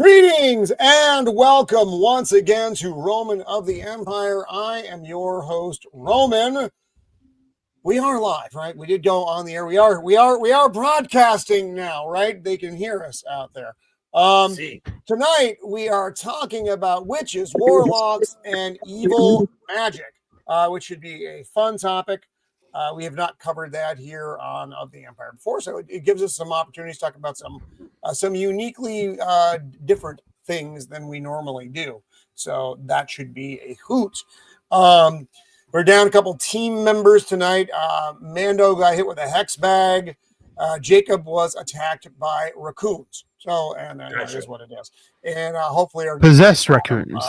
Greetings and welcome once again to Roman of the Empire. I am your host, Roman. We are live, right? We did go on the air. We are broadcasting now, right? They can hear us out there. Tonight we are talking about witches, warlocks, and evil magic, which should be a fun topic. We have not covered that here on Of the Empire before, so it gives us some opportunities to talk about some uniquely different things than we normally do. So that should be a hoot. We're down a couple team members tonight. Mando got hit with a hex bag. Jacob was attacked by raccoons. So, and that is what it is. And hopefully, our possessed raccoons.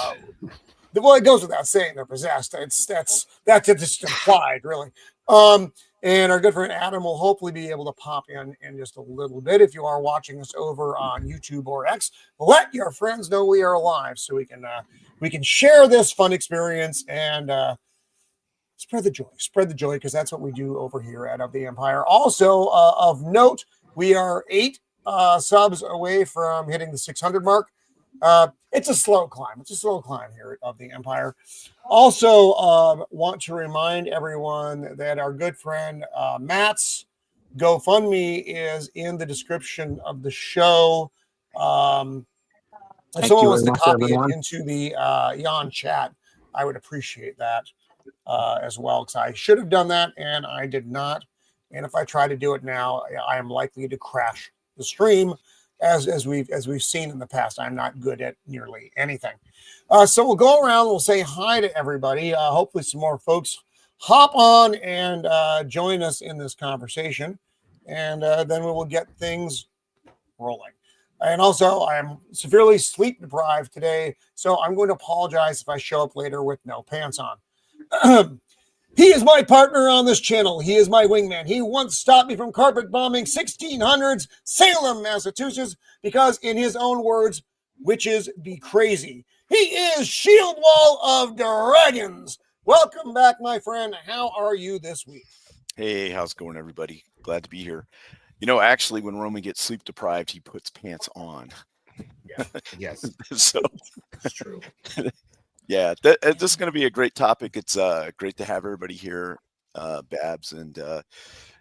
Well, it goes without saying they're possessed. That's just implied, really. And our good friend Adam will hopefully be able to pop in just a little bit. If you are watching us over on YouTube or X, let your friends know we are live so we can share this fun experience and spread the joy, because that's what we do over here at Of the Empire. Also, of note, we are 8 subs away from hitting the 600 mark. It's a slow climb. It's a slow climb here at Of the Empire. Also, want to remind everyone that our good friend Matt's GoFundMe is in the description of the show. If someone wants to copy it into the Yon chat, I would appreciate that as well, because I should have done that and I did not. And if I try to do it now, I am likely to crash the stream. As we've seen in the past, I'm not good at nearly anything. So we'll go around. We'll say hi to everybody. Hopefully, some more folks hop on and join us in this conversation, and then we will get things rolling. And also, I am severely sleep deprived today, so I'm going to apologize if I show up later with no pants on. He is my partner on this channel. He is my wingman. He once stopped me from carpet bombing 1600s Salem, Massachusetts, because in his own words, witches be crazy. He is Shield Wall of Dragons. Welcome back, my friend. How are you this week? Hey, how's it going, everybody? Glad to be here. You know, actually, when Roman gets sleep deprived, he puts pants on. Yeah. Yes. So it's true. Yeah, this is going to be a great topic. It's great to have everybody here. Babs and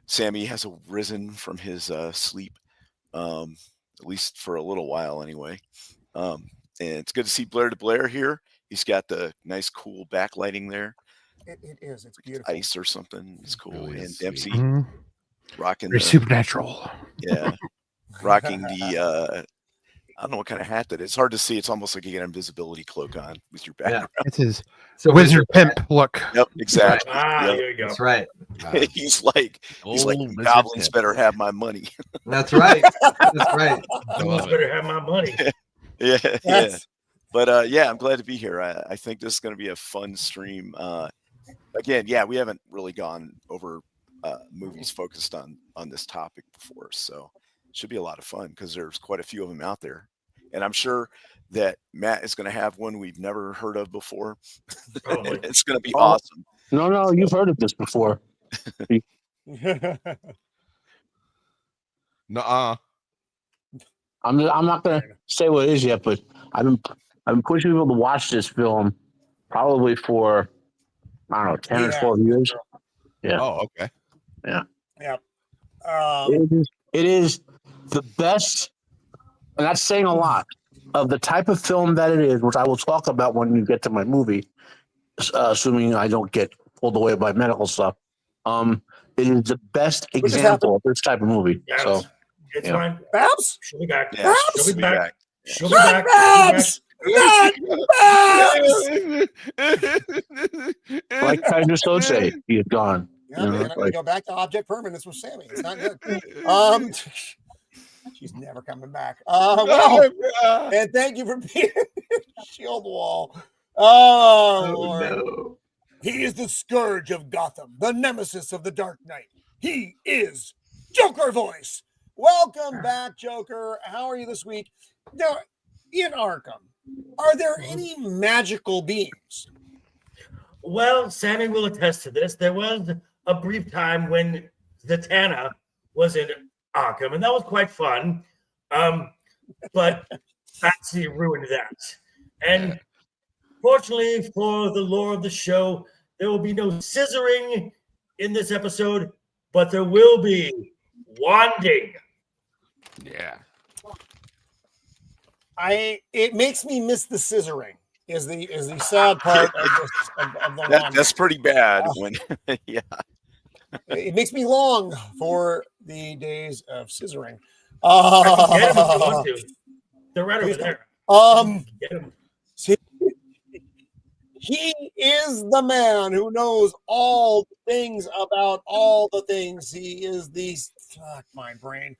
Sammy has risen from his sleep, at least for a little while anyway. And it's good to see Blair to Blair here. He's got the nice, cool backlighting there. It is. It's beautiful. Ice or something. It's cool. Really and Dempsey rocking Very supernatural. Yeah, rocking the I don't know what kind of hat that is. It's hard to see. It's almost like you get an invisibility cloak on with your background. Yeah, it's his wizard pimp look. Yep, exactly. Yep. There you go. That's right. He's like goblins better have my money. That's right. That's right. Goblins better have my money. Yeah. But yeah, I'm glad to be here. I think this is going to be a fun stream. Again, yeah, we haven't really gone over movies focused on this topic before, so it should be a lot of fun because there's quite a few of them out there, and I'm sure that Matt is going to have one we've never heard of before. It's going to be awesome. No, you've heard of this before. Nuh-uh. I'm not going to say what it is yet, but I've been pushing people to watch this film probably for, I don't know, 10 or 12 years. Yeah. Oh, okay. Yeah. Yeah. It is the best, and that's saying a lot, of the type of film that it is, which I will talk about when you get to my movie, assuming I don't get pulled away by medical stuff. It is the best example of this type of movie. Yes. So it's fine. Babs? She'll be back. Yeah, She'll be back. She'll be Not back. Babs! Not Babs! like Kaiser Soze, he is gone. Yeah, man, I'm going to go back to object permanence with Sammy. It's not good. She's never coming back. Well, and thank you for being Shield Wall. Oh, Lord. No. He is the scourge of Gotham, the nemesis of the Dark Knight. He is Joker Voice. Welcome back, Joker. How are you this week? Now, in Arkham, are there any magical beings? Well, Sammy will attest to this. There was a brief time when Zatanna was in Arkham, and that was quite fun. But Patsy ruined that. And fortunately for the lore of the show, there will be no scissoring in this episode, but there will be wanding. Yeah. It makes me miss the scissoring. Is the sad part of the That's wanding. pretty bad. When yeah, It makes me long for the days of scissoring. I can get him if you want to. They're right over there. Get him. He is the man who knows all the things about all the things. He is the fuck my brain.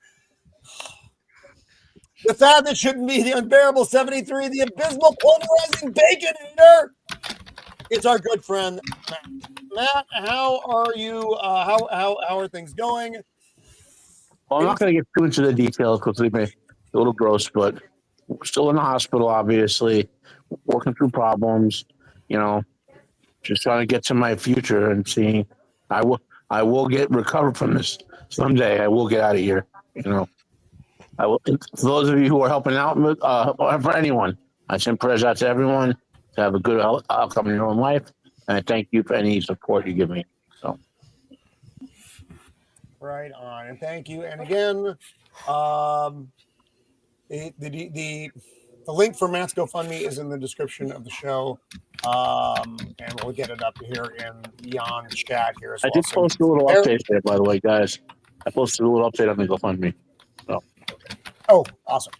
The fad that shouldn't be, the unbearable 73, the abysmal pulverizing bacon eater. It's our good friend Matt. Matt, how are you? How are things going? Well, I'm not going to get too into the details because they may be a little gross, but we're still in the hospital, obviously, working through problems, just trying to get to my future and seeing I will get recovered from this someday. I will get out of here, I will. For those of you who are helping out, for anyone, I send prayers out to everyone to have a good outcome in your own life, and I thank you for any support you give me. So, Right on, and thank you. And again, the link for Matt's GoFundMe is in the description of the show, and we'll get it up here in Jan's chat here as well. I did post a little update there, by the way, guys. I posted a little update on the GoFundMe. So. Oh, awesome.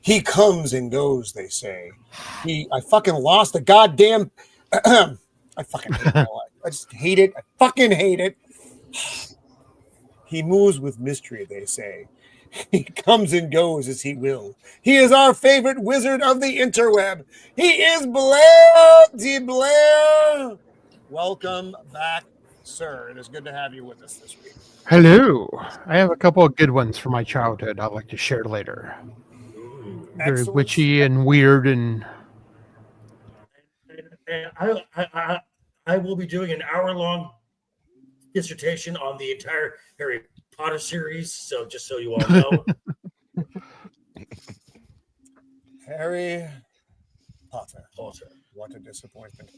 He comes and goes, they say. I fucking lost the goddamn. I fucking hate my life. I just hate it. I fucking hate it. He moves with mystery, they say. He comes and goes as he will. He is our favorite wizard of the interweb. He is Blair D. Blair. Welcome back, sir. It is good to have you with us this week. Hello. I have a couple of good ones from my childhood I'd like to share later. Very Excellent. witchy and weird and I will be doing an hour-long dissertation on the entire Harry Potter series. So just so you all know, Harry Potter. What a disappointment.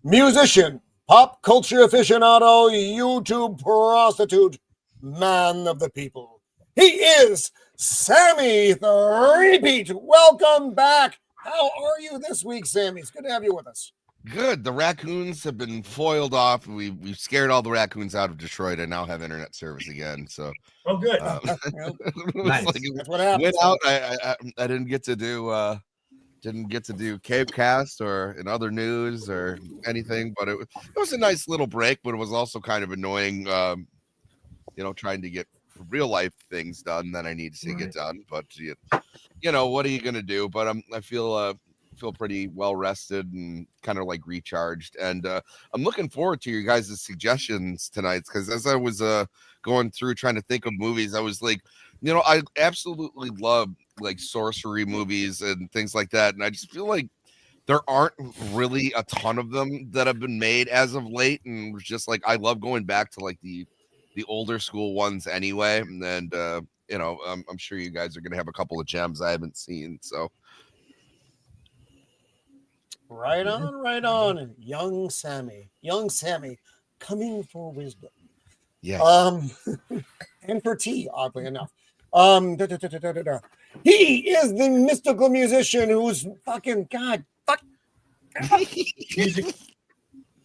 Musician, pop culture aficionado, YouTube prostitute, man of the people. He is Sammy the Repeat. Welcome back. How are you this week, Sammy? It's good to have you with us. Good. The raccoons have been foiled off. We've scared all the raccoons out of Detroit. I now have internet service again. So, oh, good. Nice. That's what happened. Went out. I didn't get to do Cabecast or in other news or anything, but it was a nice little break. But it was also kind of annoying, trying to get real life things done that I need to get done. But what are you gonna do? But I feel pretty well rested and kind of like recharged, and I'm looking forward to your guys' suggestions tonight, because as I was going through trying to think of movies, I was like, I absolutely love like sorcery movies and things like that, and I just feel like there aren't really a ton of them that have been made as of late, and was just like I love going back to like the older school ones anyway, and I'm sure you guys are gonna have a couple of gems I haven't seen, so. Right on. Young Sammy, coming for wisdom. Yes. And for tea, oddly enough. He is the mystical musician who's fucking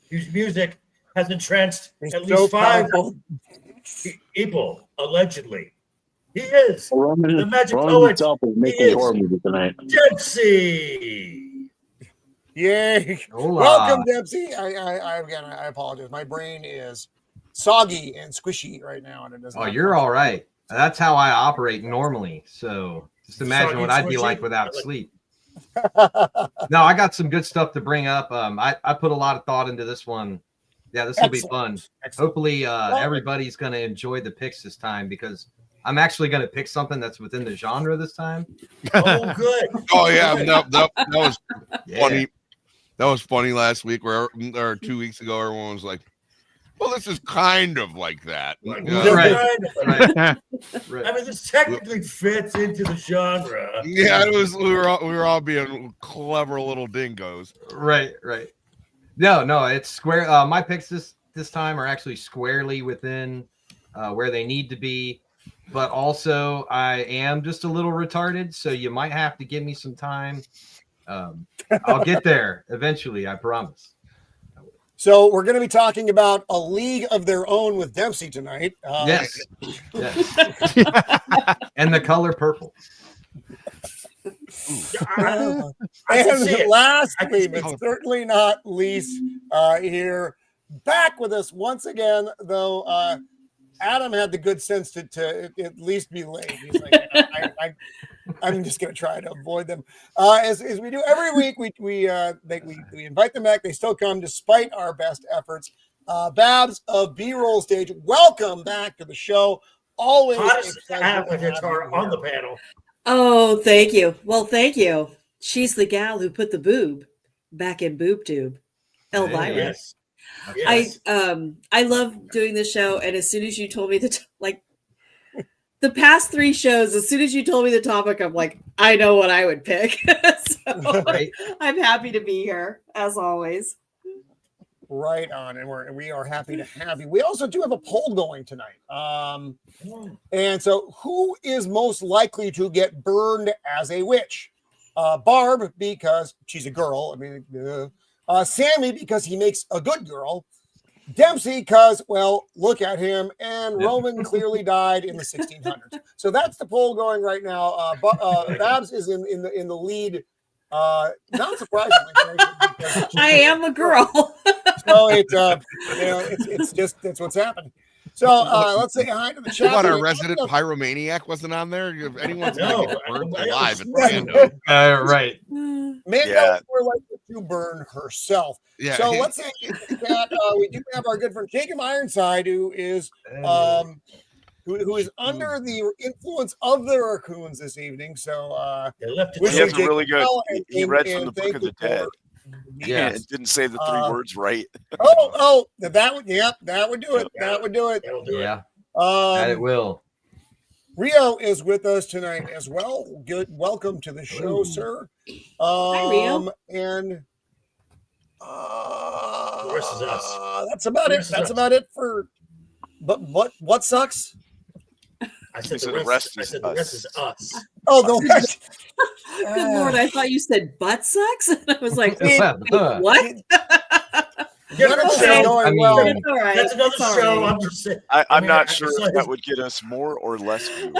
whose music has entranced at least 5 people, allegedly. He is the magic poet. He is Dempsey. Yay! Hola. Welcome, Dempsey. I apologize. My brain is soggy and squishy right now, and it doesn't. Oh, you're all right. That's how I operate normally. So just imagine Soggy, what I'd be squishy? like without sleep. No, I got some good stuff to bring up. I put a lot of thought into this one. Yeah, this will be fun. Excellent. Hopefully, everybody's going to enjoy the picks this time, because I'm actually going to pick something that's within the genre this time. Oh, good. Oh yeah, no, that was funny. That was funny last week, or 2 weeks ago. Everyone was like, "Well, this is kind of like that." Right. I mean, this technically fits into the genre. Yeah, it was. We were all being clever little dingoes. Right. No, it's square. My picks this time are actually squarely within where they need to be, but also I am just a little retarded, so you might have to give me some time. I'll get there eventually, I promise. So we're going to be talking about A League of Their Own with Dempsey tonight. Yes. And the color purple. And lastly, but certainly not least, here back with us once again, though Adam had the good sense to at least be late. He's like, I'm just going to try to avoid them. As we do every week, we invite them back. They still come despite our best efforts. Babs of B-Roll Stage, welcome back to the show. Always to have a guitar on the panel. Oh, thank you. Well, thank you. She's the gal who put the boob back in boob tube. Elvira. Yes. I love doing this show, and as soon as you told me the past 3 shows, as soon as you told me the topic, I'm like, I know what I would pick. So Right. I'm happy to be here as always. Right on, and we are happy to have you. We also do have a poll going tonight. And so who is most likely to get burned as a witch? Barb, because she's a girl. I mean, Sammy, because he makes a good girl. Dempsey, because, well, look at him. And Roman clearly died in the 1600s. So that's the poll going right now. Babs is in the lead. Not surprisingly, I am a girl. So it's just that's what's happening. So let's say hi to the chat. What, our resident pyromaniac wasn't on there? If anyone's No, gonna get burned alive, it's right. Mando. Right. Mando more likely to burn herself. Yeah. So let's say that we do have our good friend Jacob Ironside, who is who is under the influence of the raccoons this evening. So They left it wish He you has a Jacob really good. well, He read from the Book thank of the you for- Dead. Yeah. And didn't say the 3 words right. that would do it. That would do it. That'll do it. Yeah. That it will. Rio is with us tonight as well. Good, welcome to the show, sir. Hi, Rio. And The rest is us. That's about it. That's about it for. But what sucks? I said So the the rest rest is us. Oh, the rest. Good Lord, I thought you said butt sucks. And I was like, wait, what? None of this is Okay. going I mean, well. It's all right. That's another It's all show. right. I'm just saying. I'm not I sure saw if that his- would get us more or less viewers.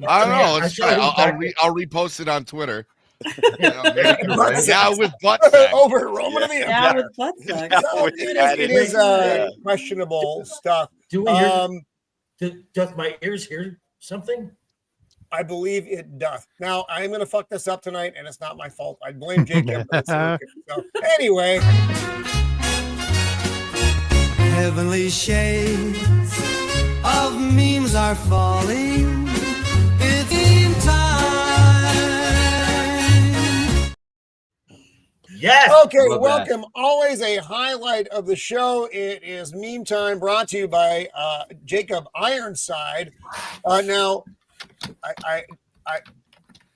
I don't know. I Let's saw try. his I'll repost it on Twitter. Butt Now with butt sex. Over Roman of the Yeah, Empire. with butt sucks. So it is questionable stuff. Do we hear? Doth my ears hear something? I believe it doth. Now I'm going to fuck this up tonight, and it's not my fault. I blame Jacob. So anyway, Heavenly shades of memes are falling. It's in time. Yes. okay, Love welcome. Always a highlight of the show. It is Meme Time, brought to you by Jacob Ironside. Now, I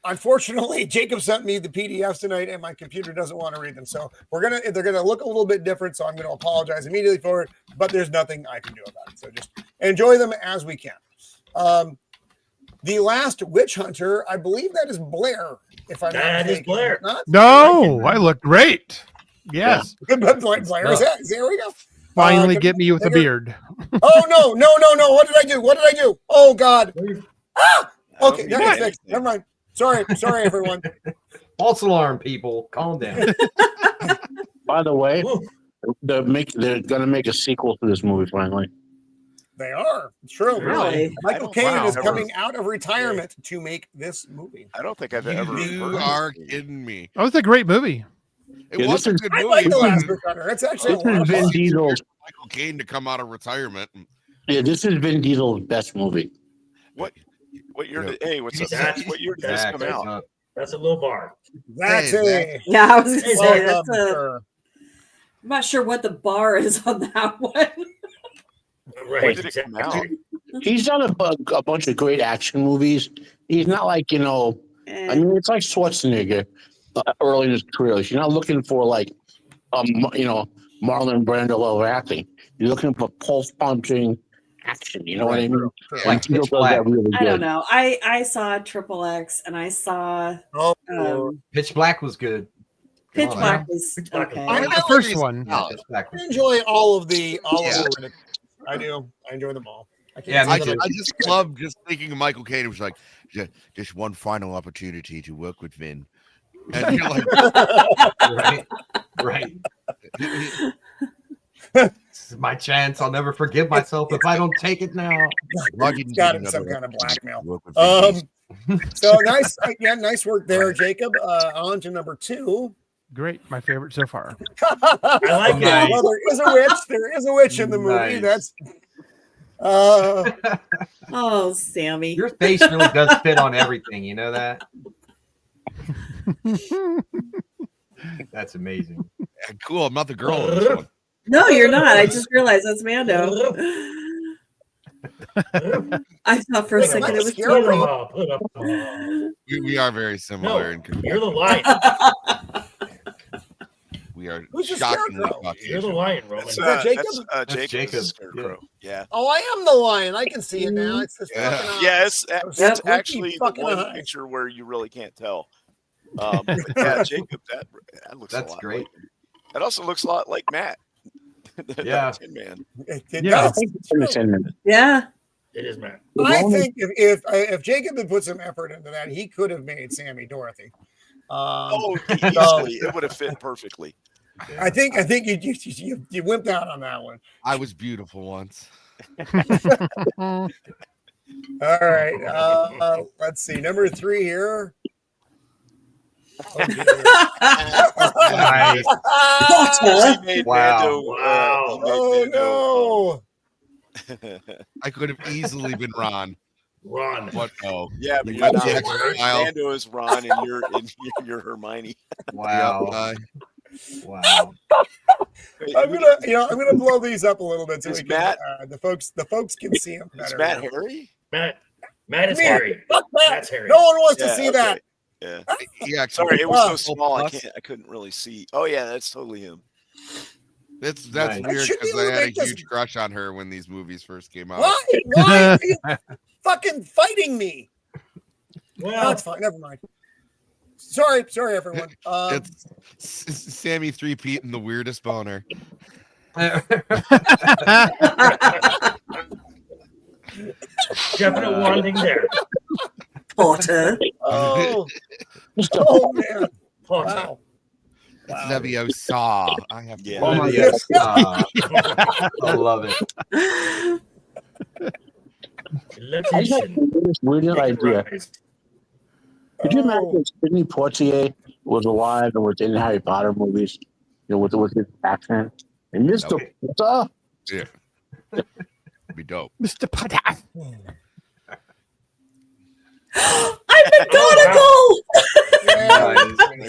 unfortunately, Jacob sent me the PDFs tonight, and my computer doesn't want to read them. So they're gonna look a little bit different. So I'm gonna apologize immediately for it. But there's nothing I can do about it. So just enjoy them as we can. The Last Witch Hunter, I believe that is Blair. If I'm not That is mistaken. Blair. Not? No, I look great. Yes. But Blair is that? There we go. Finally Can get me with a figure- beard. Oh no! What did I do? Oh God! Ah! Okay, don't that's do fixed. Never mind. Sorry, everyone. False alarm, people. Calm down. By the way, Ooh. they're gonna make a sequel to this movie finally. They are. It's true. Really? Michael I don't- Caine wow. is coming out of retirement to make this movie. I don't think I've ever. You heard of are this. kidding me. That was a great movie. It Yeah, was this a is- good I movie. like The but Last Witch Hunter. It's actually a This lot is of Vin fun. Diesel's. Michael Caine to come out of retirement. Yeah, this is Vin Diesel's best movie. What year? Did, hey, what's up? That's- What year did this Yeah, come out? That's a low bar. That's Hey, it. Yeah, I was gonna Hey, say Welcome, that's a. sir. I'm not sure what the bar is on that one. When Right. did it come Exactly. out? He's done a bunch of great action movies. He's not like, I mean, it's like Schwarzenegger early in his career. You're not looking for like, Marlon Brando level acting. You're looking for pulse punching action. You know what I mean? True. And Like Tito Pitch does Black. that really I don't good. know. I saw Triple X and I saw Oh, Pitch Black was good. Pitch Oh, Black was Pitch Black was okay. I The like first these- one. Yeah, Pitch Black I was enjoy all of the Yeah. Riddick. I do. I enjoy them all. I can't Yeah, say me I that too. I'm- just love just thinking of Michael Caine. It was like, just one final opportunity to work with Vin. And you're like, right. Right. This is my chance. I'll never forgive myself if I don't take it now. why didn't got you him do some another kind of blackmail. work with Vin Diesel? So nice, nice work there, Jacob. On to number 2. Great. My favorite so far. I like Nice. it. Well, there is a witch. There is a witch in the movie. Nice. That's Oh, Sammy. Your face really does fit on everything. You know that? That's amazing. Yeah, cool. I'm not the girl in this one. No, you're not. I just realized that's Mando. I thought for a Wait, second am I it was scared? Put 'em Tito. up, put 'em up. We are very similar. No, and you're the lion. we are Who's the shockingly scarecrow? You're the Caucasian. lion, Roman. That's, that Jacob? That's, That's Jacob's Jacob. Scarecrow. Yeah. Oh, I am the lion. I can see it now. It's this Yeah. fucking eye. Yeah, it's, Those that's squinty actually the fucking one eyes. picture where you really can't tell. But yeah, Jacob, that looks That's a lot great. like him. That also looks a lot like Matt. That Yeah. Tin Man. It Yeah. does. Yeah. It is Matt. I think if Jacob had put some effort into that, he could have made Sammy Dorothy. Oh, easily. It would have fit perfectly. I think you wimped out on that one. I was beautiful once. All right. Let's see. Number 3 here. Oh, dear. Nice. Potter. He made Wow. Mando, Wow. he made Oh Mando, no. I could have easily been Ron, Ron. but no. yeah, but You you're got the not. extra mile. Mando is Ron, and you're Hermione. Wow. Yep, Wow. I'm gonna blow these up a little bit so Is we can, Matt- the folks can see them Is better. Matt Harry? Matt is Me. Harry. Fuck Matt. That's Harry. No one wants to Yeah, see okay. that. Yeah. yeah. Sorry, it was so Plus. small. I couldn't really see. Oh yeah, that's totally him. That's Nice. weird I should be because able I to had a make this- huge crush on her when these movies first came out. Why? Why are you fucking fighting me? No, Well, it's fine. Never mind. Sorry, everyone. It's Sammy 3-Pete and the weirdest boner. definite warning there. Potter. Oh man. Potter. Wow. Leviosa. I have to. Yeah. Oh my Yes. I love it. I just had this weirdest idea. Could you imagine if Sidney Poitier was alive and was in Harry Potter movies, with his accent? And Mr. Potter? Yeah. Be dope. Mr. Potter. I'm McGonagall!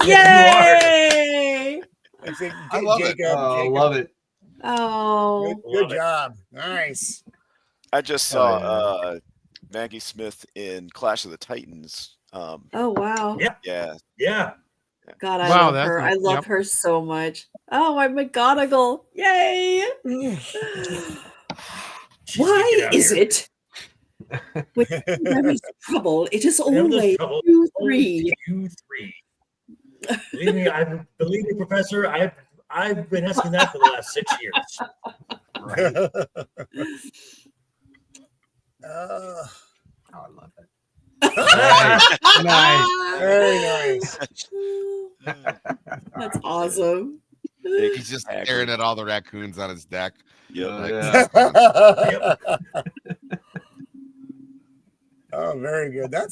Yeah. Yay! I think I love it. Jacob. I love it. Oh. Good Love it. job. Nice. I just saw Maggie Smith in Clash of the Titans. Oh wow. Yeah, Yeah. God, I Wow, love that's her. nice. I love Yep. her so much. Oh, my McGonagall. Yay! She's Why getting out is here. it when there is trouble, it is When there's always trouble, 2, only 3. 2, 3. Believe me, Professor. I've been asking that for the last 6 years. Right. Uh, Oh, I love it. Nice. very nice. That's awesome. He's just staring at all the raccoons on his deck. yeah. Yeah. Oh, very good. That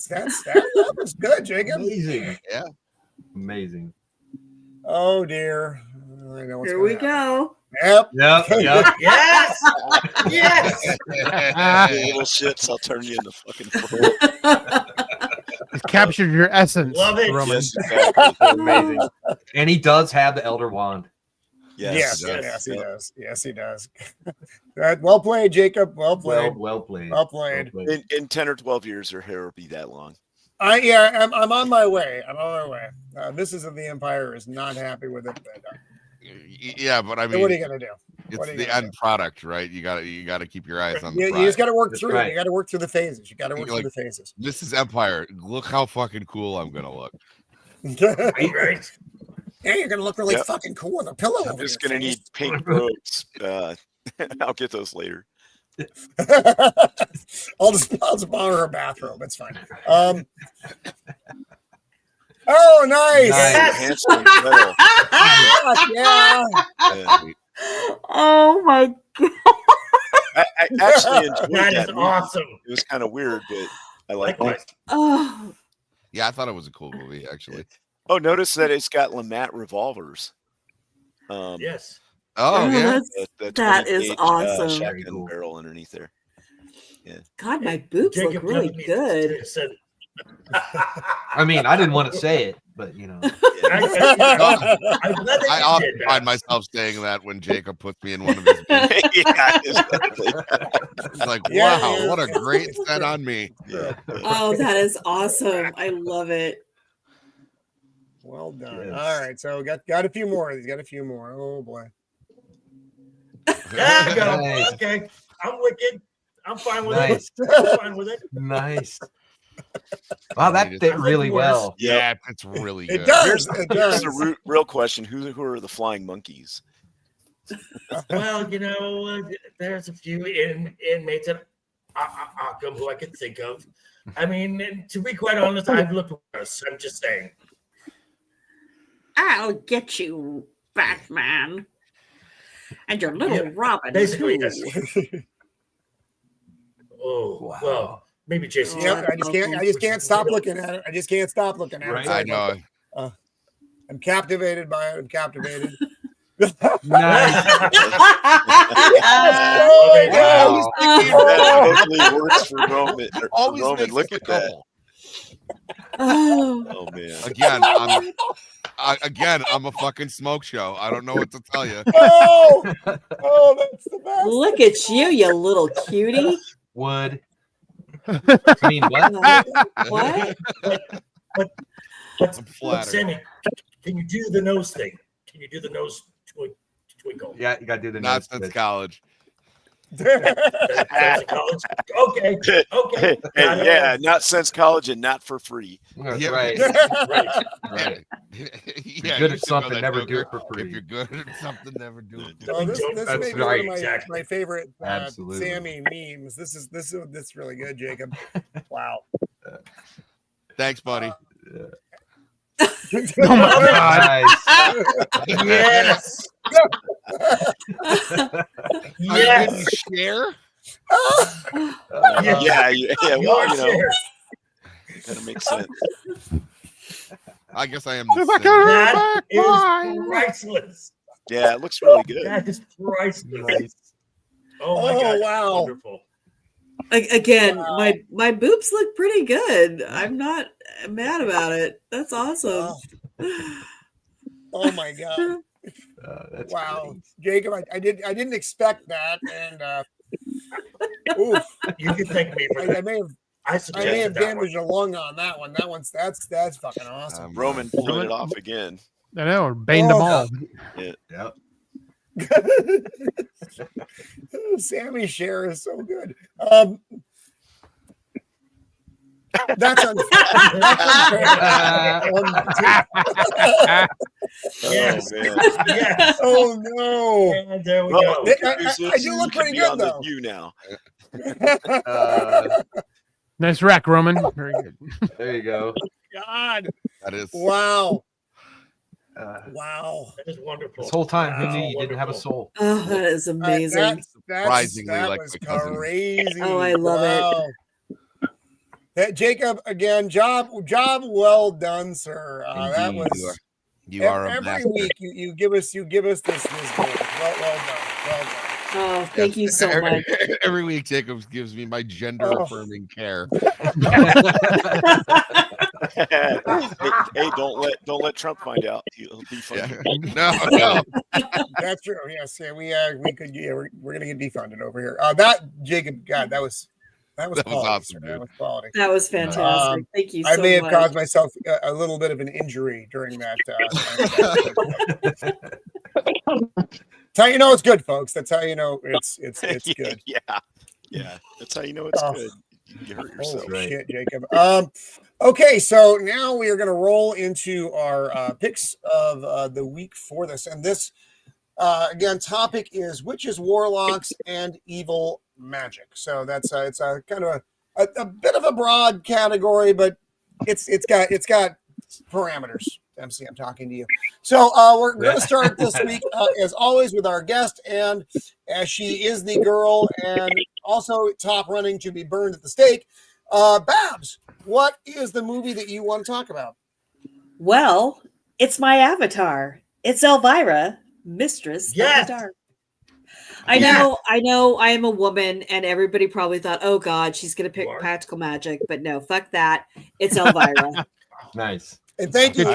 was good, Jacob. Amazing. Yeah. Amazing. Oh dear. I know what's Here gonna we happen. go. Yep. Yep. Yep. Yes. Yes. You little shits, I'll turn you into fucking. He's captured your essence, Love it. Roman. Yes, exactly. Amazing. And he does have the Elder Wand. Yes, Yes, yes, he Yep. does. Yes, he does. Well played, Jacob. Well played. Well played. Well played. In 10 or 12 years, her hair will be that long. I'm on my way. I'm on my way. This of the Empire is not happy with it. But, Yeah, but I mean, what are you gonna do? it's the end product, right? You gotta keep your eyes on the You prize. just got to work That's through. right. You got to work through the phases. You got to work Like- through the phases. This is Empire. Look how fucking cool I'm gonna look. Right. Yeah, you're gonna look really Yep. fucking cool with a pillow. I'm over just your gonna need face. pink robes. I'll get those later. I'll just borrow her bathrobe. It's fine. Oh, nice. Nice. Handsome metal. Yeah. Yeah. Oh my god. I actually enjoyed That that is movie. awesome. It was kind of weird, but I like Likewise. it. Oh, Yeah, I thought it was a cool movie actually. Oh, notice that it's got Lamat revolvers. Yes. Oh yeah, that is 20 gauge, awesome. shotgun Cool. barrel underneath there. God, my boobs look Jacob really wanted me to good. say- I mean, I didn't want to say it, but you know. I'm glad that I you often did that. find myself saying that when Jacob puts me in one of his movies. Yeah, exactly. It's like, Yeah, wow, yeah. what a great set on me. Yeah. Oh, that is awesome. I love it. Well done. Yes. All right, so got a few more. He's got a few more. Oh boy. There you go. Nice. Okay. I'm wicked. I'm fine with Nice. it. I'm fine with it. Nice. Wow, that fit really well. Yeah, it's really good. It does. It Here's does. the real question: Who are the flying monkeys? Well, there's a few inmates at Arkham who I could think of. I mean, and to be quite honest, I've looked worse. I'm just saying. I'll get you, Batman. And your little Yeah, Robin. Basically, too. yes. Oh, Wow. well, maybe Jason. Yep, I just can't stop looking at it. I just can't stop looking at it. Right. So I know. I'm captivated by it. I'm captivated. Nice. Oh, Wow. That totally works for Roman. Always Roman, makes look us a at that. couple. Oh, Oh man. Again, I'm a fucking smoke show. I don't know what to tell you. Oh, that's the best. look at you, you little cutie. Would. I mean, what? What? But I'm flattered. Sammy, can you do the nose thing? Can you do the nose twinkle? Yeah, you gotta do the Not nose since twitch. college. That's a college. Okay. Okay. Hey, yeah, not since college and not for free. That's Yeah. right. Right. Right. Yeah, good you at should know something, that never joke. do it for free. If you're good at something, never do it. Oh, this That's may be right, one of my, exactly. my favorite Absolutely. Sammy memes. This is really good, Jacob. Wow. Thanks, buddy. Oh my god. Nice. Yes. I Yes. didn't share. Yeah, well, Your you know, share. that makes sense. I guess I am. If The I same. could That back mine. is priceless. Yeah, it looks really good. That is priceless. Nice. Oh my Oh, god! wow. Wonderful. Again, Wow. my boobs look pretty good. I'm not mad about it. That's awesome. Oh my god. That's Wow. great. Jacob, I didn't expect that. And oof, You can thank me for I that. may have I I may suggested have that one. damaged a lung on that one. That's fucking awesome. Roman pulling it off again. I know, banged them all. Yep. Sammy's share is so good. That's unfair. Yes. Oh man. Yes. Oh no. And there we Well, go. the I- good news I is do you look can pretty be good, on the though. View now. Nice rack, Roman. Very good. There you go. God. That is. Wow. Uh, Wow. That is wonderful. this whole time, who Wow. knew you didn't have a soul? Oh, that is amazing. Surprisingly that like was my cousin. crazy. Oh, I love it. That Jacob again, job well done, sir. That Indeed, was you are a every master. week you give us this gold. Well done. Well done. Oh, thank you so much. Every week, Jacob gives me my gender affirming care. Hey, don't let Trump find out. He'll defund you. No. That's true. Yes, yeah, we could. Yeah, we're gonna get defunded over here. That Jacob, God, that was quality, awesome, sir. dude. That was quality. That was fantastic. Thank you I so may have much. caused myself a little bit of an injury during that. That's how you know it's good, folks. That's how you know it's good. Yeah. That's how you know it's good. You hurt yourself. Holy shit, Jacob. Okay, so now we are going to roll into our picks of the week for this, and this again topic is witches, warlocks, and evil magic. So that's it's a kind of a bit of a broad category, but it's got parameters. Dempsey, I'm talking to you. So we're going to start this week, as always, with our guest, and as she is the girl and also top running to be burned at the stake, Babs, what is the movie that you want to talk about? Well, it's my avatar. It's Elvira, Mistress of the Dark. I know I am a woman, and everybody probably thought, oh God, she's going to pick practical magic, but no, fuck that. It's Elvira. Nice. And thank you for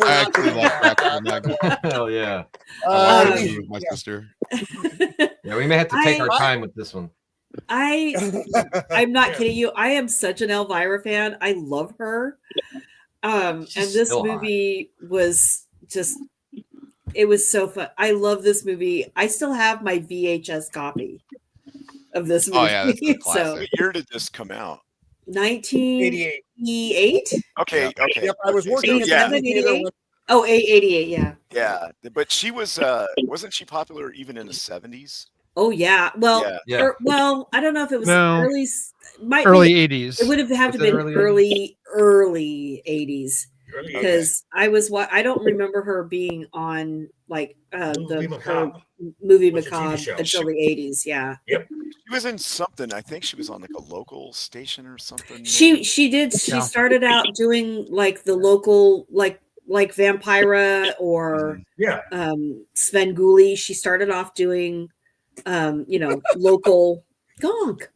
not doing that. Hell yeah. With my sister. Yeah, we may have to take our time with this one. I'm not kidding you. I am such an Elvira fan. I love her. And this movie was just, it was so fun. I love this movie. I still have my VHS copy of this movie. Oh yeah, that's a classic. So What year did this come out? 1988. Okay. Yep, I was working at the theater. Oh, 88, yeah. Yeah, but she was wasn't she popular even in the 70s? Oh yeah. Well, Yeah. Well, I don't know if it was early 80s. It would have to been early 80s. Because I don't remember her being on like movie macabre until the 80s. Yeah. Yep. She was in something. I think she was on like a local station or something. She did. She started out doing like the local like Vampira or Svengoolie. She started off doing local gonk.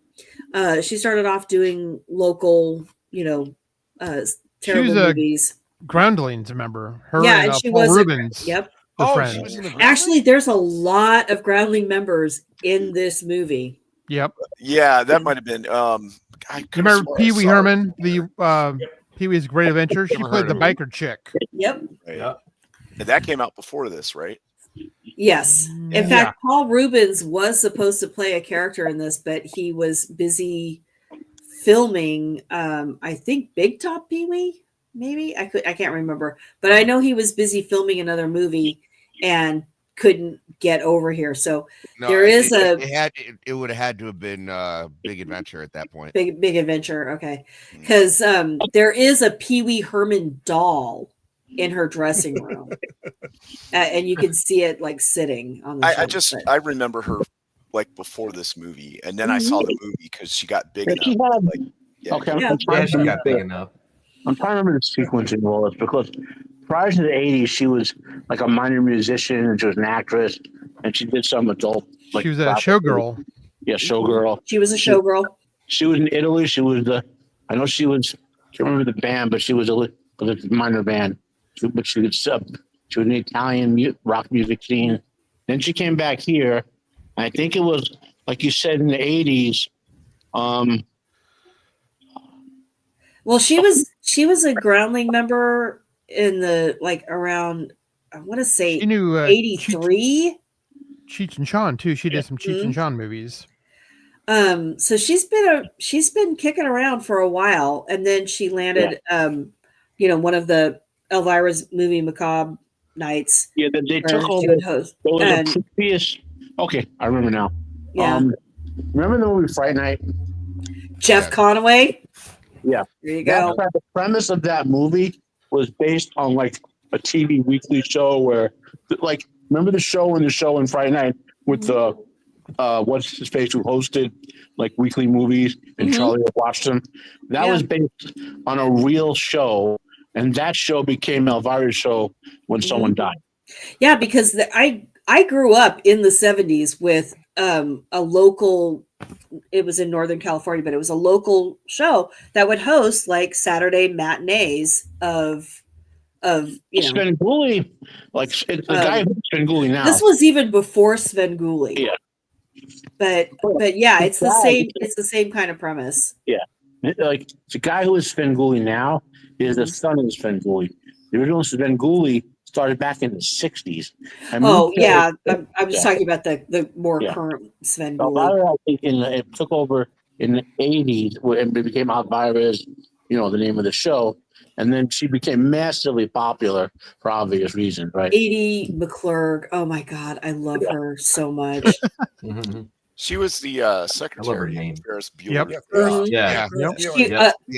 She started off doing local, terrible movies. Groundlings, remember her? And she Paul was Rubens. Yep. She was in the Actually, there's a lot of Groundling members in this movie. Yep. Yeah, that might have been. You remember Pee Wee Herman, the Pee Wee's Great Adventure? She played the biker chick. Yep. Yeah. And that came out before this, right? Yes. In fact, Paul Rubens was supposed to play a character in this, but he was busy filming. I think Big Top Pee Wee. Maybe I can't remember, but I know he was busy filming another movie and couldn't get over here. So it would have had to have been Big Adventure at that point. Big Adventure, okay, because there is a Pee Wee Herman doll in her dressing room, and you can see it like sitting on the. I remember her like before this movie, and then I saw the movie because she got big enough. She got big enough. I'm trying to remember the sequence in all this because prior to the 80s, she was like a minor musician and she was an actress and she did some adult. Like, she was a showgirl. Yeah, showgirl. She was a showgirl. She was in Italy. She was I can't remember the band, but she was a minor band. But she was in the Italian rock music scene. Then she came back here. I think it was, like you said, in the 80s. Well, she was a Groundling member in the around, I want to say, 83. Cheech and Chong too. She did some Cheech and Chong movies. So she's been kicking around for a while, and then she landed one of the Elvira's movie macabre nights. Yeah, they took over. Okay, I remember now. Yeah. Remember the movie Fright Night? Jeff Conaway. Yeah. There you go. The premise of that movie was based on like a TV weekly show where, like, remember the show in Friday Night with the what's his face who hosted like weekly movies and Charlie watched them. That was based on a real show, and that show became Elvira's show when someone died. Yeah, because I grew up in the 70s with a local it was in Northern California, but it was a local show that would host like Saturday matinees of you know. Svengoolie, like the guy who's Svengoolie now. This was even before Svengoolie. Yeah. But yeah, it's the same. It's the same kind of premise. Yeah, like the guy who is Svengoolie now is the son of Svengoolie. The original Svengoolie started back in the '60s. Oh yeah, I'm just talking about the more current Svengoolie. Elvira, I think, it took over in the '80s, and it became Elvira, as you know, the name of the show. And then she became massively popular for obvious reasons, right? Edie McClurg. Oh my God, I love her so much. She was the secretary of Ferris Bueller.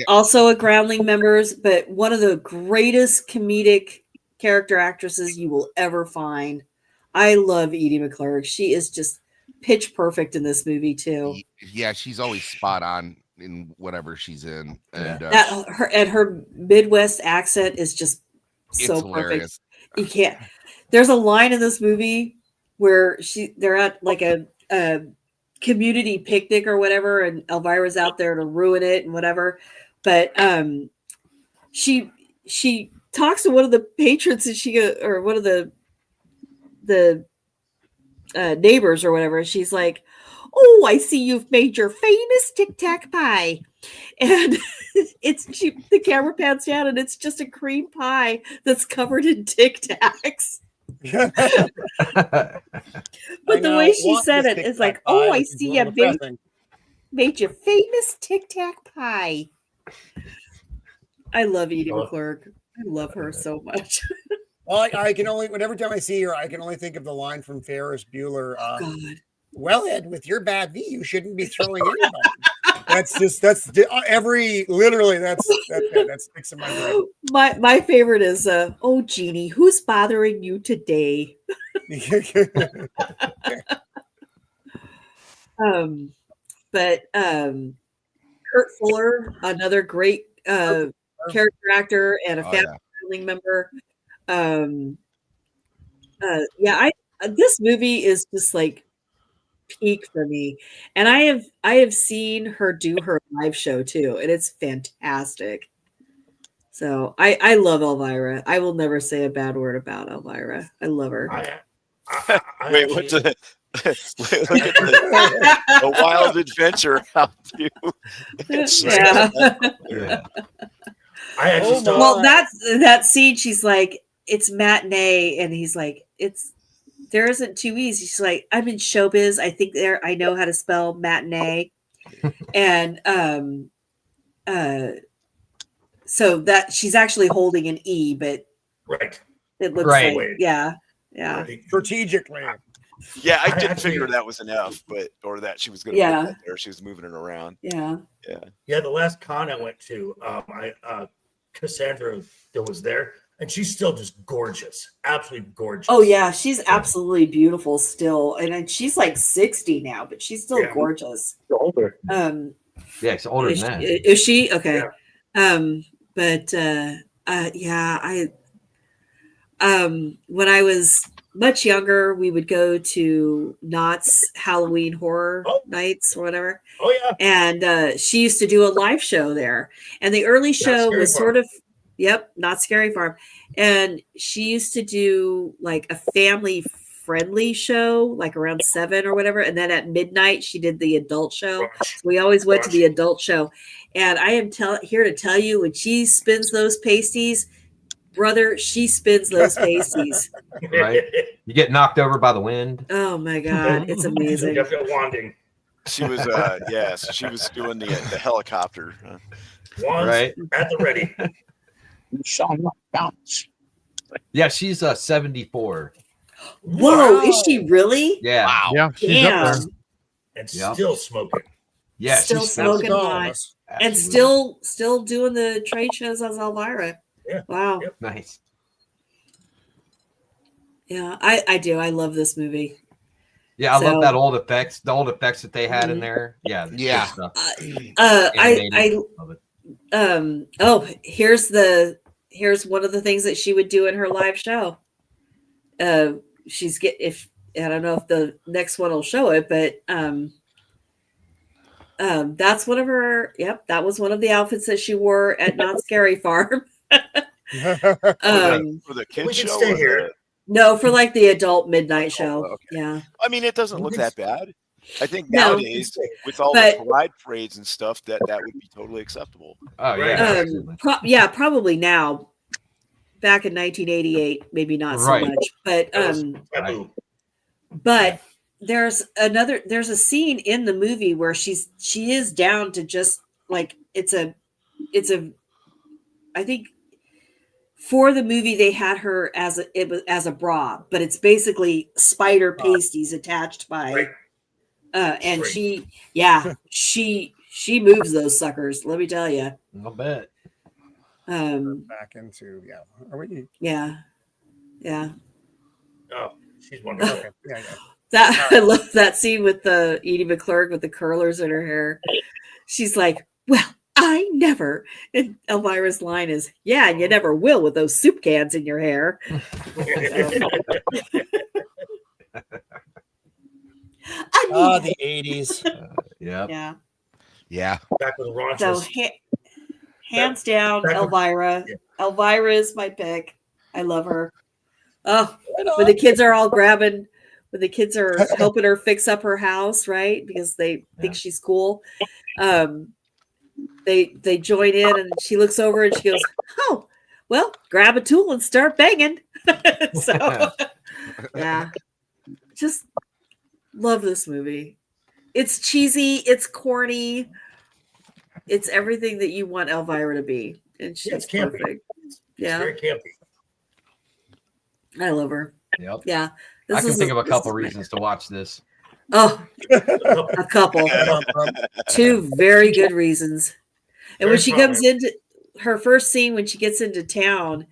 Also a Groundling member, but one of the greatest comedic character actresses you will ever find. I love Edie McClurg. She is just pitch perfect in this movie too. Yeah, she's always spot on in whatever she's in, and her Midwest accent is just so perfect. You can't. There's a line in this movie where they're at like a community picnic or whatever, and Elvira's out there to ruin it and whatever. But she talks to one of the patrons, and or one of the neighbors or whatever. She's like, "Oh, I see you've made your famous Tic Tac pie," and the camera pans down, and it's just a cream pie that's covered in Tic Tacs. But the way she said it is like, "Oh, I see you made your famous Tic Tac pie." I love Edie McClurg. I love her so much. Well, I can only, whenever time I see her, I can only think of the line from Ferris Bueller. God. Well, Ed, with your bad knee, you shouldn't be throwing anybody. That's literally that sticks in my brain. My favorite is, "Oh, Jeannie, who's bothering you today?" But Kurt Fuller, another great character actor and a family member. This movie is just like peak for me, and I have seen her do her live show too, and it's fantastic. So I love Elvira. I will never say a bad word about Elvira. I love her. Wait, what's look at the wild adventure out you. Yeah. I actually well, that scene, she's like, "It's matinee," and he's like, there isn't two E's. She's like, "I'm in showbiz. I think I know how to spell matinee." And so that she's actually holding an E, but it looks like yeah. Strategically. Yeah, I didn't figure that was an F, or that she was going to put that there. She was moving it around. Yeah. The last con I went to, Cassandra that was there, and she's still just gorgeous, absolutely gorgeous. Oh yeah, she's absolutely beautiful still, and she's like 60 now, but she's still gorgeous. Older. She's older than that. Is she? Okay. Yeah. When I was much younger, we would go to Knott's Halloween horror nights or whatever. Oh yeah. And she used to do a live show there. And the early show was sort of Not Scary Farm. And she used to do like a family friendly show, like around 7 or whatever. And then at midnight, she did the adult show. So we always went to the adult show. And I am here to tell you, when she spins those pasties, brother, she spins those pasties. Right? You get knocked over by the wind. Oh my God, it's amazing. Wanding. She was, she was doing the helicopter. Right at the ready. You shall not bounce. Yeah, she's 74. Whoa, is she really? Yeah. Wow. Yeah, she's up there. And still smoking. Yeah, still smoking hot. And still doing the trade shows as Elvira. Yeah. Wow. Yep. Nice. Yeah, I do. I love this movie. Yeah, I love that old effects, the old effects that they had in there. Yeah. Yeah. Here's one of the things that she would do in her live show. I don't know if the next one will show it, but That's one of her. Yep, that was one of the outfits that she wore at Not Scary Farm. For the We kids can show. stay or here. the- No, for like the adult midnight show. okay. Yeah. I mean, it doesn't look that bad. I think No. nowadays, with all But- the pride parades and stuff, that would be totally acceptable. Oh Right. yeah. Probably now. Back in 1988, maybe not so Right. much, but That was taboo. but there's a scene in the movie where she is down to just like it's a I think for the movie they had her as a bra, but it's basically spider pasties attached by Right. and String. she moves those suckers, let me tell you. I'll bet. Back into Are we? Yeah. Oh, she's wonderful. Okay. Yeah. That I love that scene with the Edie McClurg with the curlers in her hair. She's like, "Well, I never." And Elvira's line is, "Yeah, and you never will with those soup cans in your hair." The 80s. Yep. Yeah. Yeah. Back when Ron So was hands down, Back when- Elvira. Yeah. Elvira is my pick. I love her. Oh, Right on. when the kids are all grabbing, when the kids are helping her fix up her house, right? Because they think she's cool. They join in, and she looks over and she goes, "Oh, well, grab a tool and start banging." So, yeah, just love this movie. It's cheesy, it's corny, it's everything that you want Elvira to be, and she's it's campy. perfect. It's Yeah, very campy. I love her. Yep. Yeah, I can think of a this couple is my- reasons to watch this. Oh, a couple. Two very good reasons. And when Very she comes into her first scene, when she gets into town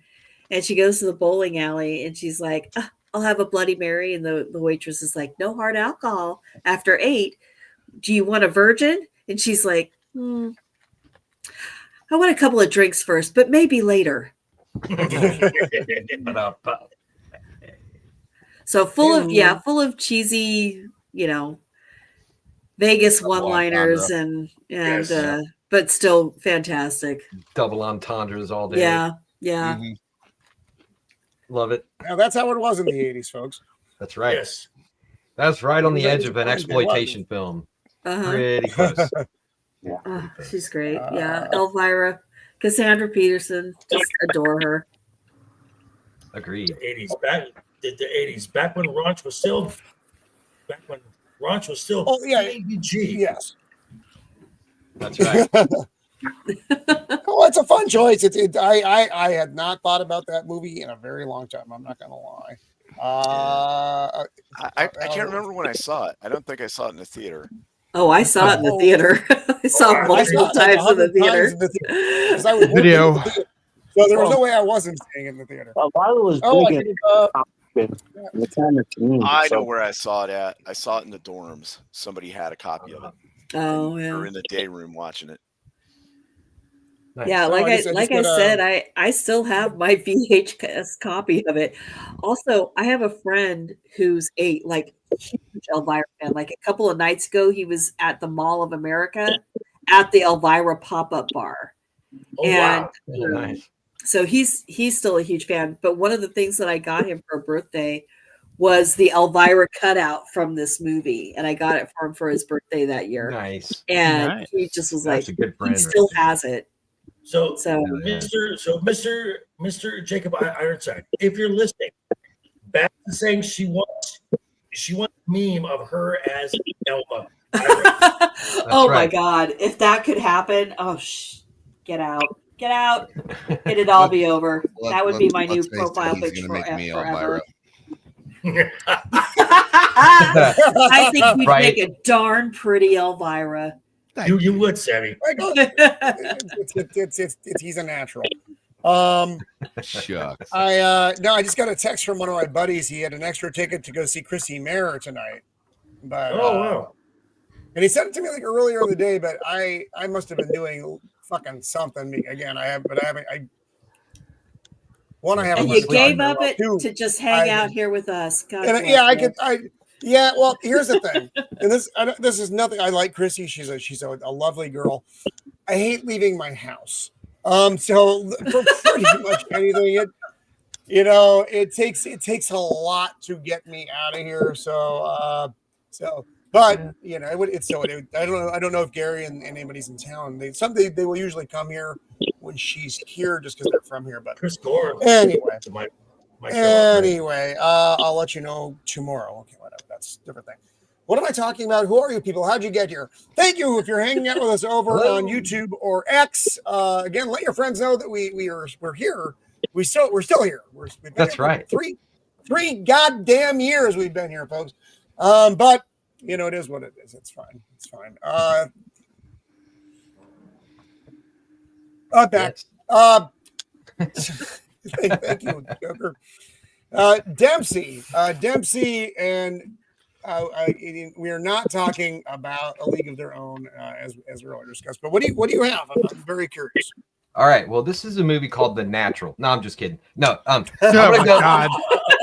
and she goes to the bowling alley and she's like, "I'll have a Bloody Mary." And the waitress is like, "No hard alcohol after 8. Do you want a virgin?" And she's like, "I want a couple of drinks first, but maybe later." So full of cheesy, Vegas one-liners and Yes. but still fantastic. Double entendres all day. Yeah. Mhm. Love it. Now that's how it was in the 80s, folks. That's right. Yes. That's right on the That edge is of an fine, exploitation film. Uh-huh. Pretty close. Oh, she's great. Yeah. Elvira, Cassandra Peterson, just adore her. Agreed. 80s back the 80s back when Ranch was still Oh, yeah. PG. Yes. That's right. Oh, it's a fun choice. I had not thought about that movie in a very long time. I'm not gonna lie. I can't remember when I saw it. I don't think I saw it in the theater. Oh, I saw it in the theater. I saw it I multiple saw it like times in the 100 times theater. in the theater, 'cause I was working Video. in the theater. So there was no way I wasn't staying in the theater. Elvira was Oh, I big think, in the time of community. I know so- where I saw it at. I saw it in the dorms. Somebody had a copy of it. Oh, We yeah. were in the day room watching it. Nice. Yeah, No, like I I just like I got, said, I still have my VHS copy of it. Also, I have a friend who's a huge Elvira fan. Like a couple of nights ago, he was at the Mall of America at the Elvira pop-up bar. Oh, And wow. Nice. so he's still a huge fan. But one of the things that I got him for a birthday was the Elvira cutout from this movie, and I got it for him for his birthday that year. Nice. And Nice. he just was That's like, a good friend. he still has it. So So Mr. Jacob Ironside, if you're listening, back to saying she wants a meme of her as Elma. Oh my right. God! If that could happen, get out, get it all be over. That would be my new Let's face it, profile he's picture gonna make me forever. Elvira. I think you'd Right. make a darn pretty Elvira. you would, Sammy. He's a natural. Shucks. I just got a text from one of my buddies. He had an extra ticket to go see Chrissy Mayer tonight. But Oh wow. and he sent it to me like earlier in the day, but I must have been doing fucking something again. I haven't. And a you lot of gave time up to it do. to just hang I- out here with us. God And bless yeah, you. Yeah, well, here's the thing, and this is nothing. I like Chrissy. She's a lovely girl. I hate leaving my house. So for pretty much anything, it takes a lot to get me out of here. But I don't know if Gary and anybody's in town. They will usually come here when she's here just because they're from here. But Chris Gore. Anyway, To my show, anyway, I'll let you know tomorrow. Okay, whatever. That's a different thing. What am I talking about? Who are you people? How'd you get here? Thank you if you're hanging out with us over on YouTube or X. Again, let your friends know that we're here. We're still here. We've been That's here right. Three goddamn years we've been here, folks. But it is what it is. It's fine. It's fine. Back. Thank you, Joker. Dempsey, and we are not talking about A League of Their Own as earlier discussed. But what do you have? I'm very curious. All right. Well, this is a movie called The Natural. No, I'm just kidding. No, I'm God.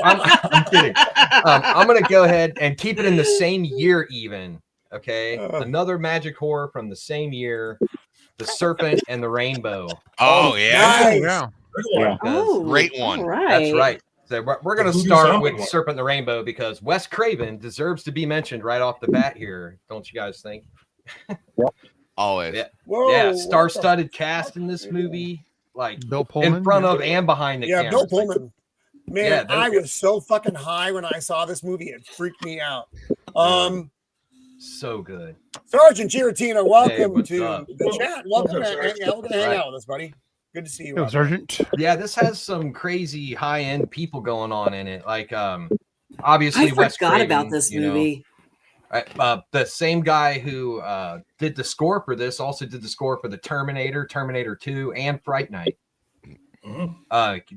I'm kidding. I'm gonna go ahead and keep it in the same year, even. Okay. Another magic horror from the same year, The Serpent and the Rainbow. Oh yeah, Nice. Yeah. great one. All right. That's right. So we're going to Voodoo start zombie with one. Serpent and the Rainbow because Wes Craven deserves to be mentioned right off the bat here. Don't you guys think? Always. Yeah. Whoa, Yeah, what star-studded cast in this movie, like Bill Pullman. in front of and behind the Yeah, camera. Bill Pullman. Man, Yeah, they're I good. was so fucking high when I saw this movie. It freaked me out. So good. Sergeant Giratina, welcome what's to up? the chat. Welcome What's to up, hang out with us, buddy. Good to see you. Yo, out there. Sergeant. Yeah, this has some crazy high-end people going on in it. Like, obviously, I Wes forgot Craven, about this movie. The same guy who did the score for this also did the score for the Terminator, Terminator 2, and Fright Night.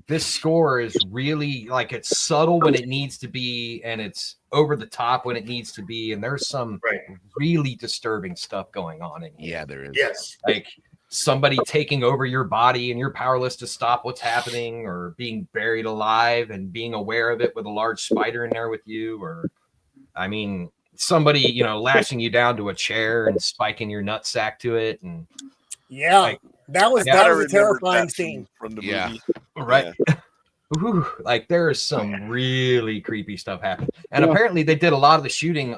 This score is really like it's subtle when it needs to be, and it's over the top when it needs to be. And there's some really disturbing stuff going on in here. Yeah, there is. Yes. Like somebody taking over your body and you're powerless to stop what's happening, or being buried alive and being aware of it with a large spider in there with you, or I mean, somebody, lashing you down to a chair and spiking your nutsack to it. And Yeah, that was Gotta a remember terrifying that scene. from the Yeah. movie. right. Ooh, like there is some really creepy stuff happening. And apparently they did a lot of the shooting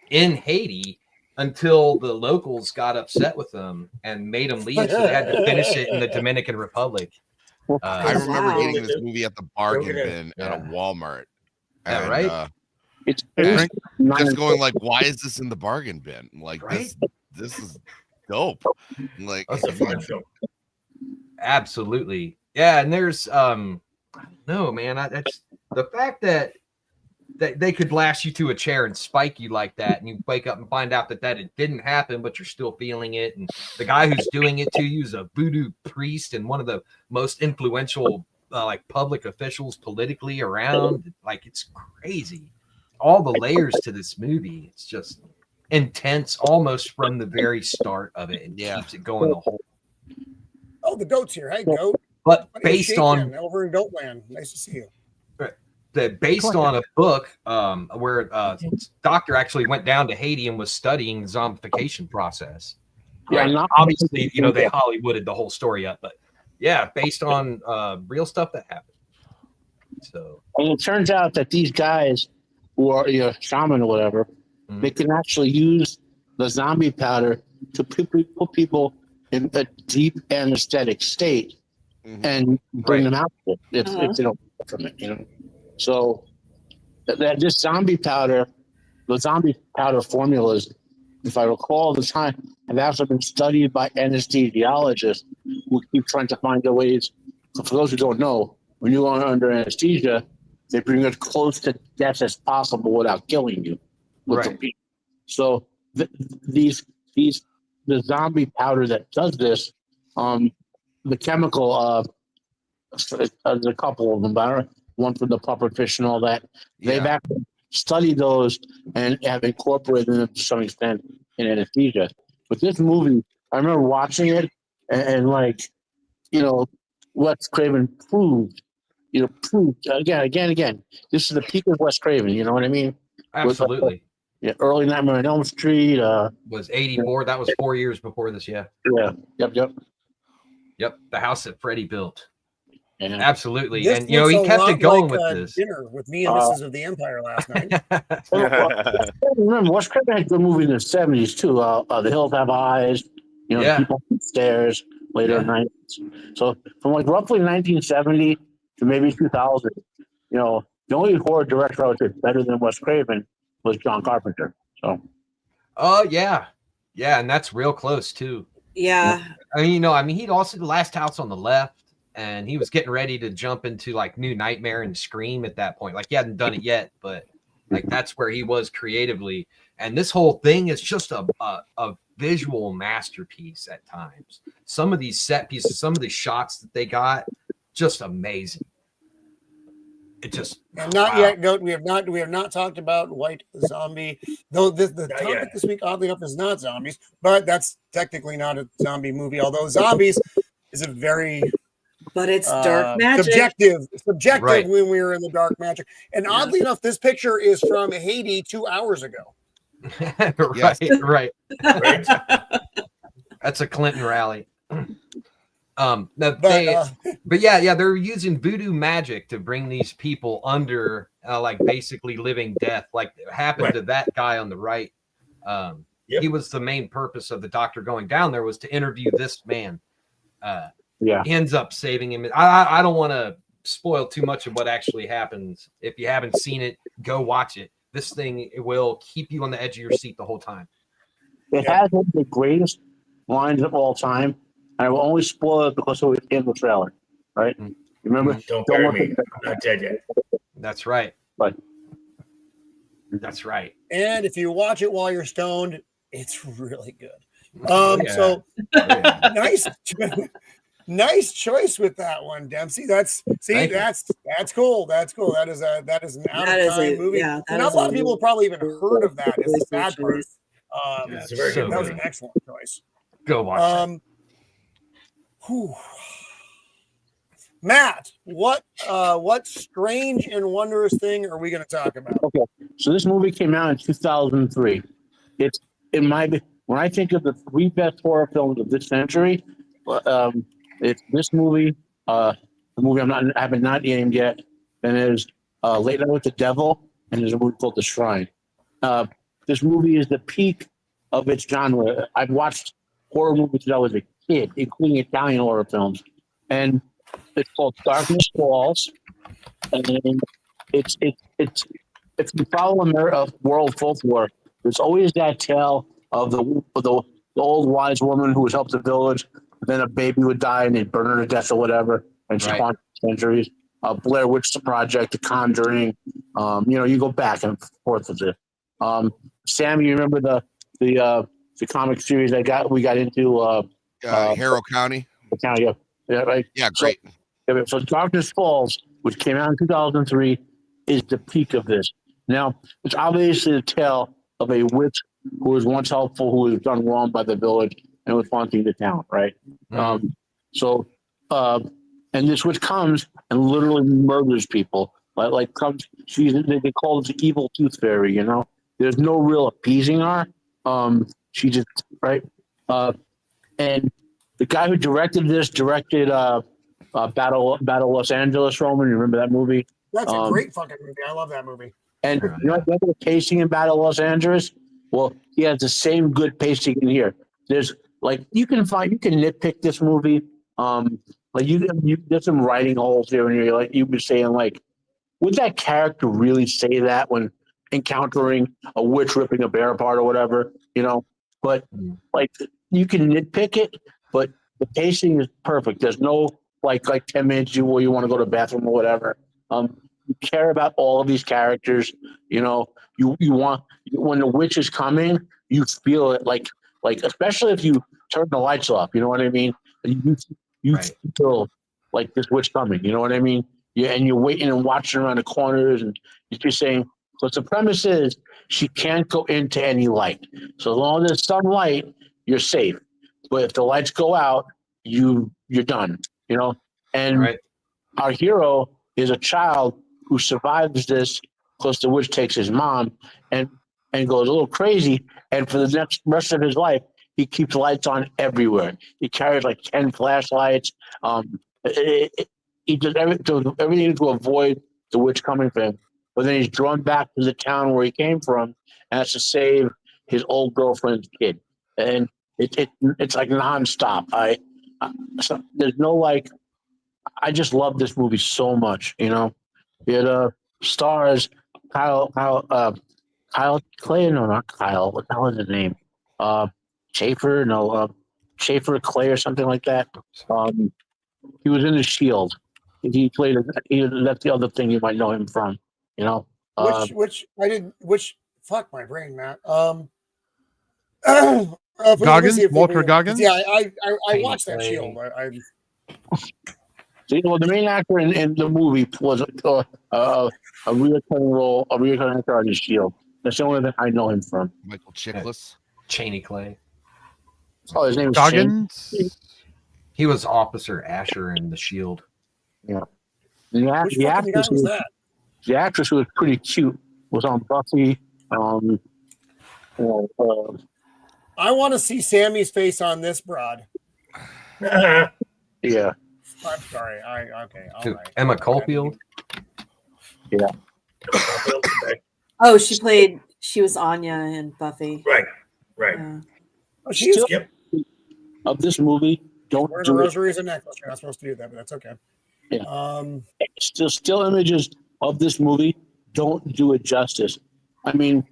in Haiti until the locals got upset with them and made them leave. So they had to finish it in the Dominican Republic. I remember Wow. getting this movie at the bargain Okay. bin at a Walmart. Yeah, And, right? It's Yeah. not just going like, why is this in the bargain bin? Like Right? this is dope. Like That's a fine film. Absolutely. Yeah. And there's no, man, that's the fact that they could lash you to a chair and spike you like that, and you wake up and find out that it didn't happen, but you're still feeling it. And the guy who's doing it to you is a voodoo priest and one of the most influential like public officials politically around. Like it's crazy. All the layers to this movie. It's just intense almost from the very start of it, and keeps it going the whole. Oh, the goat's here. Hey, goat. But What is based on shaking over in Goatland. Nice to see you. based on a book where doctor actually went down to Haiti and was studying the zombification process. Yeah, not Obviously, they Hollywooded the whole story up, but yeah, based on real stuff that happened. So, and it turns out that these guys who are shaman or whatever, they can actually use the zombie powder to put people in a deep anesthetic state and bring them out of it if they don't get from it, So that this zombie powder, the zombie powder formulas, if I recall the time, have also been studied by anesthesiologists who keep trying to find the ways. So for those who don't know, when you go under anesthesia, they bring it close to death as possible without killing you. So the zombie powder that does this, the chemical, there's a couple of them, but one for the pufferfish and all that. They've actually studied those and have incorporated them to some extent in anesthesia. But this movie, I remember watching it and Wes Craven proved again. This is the peak of Wes Craven. You know what I mean? Absolutely. Yeah, early Nightmare on Elm Street. Was 84. That was 4 years before this. Yeah. Yeah. Yep. The house that Freddie built. Yeah. Absolutely. This And he looks a kept lot it going like, with this. dinner with me and Mrs. of the Empire last night. Remember, Wes Craven had good movies in the 70s too. The Hills Have Eyes. Yeah. People Upstairs later in the 90s. So from like roughly 1970 to maybe 2000, the only horror director I would say better than Wes Craven was John Carpenter. So. Oh yeah, and that's real close too. Yeah. I mean, he'd also The Last House on the Left, and he was getting ready to jump into like New Nightmare and Scream at that point. Like he hadn't done it yet, but like that's where he was creatively. And this whole thing is just a visual masterpiece at times. Some of these set pieces, some of the shots that they got, just amazing. It just and not yet. No, we have not talked about White Zombie. Though the topic this week, oddly enough, is not zombies, but that's technically not a zombie movie. Although zombies is a very but it's dark magic. Subjective Right. when we were in the dark magic. And oddly enough, this picture is from Haiti 2 hours ago. right. That's a Clinton rally. But yeah, they're using voodoo magic to bring these people under like basically living death, like it happened to that guy on the right. He was the main purpose of the doctor going down there was to interview this man. He ends up saving him. I don't want to spoil too much of what actually happens. If you haven't seen it, go watch it. This thing, it will keep you on the edge of your seat the whole time. It has one of the greatest lines of all time. And I will only spoil it because it was in the trailer, right? Remember? Don't bury me. I'm not dead yet. That's right. But that's right. And if you watch it while you're stoned, it's really good. So nice choice with that one, Dempsey. That's cool. That's cool. That is an out of time movie. Yeah, not a lot of people have probably even heard of that. Is the sad part. It's a very good that was movie. an excellent choice. Go watch Matt, what strange and wondrous thing are we going to talk about? Okay, so this movie came out in 2003. It's when I think of the 3 best horror films of this century, it's this movie, the movie I haven't not named yet, and there's Late Night with the Devil, and there's a movie called The Shrine. This movie is the peak of its genre. I've watched horror movies since I was a kid, including Italian horror films, and it's called Darkness Falls. And it's if you follow world folklore, there's always that tale of the old wise woman who was helped the village, then a baby would die and they'd burn her to death or whatever, and she haunted centuries. Blair Witch Project, The Conjuring. You go back and forth with it. Sam, you remember the comic series we got into Harrow County. Yeah, right. Yeah, great. So Darkness Falls, which came out in 2003, is the peak of this. Now, it's obviously a tale of a witch who was once helpful, who was done wrong by the village and was haunting the town, right? Mm-hmm. And this witch comes and literally murders people. They call it the evil tooth fairy, There's no real appeasing her. She just, right? And the guy who directed this directed Battle Los Angeles, Roman. You remember that movie? That's a great fucking movie. I love that movie. And remember the pacing in Battle Los Angeles? Well, he has the same good pacing in here. There's you can nitpick this movie. There's some writing holes here, and you'd be saying would that character really say that when encountering a witch ripping a bear apart or whatever, But you can nitpick it, but the pacing is perfect. There's no 10 minutes where you want to go to the bathroom or whatever. You care about all of these characters. You want when the witch is coming, you feel it especially if you turn the lights off. You know what I mean? You feel this witch coming. You know what I mean? And you're waiting and watching around the corners, and you're just saying. So the premise is she can't go into any light. So as long as there's sunlight, you're safe. But if the lights go out, you're done. And our hero is a child who survives this because the witch takes his mom and goes a little crazy. And for the rest of his life, he keeps lights on everywhere. He carries like 10 flashlights. He does everything to avoid the witch coming for him. But then he's drawn back to the town where he came from and has to save his old girlfriend's kid. And it's like nonstop. So there's no like. I just love this movie so much. It stars Kyle Clay. No, not Kyle. What the hell is his name? Schaefer. No, Schaefer Clay or something like that. He was in The Shield. He played. That's the other thing you might know him from. Which fuck my brain, Matt. Goggins, Walter Goggins. Yeah, I watched that Shield. So the main actor in the movie was a recurring role, a recurring actor on The Shield. That's the only thing I know him from. Michael Chiklis, Cheney Clay. Oh, his name is Goggins. He was Officer Asher in The Shield. Yeah. Which fucking guy was that? The actress who was pretty cute was on Buffy. I want to see Sammy's face on this broad. Yeah. I'm sorry. Okay. All right. Emma Caulfield. Yeah. Oh, she was Anya in Buffy. Right. Yeah. Oh, she's Yep. Of this movie, don't wearing do a it. rosary as a necklace. You're not supposed to do that, but that's okay. Yeah. Still images of this movie don't do it justice. I mean,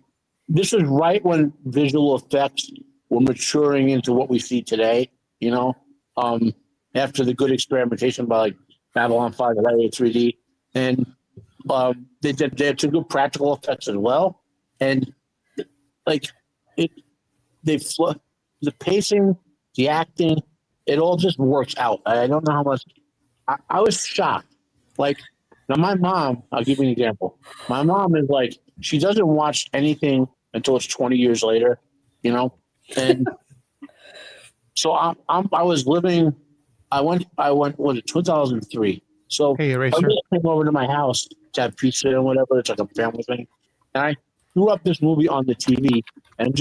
this is right when visual effects were maturing into what we see today. After the good experimentation by like Babylon 5 and 3D, and they had some good practical effects as well, and like the pacing, the acting, it all just works out. I don't know how much. I was shocked. Like, now my mom, I'll give you an example. My mom is like, she doesn't watch anything until it's 20 years later, and so I was living. I went. Was it 2003? So Hey, I Eraser. came over to my house to have pizza and whatever. It's like a family thing, and I threw up this movie on the TV, and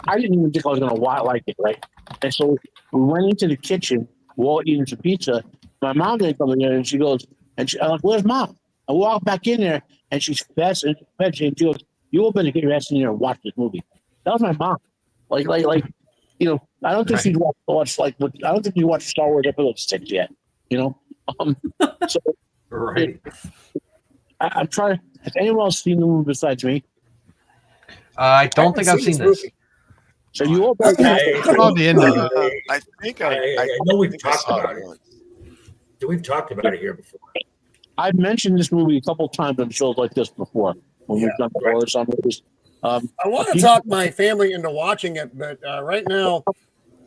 I didn't even think I was gonna like it, right? And so we went into the kitchen, we're all eating some pizza. My mom didn't come in there, and she goes, I'm like, "Where's Mom?" I walk back in there, and she's fetching, and she goes, "You all better get your ass in there and watch this movie." That was my mom. Like. I don't think she'd watch I don't think you watched Star Wars Episode 6 yet. So Right. I'm trying. Has anyone else seen the movie besides me? I don't think I've seen this. So you all better. Saw the end of it. I think I know we've think I talked saw about it. once. We've talked about it here before. I've mentioned this movie a couple times on shows like this before when we've done the horror movies. I want to talk my family into watching it, but right now,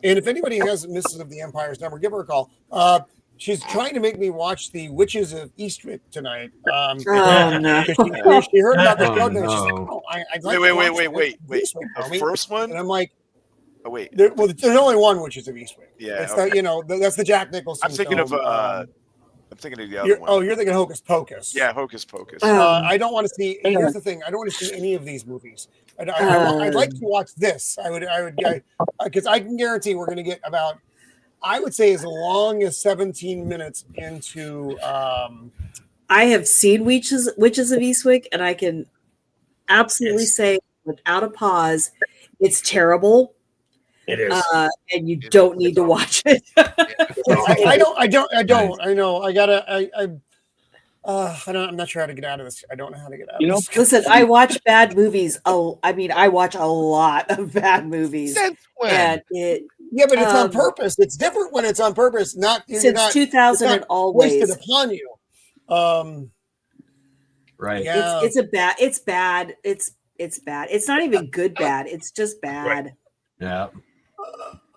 and if anybody has Mrs. of the Empire's number, give her a call. She's trying to make me watch the Witches of Eastwick tonight. No. She heard about the show, and she's like, no. I'd like to Wait. watch Eastwick, The homie. first one? And I'm like, Oh, wait. there's only one Witches of Eastwick. Yeah. It's okay. that's the Jack Nicholson. I'm thinking film. I'm thinking of the other one. You're thinking Hocus Pocus. Yeah, Hocus Pocus. I don't want to see. Here's the thing: I don't want to see any of these movies. I'd like to watch this. I would, because I can guarantee we're going to get about, I would say, as long as 17 minutes into. I have seen Witches of Eastwick, and I can absolutely say without a pause, it's terrible. It is. And you don't need to watch it. I don't. I know. I gotta. I'm not sure how to get out of this. I don't know how to get out of this. Listen, I watch bad movies. I watch a lot of bad movies. Since when? And Yeah, but it's on purpose. It's different when it's on purpose. Since 2000 and always. Wasted upon you. Right. Yeah. It's bad. It's bad. It's bad. It's not even good bad. It's just bad. Right. Yeah.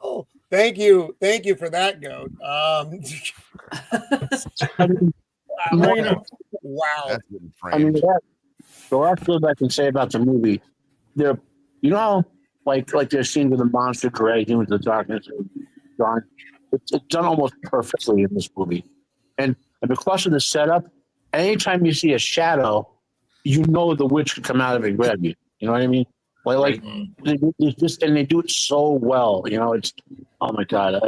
Oh, thank you for that, Goat. Wow. That's getting I mean, framed. the last good I can say about the movie, like there's scenes with the monster creating with the darkness. It's done almost perfectly in this movie, and because of the setup, anytime you see a shadow, you know the witch could come out of it and grab you. You know what I mean? Like they do it so well. You know, it's oh my god.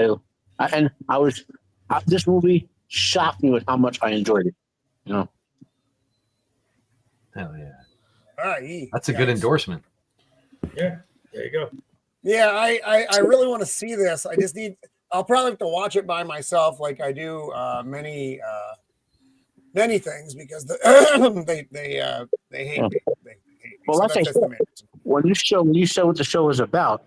This movie shocked me with how much I enjoyed it. You know. Hell yeah. That's a good endorsement. Yeah, there you go. Yeah, I really want to see this. I'll probably have to watch it by myself, like I do many things, because they hate me. They hate me. Well, So like I that's said, when you said what the show is about,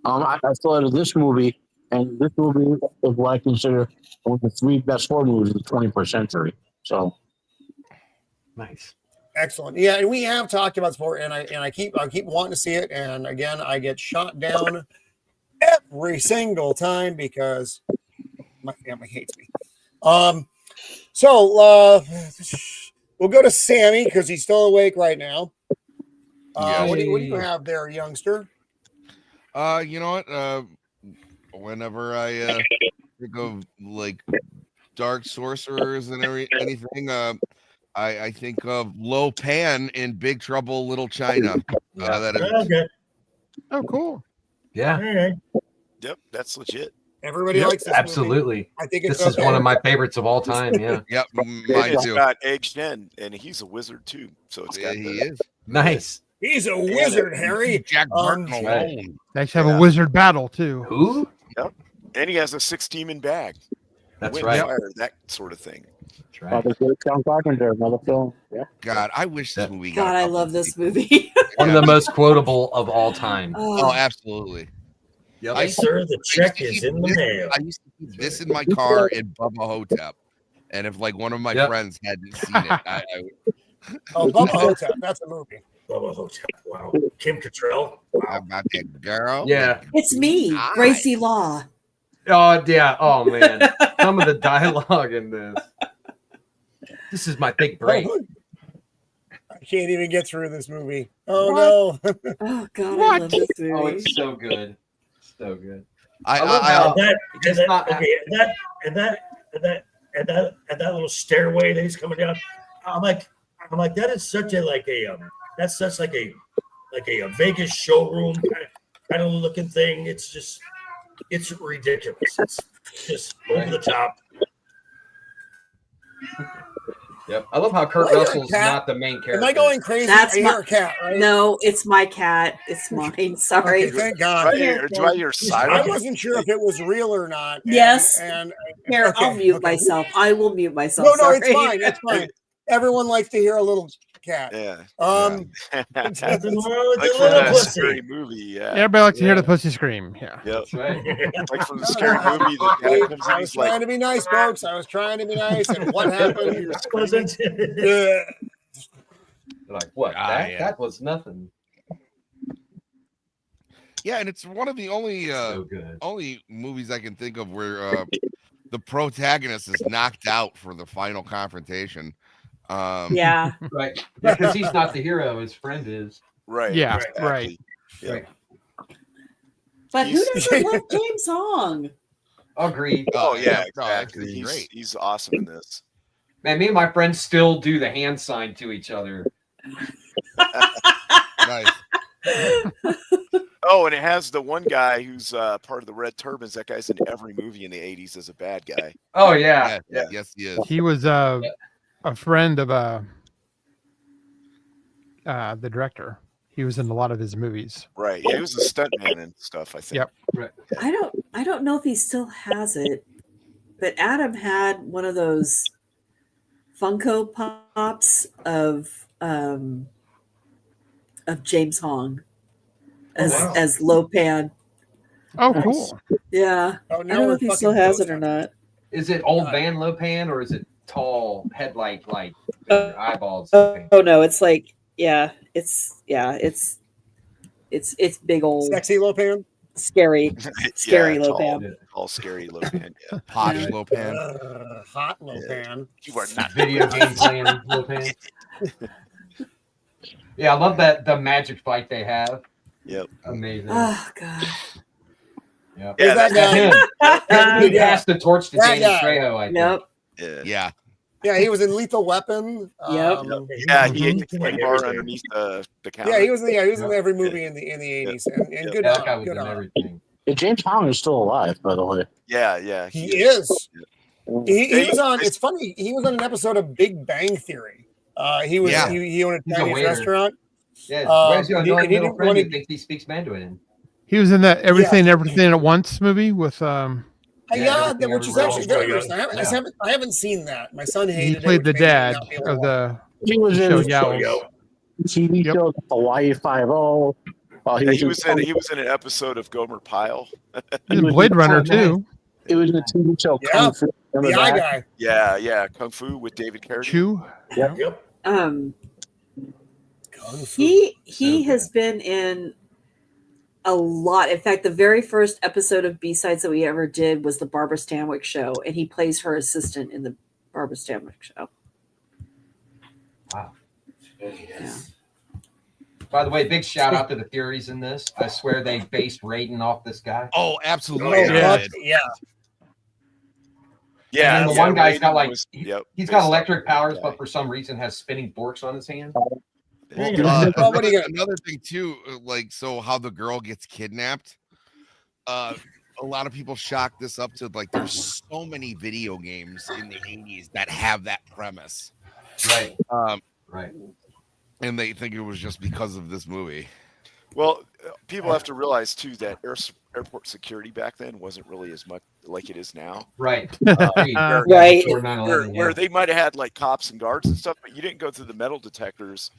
I thought of this movie, and this movie is what I consider one of the 3 best horror movies of the 21st century. So nice. Excellent. Yeah, and we have talked about sport, and I keep wanting to see it, and again, I get shot down every single time because my family hates me. So we'll go to Sammy because he's still awake right now. What do you have there, youngster? You know what? Whenever I think of like dark sorcerers and anything, I think of Lo Pan in Big Trouble Little China. Okay. Oh, cool. Yeah. Right. Yep, that's legit. Everybody likes this absolutely. Movie. I think it's this is one of my favorites of all time. Yeah. Yep. It's got Egg Shen, and he's a wizard too. So it's got he is nice. He's a wizard, Harry. Jack Burton alone. They actually have a wizard battle too. Who? Yep. And he has a 6-team bag. That's Wind, right. Fire, that sort of thing. That's right. John Carpenter, another film. Yeah. God, I wish this movie. God, I love this movie. One of the most quotable of all time. Oh, absolutely. Yep. Yes, sir. The check is in the mail. I used to keep this in my car in Bubba Hotep, and if like one of my friends hadn't seen it, I would. Oh, Bubba Hotep, that's a movie. Bubba Hotep. Wow. Kim Cattrall. Wow. About that girl. Yeah. It's me, Gracie Law. Oh yeah. Oh man. Some of the dialogue in this. This is my big break. I can't even get through this movie. Oh no. Oh god, I love this movie. Oh, it's so good. So good. I love how that little stairway that he's coming down. I'm like that is such a that's such like a Vegas showroom kind of looking thing. It's ridiculous. It's just over the top. Yep. I love how Kurt Russell's not the main character. Am I going crazy? That's I my hear a cat, right? No, it's my cat. It's mine. Sorry. Okay, thank God. Do your siren? I wasn't sure if it was real or not. Yes. And Here, okay, I'll mute okay. myself. I will mute myself. No, Sorry. it's fine. It's fine. Everyone likes to hear a little cat. Yeah. Nothing wrong with Like the from little that pussy. scary movie. Yeah. Everybody likes to hear the pussy scream. Yeah. Yep. That's right. Like from the scary movie. The guy comes in, I was he's trying like, to be nice, folks. I was trying to be nice, and what happened? Wasn't Yeah. Like what? That was nothing. Yeah, and it's one of the only So good. only movies I can think of where the protagonist is knocked out for the final confrontation. Yeah. Right. Because he's not the hero, his friend is. right. Yeah, exactly. right. Yeah. Right. But who doesn't love James Hong? Agreed. Oh yeah, No, exactly. he's great. He's awesome in this. Man, me and my friends still do the hand sign to each other. Nice. Oh, and it has the one guy who's part of the Red Turbans. That guy's in every movie in the 80s as a bad guy. Oh yeah. Yes, he is. He was a friend of the director. He was in a lot of his movies. Right. Yeah, he was a stuntman and stuff, I think. Yep. Right. I don't know if he still has it, but Adam had one of those Funko Pops of James Hong as Lopan. Oh, cool. Yeah. Oh, I don't know if he still has it or not. Is it old Van Lopan or is it tall headlight like eyeballs? Oh no, it's like it's big old Sexy Lopan. scary Lopan. Lopan. All scary Lopan. Yeah. Posh Lopan. Hot Lopan. You are not Video game playing Lopan. Yeah, I love the magic fight they have. Yep. Amazing. Oh god. Yep. Yeah, Is that Him. He Yeah. passed the torch to That Danny guy. Trejo, I think. Yep. Yeah. Yeah. Yeah, he was in Lethal Weapon. Yep. Yeah, he ate the Mhm. candy bar underneath the counter. Yeah, he was in every movie in the 80s, and good Yeah, that on guy him, was good in on him. everything. Yeah, James Hong is still alive, by the way. Yeah, He is. He They- was on. they- It's funny. He was on an episode of Big Bang Theory. He was. Yeah. He owned a He's a Chinese waiter. restaurant. Yeah, where's your he annoying didn't little friend wanna- who thinks he speaks Mandarin? He was in that Everything at Once movie with Yeah, Everything which is Everywhere actually All very at Once. interesting. I haven't seen that. My son hated he it. played the which made me dad not be able to of the He was in show the Yowls. TV Yep. show Hawaii Five-0. Yeah, he was in an episode of Gomer Pile. He's in Blade Runner too. It was in the TV show Yeah, Kung Fu. the Remember eye that? guy. Yeah, Kung Fu with David Carradine. Chew. Yep. Um, Kung Fu. he has been in a lot. In fact, the very first episode of B-Sides that we ever did was the Barbara Stanwyck show, and he plays her assistant in the Barbara Stanwyck show. Wow. Yeah. By the way, big shout out to the theories in this. I swear they based Raiden off this guy. Oh, Oh, absolutely. yeah. Yeah. Yeah, And the yeah, one guy's got Raiden like was- yep, he's got based electric on powers, that but guy. for some reason has spinning forks on his hand. Well, Well, what do you got? another thing too, like so how the girl gets kidnapped. A lot of people chalk this up to like there's so many video games in the 80s that have that premise. Right. Right. And they think it was just because of this movie. Well, people have to realize too that airport security back then wasn't really as much like it is now. Right. Right. Before 9/11, Where they might have had like cops and guards and stuff, but you didn't go through the metal detectors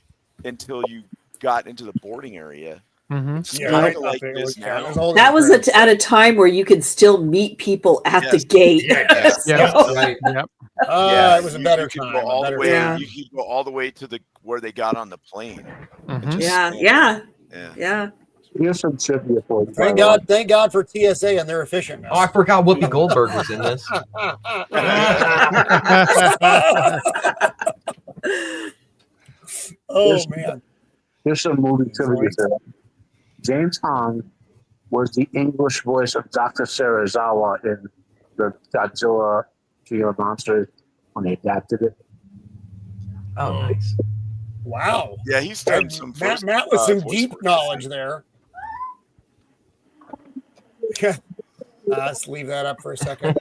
until you got into the boarding area. Mm-hmm. It's Yeah, kind right. of like this now. That was at a time where you could still meet people at the Yes. gate. Yes. Yeah. So- Right. Yep. It was a you- better you could time. go all a the better way. Yeah. You could go all the way to the where they got on the plane. Mhm. yeah, yeah. Here's some trivia for you. Thank God for TSA and their efficientness. Oh, I forgot Whoopi Goldberg was in this. Oh man. Here's some movie trivia. James Hong was the English voice of Dr. Serizawa in the Godzilla King of Monsters when they adapted it. Oh, nice. Wow. Yeah, he's done some. Matt with some voice deep work. knowledge there. Let's leave that up for a second.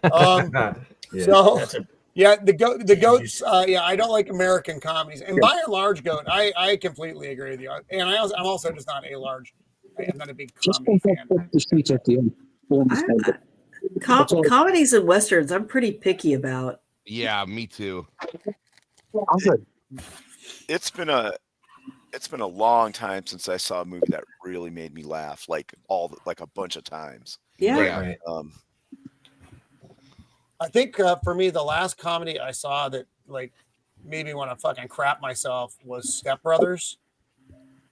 Yeah. So That's a yeah, the goats. Yeah, I don't like American comedies, and by and large, goat. I completely agree with you. And I'm also just not a large. I'm not a big Just comedy think fan. of the speech at the end. Comedies and westerns, I'm pretty picky about. Yeah, me too. I'm good. It's been a long time since I saw a movie that really made me laugh, like a bunch of times. Yeah. Right. I think for me, the last comedy I saw that like made me want to fucking crap myself was Step Brothers.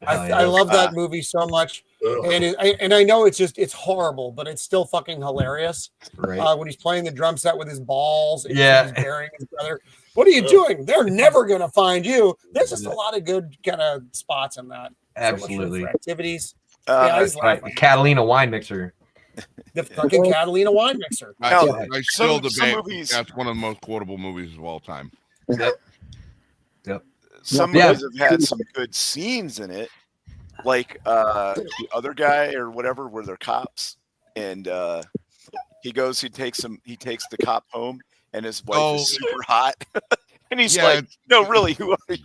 I love that movie so much, and I know it's horrible, but it's still fucking hilarious. Right. When he's playing the drum set with his balls, and Yeah. he's burying his brother. What are you doing? They're never gonna find you. There's just a lot of good kind of spots in that. Absolutely. For activities. I was Right. laughing. Catalina wine mixer. The fucking Catalina wine mixer. Now, I still some debate movies- that's one of the most quotable movies of all time. Some Yeah. movies have had some good scenes in it, like the other guy or whatever, where they're cops, and he takes the cop home, and his wife is super hot, and he's Yeah, like, "No, really, who are you?"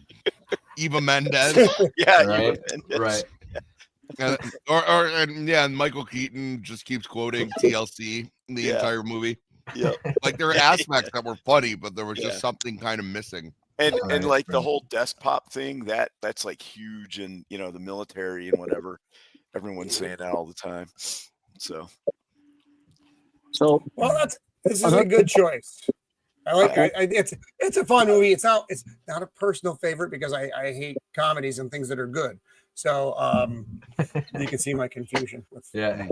Eva Mendes. Yeah, Right. Right. And Michael Keaton just keeps quoting TLC in the Yeah. entire movie. Yeah. Like there are aspects that were funny, but there was Yeah. just something kind of missing. And Right, like the right. whole desk pop thing, that's like huge in the military and whatever. Everyone's saying that all the time. So So Well, this is a good choice. I like it's a fun movie. It's not a personal favorite because I hate comedies and things that are good. So you can see my confusion with Yeah.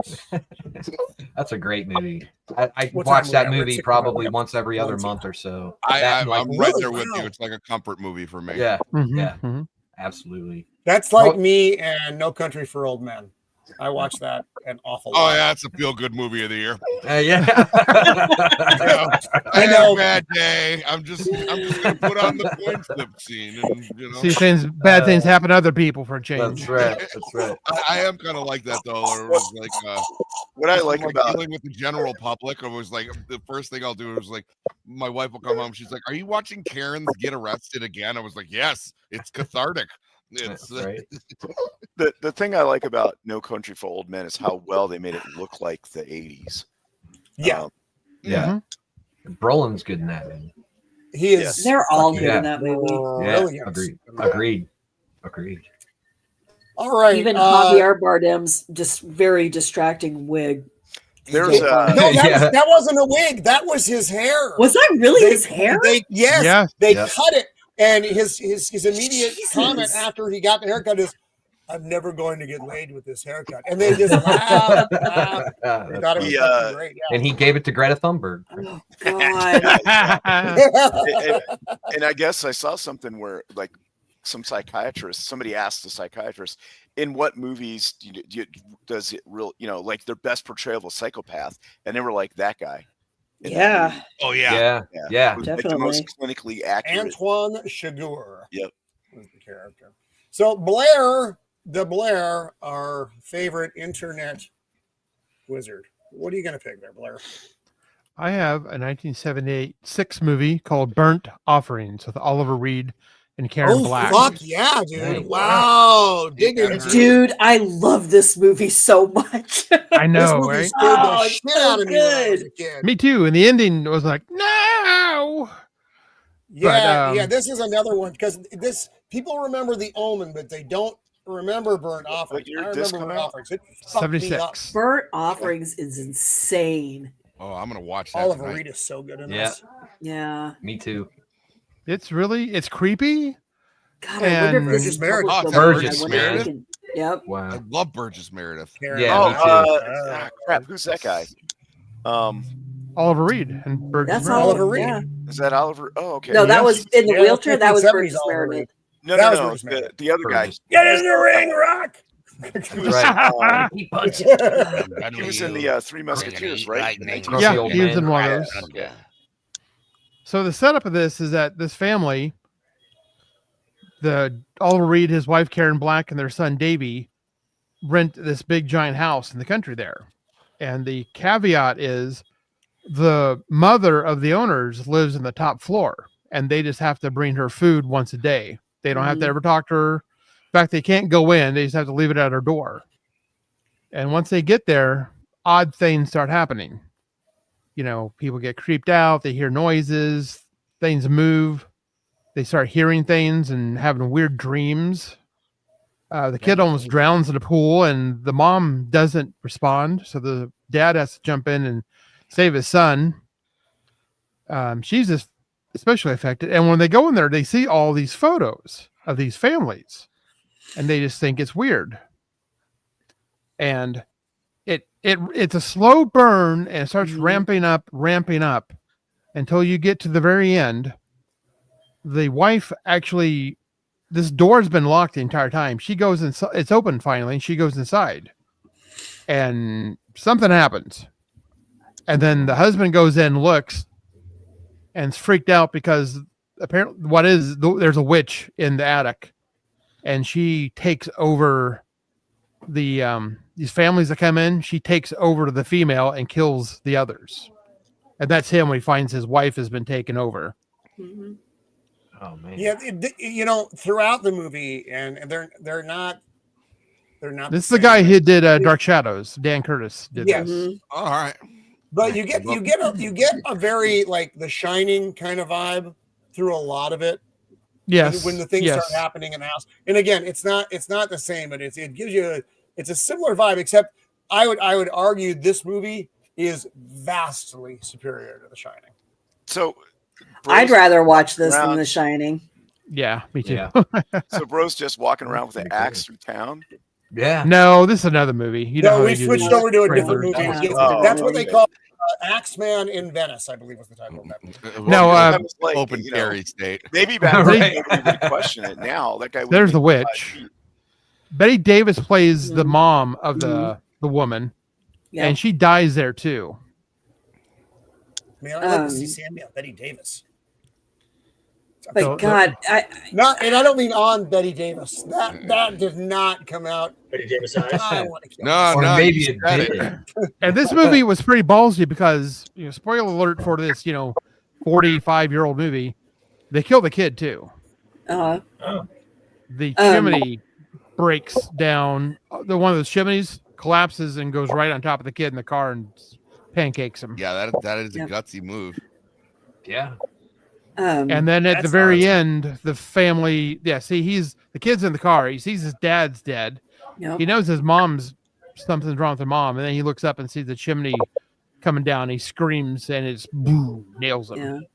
That's a great movie. I What's watch that that movie? movie Six probably months. once every other Months. month or so. I'm That, like, right really? there with Wow. you. It's like a comfort movie for me. yeah, Mhm, Yeah. mhm. absolutely. that's like me and No Country for Old Men. I watched that an awful Oh lot. yeah, it's a feel good movie of the year. Yeah. I know. A bad day. I'm just gonna put on the coin flip scene, and See bad things happen to other people for a change. That's right. That's right. I am kind of like that though. Or it was like What I like about dealing with the general public, I was like, the first thing I'll do is like, my wife will come home. She's like, "Are you watching Karens get arrested again?" I was like, "Yes, it's cathartic." It's right. the thing I like about No Country for Old Men is how well they made it look like the 80s. Yeah. Yeah. Brolin's good in that, man. He is. Yes. They're all fucking good in that movie. brilliant. Agreed. All right. Even Javier Bardem's just very distracting wig. There's no, that wasn't a wig. That was his hair. Was that really his hair? They cut it, and his immediate Jesus. comment after he got the haircut is, "I'm never going to get laid with this haircut." And they just laughed. They thought it was fucking great. Yeah. And he gave it to Greta Thunberg. Oh God. and I guess I saw something where like somebody asked the psychiatrist, in what movies does it real, like their best portrayal of a psychopath? And they were like, that guy. Yeah. Oh yeah. Yeah. Like the most clinically accurate. Antoine Chigurh. Yep. Was the character. So Blair, our favorite internet wizard. What are you going to pick there, Blair? I have a 1976 movie called Burnt Offerings with Oliver Reed and Karen Black. Fuck yeah, dude. Hey, wow. Dude, I love this movie so much. I know, this movie right? scared the shit out of me when I was a kid. Me too. And the ending was like, no. Yeah, But, this is another one because people remember The Omen, but they don't remember Burnt Offerings. I remember Burnt Offerings. It fucked me up. 76. Burnt Offerings is insane. Oh, I'm gonna watch that. Oliver tonight. Reed is so good in Yeah. this. Yeah. Me too. It's creepy. God, I wonder if And- this is Burgess public Meredith. domain. Burgess I wonder if we Meredith. can- Yep. I Wow. love Burgess Meredith. Yeah, me too. Crap, who's that guy? Oliver Reed and Burgess That's Meredith. Oliver all. Reed. Yeah. Is that Oliver? Oh, okay. No, that Yes. was in the Yeah, wheelchair. That was 1970s Burgess Oliver Meredith. No, That was no, Bruce Meredith. the other guy. Burgess. Get in the ring, Rock. Right. He was in the Three Musketeers, right? Yeah, Old he was man. in one of those. Yeah. So the setup of this is that this family, the Oliver Reed, his wife Karen Black, and their son Davey, rent this big giant house in the country there. And the caveat is the mother of the owners lives in the top floor, and they just have to bring her food once a day. They don't have to ever talk to her. In fact, they can't go in. They just have to leave it at her door. And once they get there, odd things start happening. People get creeped out. They hear noises. Things move. They start hearing things and having weird dreams. The kid almost drowns in a pool, and the mom doesn't respond. So the dad has to jump in and save his son. She's just especially affected. And when they go in there, they see all these photos of these families, and they just think it's weird. And it's a slow burn, and it starts ramping up until you get to the very end. The wife actually, this door's been locked the entire time. She goes inside. It's open finally. And she goes inside, and something happens. And then the husband goes in, looks, and is freaked out because apparently there's a witch in the attic, and she takes over these families that come in. She takes over the female and kills the others. And that's him when he finds his wife has been taken over. Mm-hmm. Oh man. Yeah, throughout the movie, and they're not. This is the guy who did Dark Shadows. Dan Curtis did Yes. this. All right. But you get a very like The Shining kind of vibe through a lot of it. Yes. When the things start happening in the house, and again, it's not the same, but it gives you it's a similar vibe. Except I would argue this movie is vastly superior to The Shining. So I'd rather watch this than The Shining. Yeah, me too. Yeah. So bro's just walking around with an axe through town. Yeah. No, this is another movie. You know No, how we they do switched these over to a different trailers. movie. Oh, That's what they call Axeman in Venice, I believe was the title of that movie. No, That was like, open carry state. Maybe back Right. then nobody would question it. Now that guy. There's the witch. Betty Davis plays the mom of the woman, and she dies there too. I mean, I like to see Samuel Betty Davis. But God, and I don't mean on Betty Davis. That did not come out. Betty Davis eyes. I want to kill No, Or no, maybe you it said did. And this movie was pretty ballsy because, spoiler alert for this, 45-year-old movie, they kill the kid too. Oh. The chimney breaks down. One of those chimneys collapses and goes right on top of the kid in the car and pancakes him. Yeah, that is a gutsy move. Yeah. And then at the very end, the family, the kid's in the car. He sees his dad's dead. Yep. He knows something's wrong with her mom. And then he looks up and sees the chimney coming down. He screams and it's boom, nails him.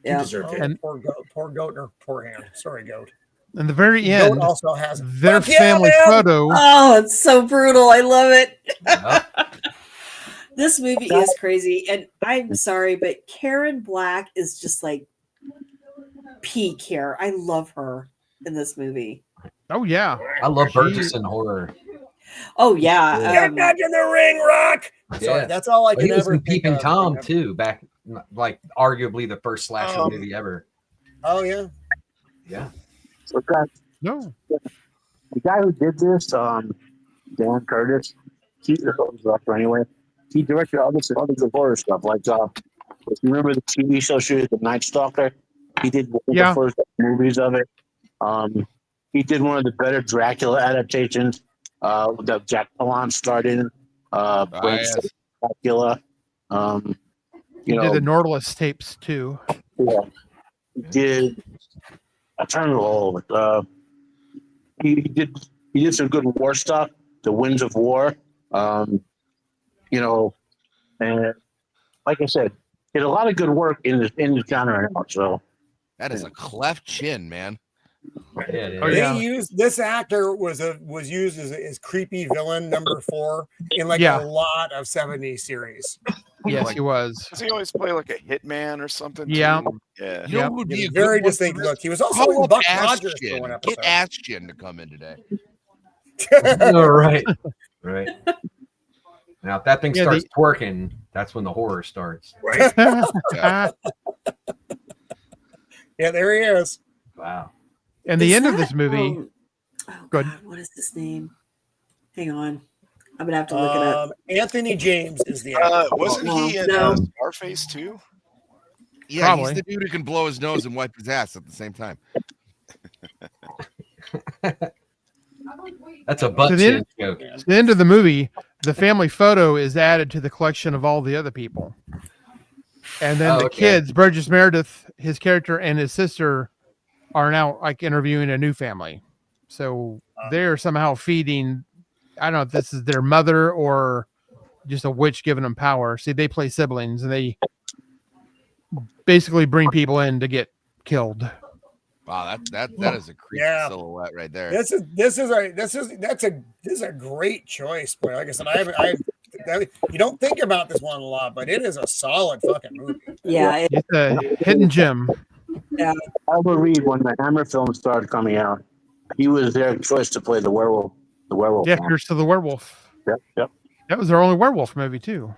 Yeah. And poor goat or poor hand. Sorry, goat. in the very Goat end, also has their family photo. Oh, it's so brutal. I love it. This movie is crazy. And I'm sorry, but Karen Black is just like peak here. I love her in this movie. Oh, yeah. I love Burgess in horror. Oh, yeah. Get back in the ring, Rock. Sorry, that's all I can ever think Peeping of. Tom, too, back, like, arguably the first slasher movie ever. Oh, yeah. Yeah. So, guys, No. the guy who did this, Dan Curtis, he's the director anyway. He directed other good horror stuff. Like, if you remember the TV show series, The Night Stalker, he did one of the first movies of it. He did one of the better Dracula adaptations that Jack Palance starred in. Dracula. He did the Nautilus tapes too. Yeah. He did. I turned it all over. He did some good war stuff. The Winds of War. And like I said, did a lot of good work in this genre now. So that is a cleft chin, man. They used this actor was used as creepy villain number 4 in a lot of 70s series. Yes, he was. Does he always play like a hitman or something? Yeah. Too? Yeah. You know who would be a very good one distinct for look. this? He was also Call in up Buck Ass Rogers Chin. for one episode. Get Ass Chin to come in today. No, right. Now, if that thing starts twerking, that's when the horror starts. Right. Yeah, there he is. Wow. And the end of this movie. God, what is his name? Hang on. I'm gonna have to look it up. Anthony James is the wasn't he in Scarface too? Yeah, Probably. he's the dude who can blow his nose and wipe his ass at the same time. That's a butt chin joke. At the end of the movie, the family photo is added to the collection of all the other people. And then the kids, Burgess Meredith, his character, and his sister are now interviewing a new family. So they're somehow feeding, I don't know if this is their mother or just a witch giving them power. See, they play siblings and they basically bring people in to get killed. Wow, that is a creepy silhouette right there. This is a great choice, boy. Like I said, you don't think about this one a lot, but it is a solid fucking movie. Yeah, it's a hidden gem. Yeah, Albert Reed, when the Hammer films started coming out, he was their choice to play the werewolf. Yeah, Curse to the Werewolf. Yep. That was their only werewolf movie too.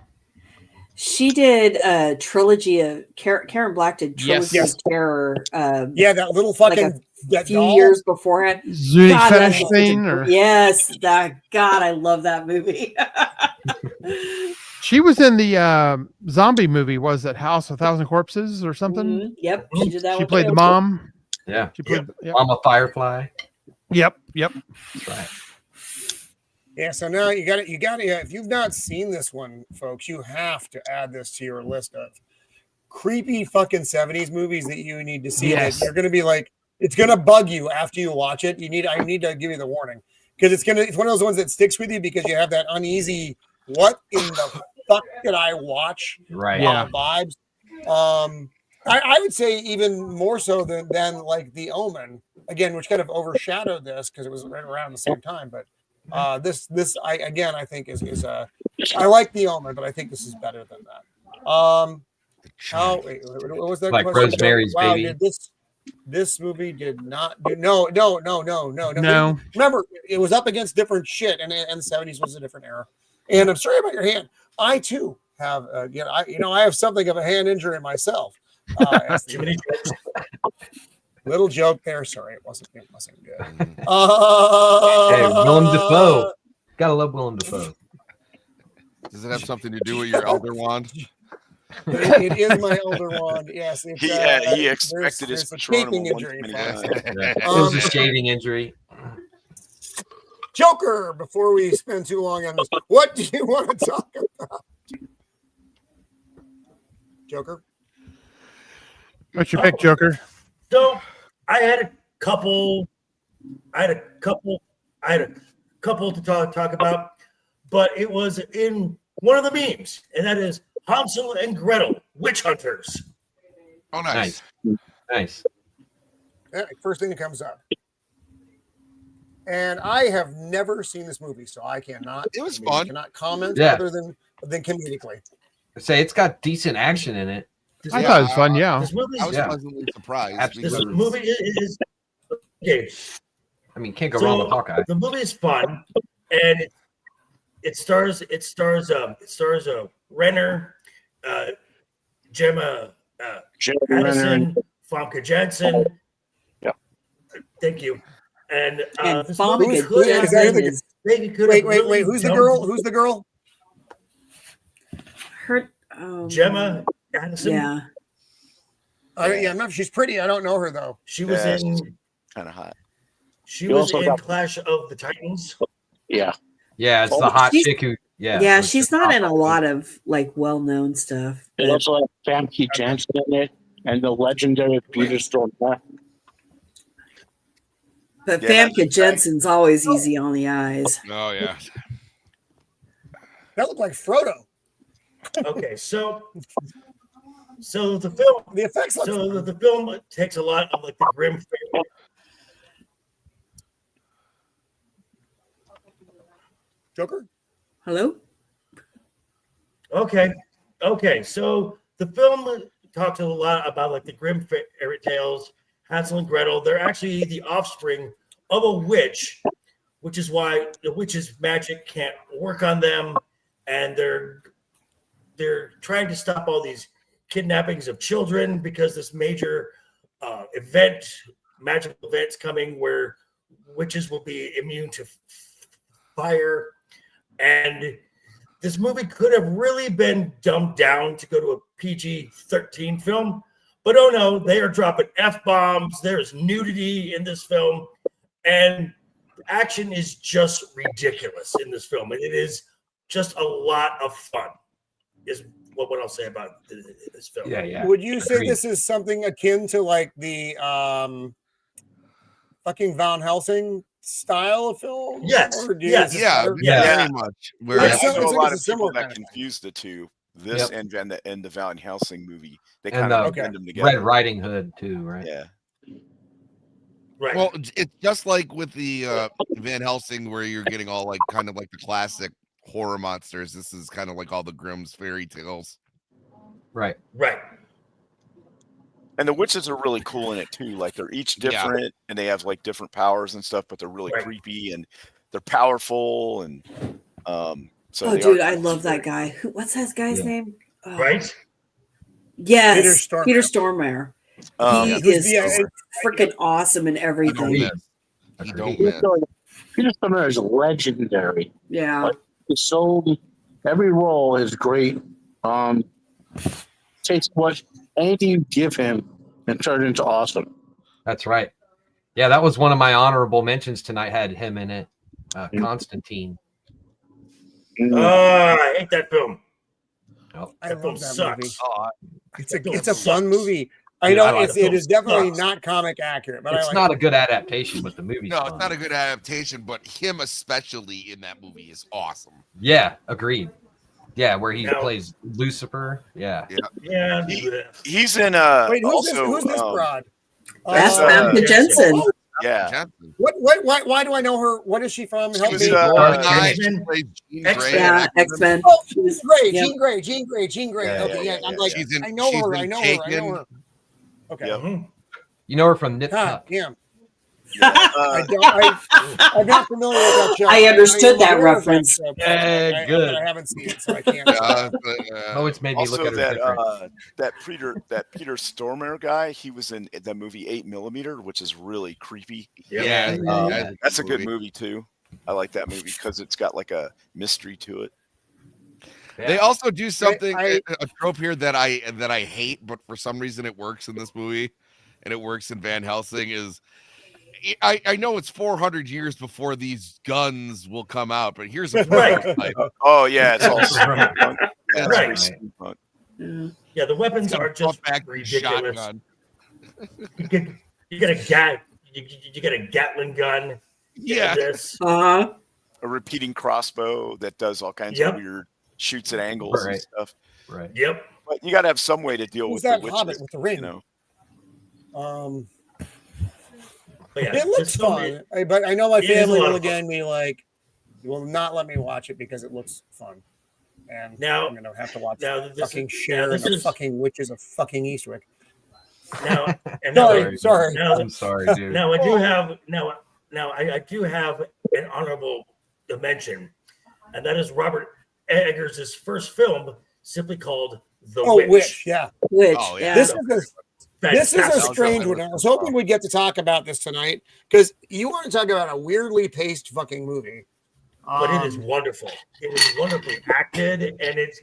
She did a trilogy of Karen Black did trilogy of terror. That little fucking a few years beforehand. Zuni fetish thing, or yes, God, I love that movie. She was in the zombie movie. Was it House of 1,000 Corpses or something? Mm-hmm. Yep, she did that. She played the mom. Yeah, she played Mama Firefly. Yep. That's right. Yeah, so now you got if you've not seen this one, folks, you have to add this to your list of creepy fucking 70s movies that you need to see. Yes. That you're gonna be like, it's gonna bug you after you watch it. I need to give you the warning. Because it's one of those ones that sticks with you because you have that uneasy, what in the fuck did I watch? Right. Vibes. I would say even more so than like The Omen, again, which kind of overshadowed this because it was right around the same time, but this I think is I like The Omen, but I think this is better than that. Wait, what was that? Like Rosemary's Baby. Dude, This movie did not do no. Remember, it was up against different shit, and the 70s was a different era. And I'm sorry about your hand. I too have, I have something of a hand injury myself. Little joke there. Sorry, it wasn't good. Hey, Willem Dafoe. Gotta love Willem Dafoe. Does it have something to do with your elder wand? It is my elder wand. Yes, he expected his shaving injury. It was a shaving injury. Joker. Before we spend too long on this, what do you want to talk about? Joker. What's your pick, Joker? So I had a couple to talk about, but it was in one of the memes, and that is Hansel and Gretel, witch hunters. Oh, nice. Yeah, first thing that comes up. And I have never seen this movie, so I cannot. It was fun. Cannot comment other than comedically. Say it's got decent action in it. I thought it was fun. Yeah, This movie, I was pleasantly surprised. this because- movie is okay. I mean, can't go wrong with Hawkeye. The movie is fun, and it stars Renner, Gemma Addison, Famke Janssen. Yeah. Thank you. And this Famke movie could have Janssen. Wait. Who's the girl? Who's the girl? Her Gemma Addison. Yeah. I'm not. She's pretty. I don't know her though. She was Yeah, in. Kind of hot. She You was also in got- Clash of the Titans. Yeah. Yeah, it's Oh, the hot she's- chick who. Yeah. Yeah, was she's the not top in a one. lot of like well-known stuff. They also have Famke Janssen in it and the legendary Peter Stormare. But Yeah, Famke that's Jensen's always easy on the eyes. Oh yeah. That looked like Frodo. Okay, so the film. The effects look. So the film takes a lot of like the grim fairy. Joker. Hello? Okay. So the film talks a lot about like the grim fairy tales, Hansel and Gretel. They're actually the offspring of a witch, which is why the witch's magic can't work on them, and they're trying to stop all these kidnappings of children because this major magical event's coming where witches will be immune to fire. And this movie could have really been dumbed down to go to a PG-13 film, but oh no, they are dropping F-bombs. There's nudity in this film, and the action is just ridiculous in this film, and it is just a lot of fun, is what I'll say about this film. Yeah. Would you say Agreed. this is something akin to like the fucking Van Helsing style of film? Yes, Or do you- yes. Yeah, Yeah. very much. I Whereas, It's know like a lot it's a of people similar that kind of thing. confuse the two. This Yep. and the Van Helsing movie. They And kind of Okay. blend them together. Red Riding Hood too, right? Yeah. Right. well, it's just like with the Van Helsing, where you're getting all like kind of like the classic horror monsters. This is kind of like all the Grimm's fairy tales. Right. And the witches are really cool in it too. Like they're each Yeah. different and they have like different powers and stuff, but they're really Right. creepy and they're powerful and so Oh, they dude, are I kind of love that scary. guy. What's that guy's Yeah. name? Oh, Right. Yes, Peter Peter Stormare. He Yeah. is Yeah, freaking awesome in You don't everything. miss. You don't miss. Peter Stormare is legendary. Yeah. So every role is great. Takes what anything you give him and turn it into awesome. That's right. Yeah, that was one of my honorable mentions tonight. Had him in it. Constantine. I hate that film. I That film love that sucks. movie. Oh, It's a fun movie. I Dude, know I like it is it. definitely Sucks. not comic accurate, but I It's like not a good adaptation, but the movie's no, fun. it's not a good adaptation, but him especially in that movie is awesome. Yeah, agreed. Yeah, where he No. plays Lucifer. Yeah. Yeah. do that. He's in Wait, who's also, this? Who's this broad? That's Uh, Famke Jensen. Yeah. Jensen. Why do I know her? What is she from? She Help was, me. Nice. X-Men. She plays Jean X-Men. Grey in Yeah, X-Men. X-Men. Oh, Jean Grey, Yep. Jean Grey. Yeah, Okay, yeah, I'm yeah, like, She's in- I know she's her. in I know Taken. her. Okay. Yep. Mhm. You know her from Nip God Tuck. damn. Yeah, I'm not familiar with that show. I understood am that aware of reference. show, but Yeah, good. I haven't seen it, so I can't. Oh, it's made me look also, at her different. that Peter Stormare guy, he was in the movie 8mm, which is really creepy. Yeah, That's a good movie too. I like that movie because it's got like a mystery to it. They also do something I- a trope here that I hate, but for some reason it works in this movie, and it works in Van Helsing. Is I know it's 400 years before these guns will come out, but here's a prototype. Oh yeah, it's all Right. steampunk. Yeah, it's Right. very steampunk. Yeah, the weapons It's a are just front-back ridiculous. shotgun. You get a Gatling gun. Yeah. This. Uh-huh. A repeating crossbow that does all kinds Yep. of weird shoots at angles and Right. stuff. Right. Yep. But you got to have some way to deal Who's with that the witches, Hobbit with the ring? you know. But yeah, It looks there's so many- fun, but I know my It is a family lot will of fun. again be like, will not let me watch it because it looks fun, and Now- I'm gonna have to watch now this- fucking now Cher this and the is- fucking witches of fucking Eastwick. Now, and now, Sorry. I'm sorry, dude. now I do have I do have an honorable mention, and that is Robert Eggers' first film, simply called The Oh, Witch. Witch, yeah. Which, Oh, yeah. yeah. This is a Fantastic. strange one. I was hoping we'd get to talk about this tonight because you want to talk about a weirdly paced fucking movie. But it is wonderful. It is wonderfully acted, and it's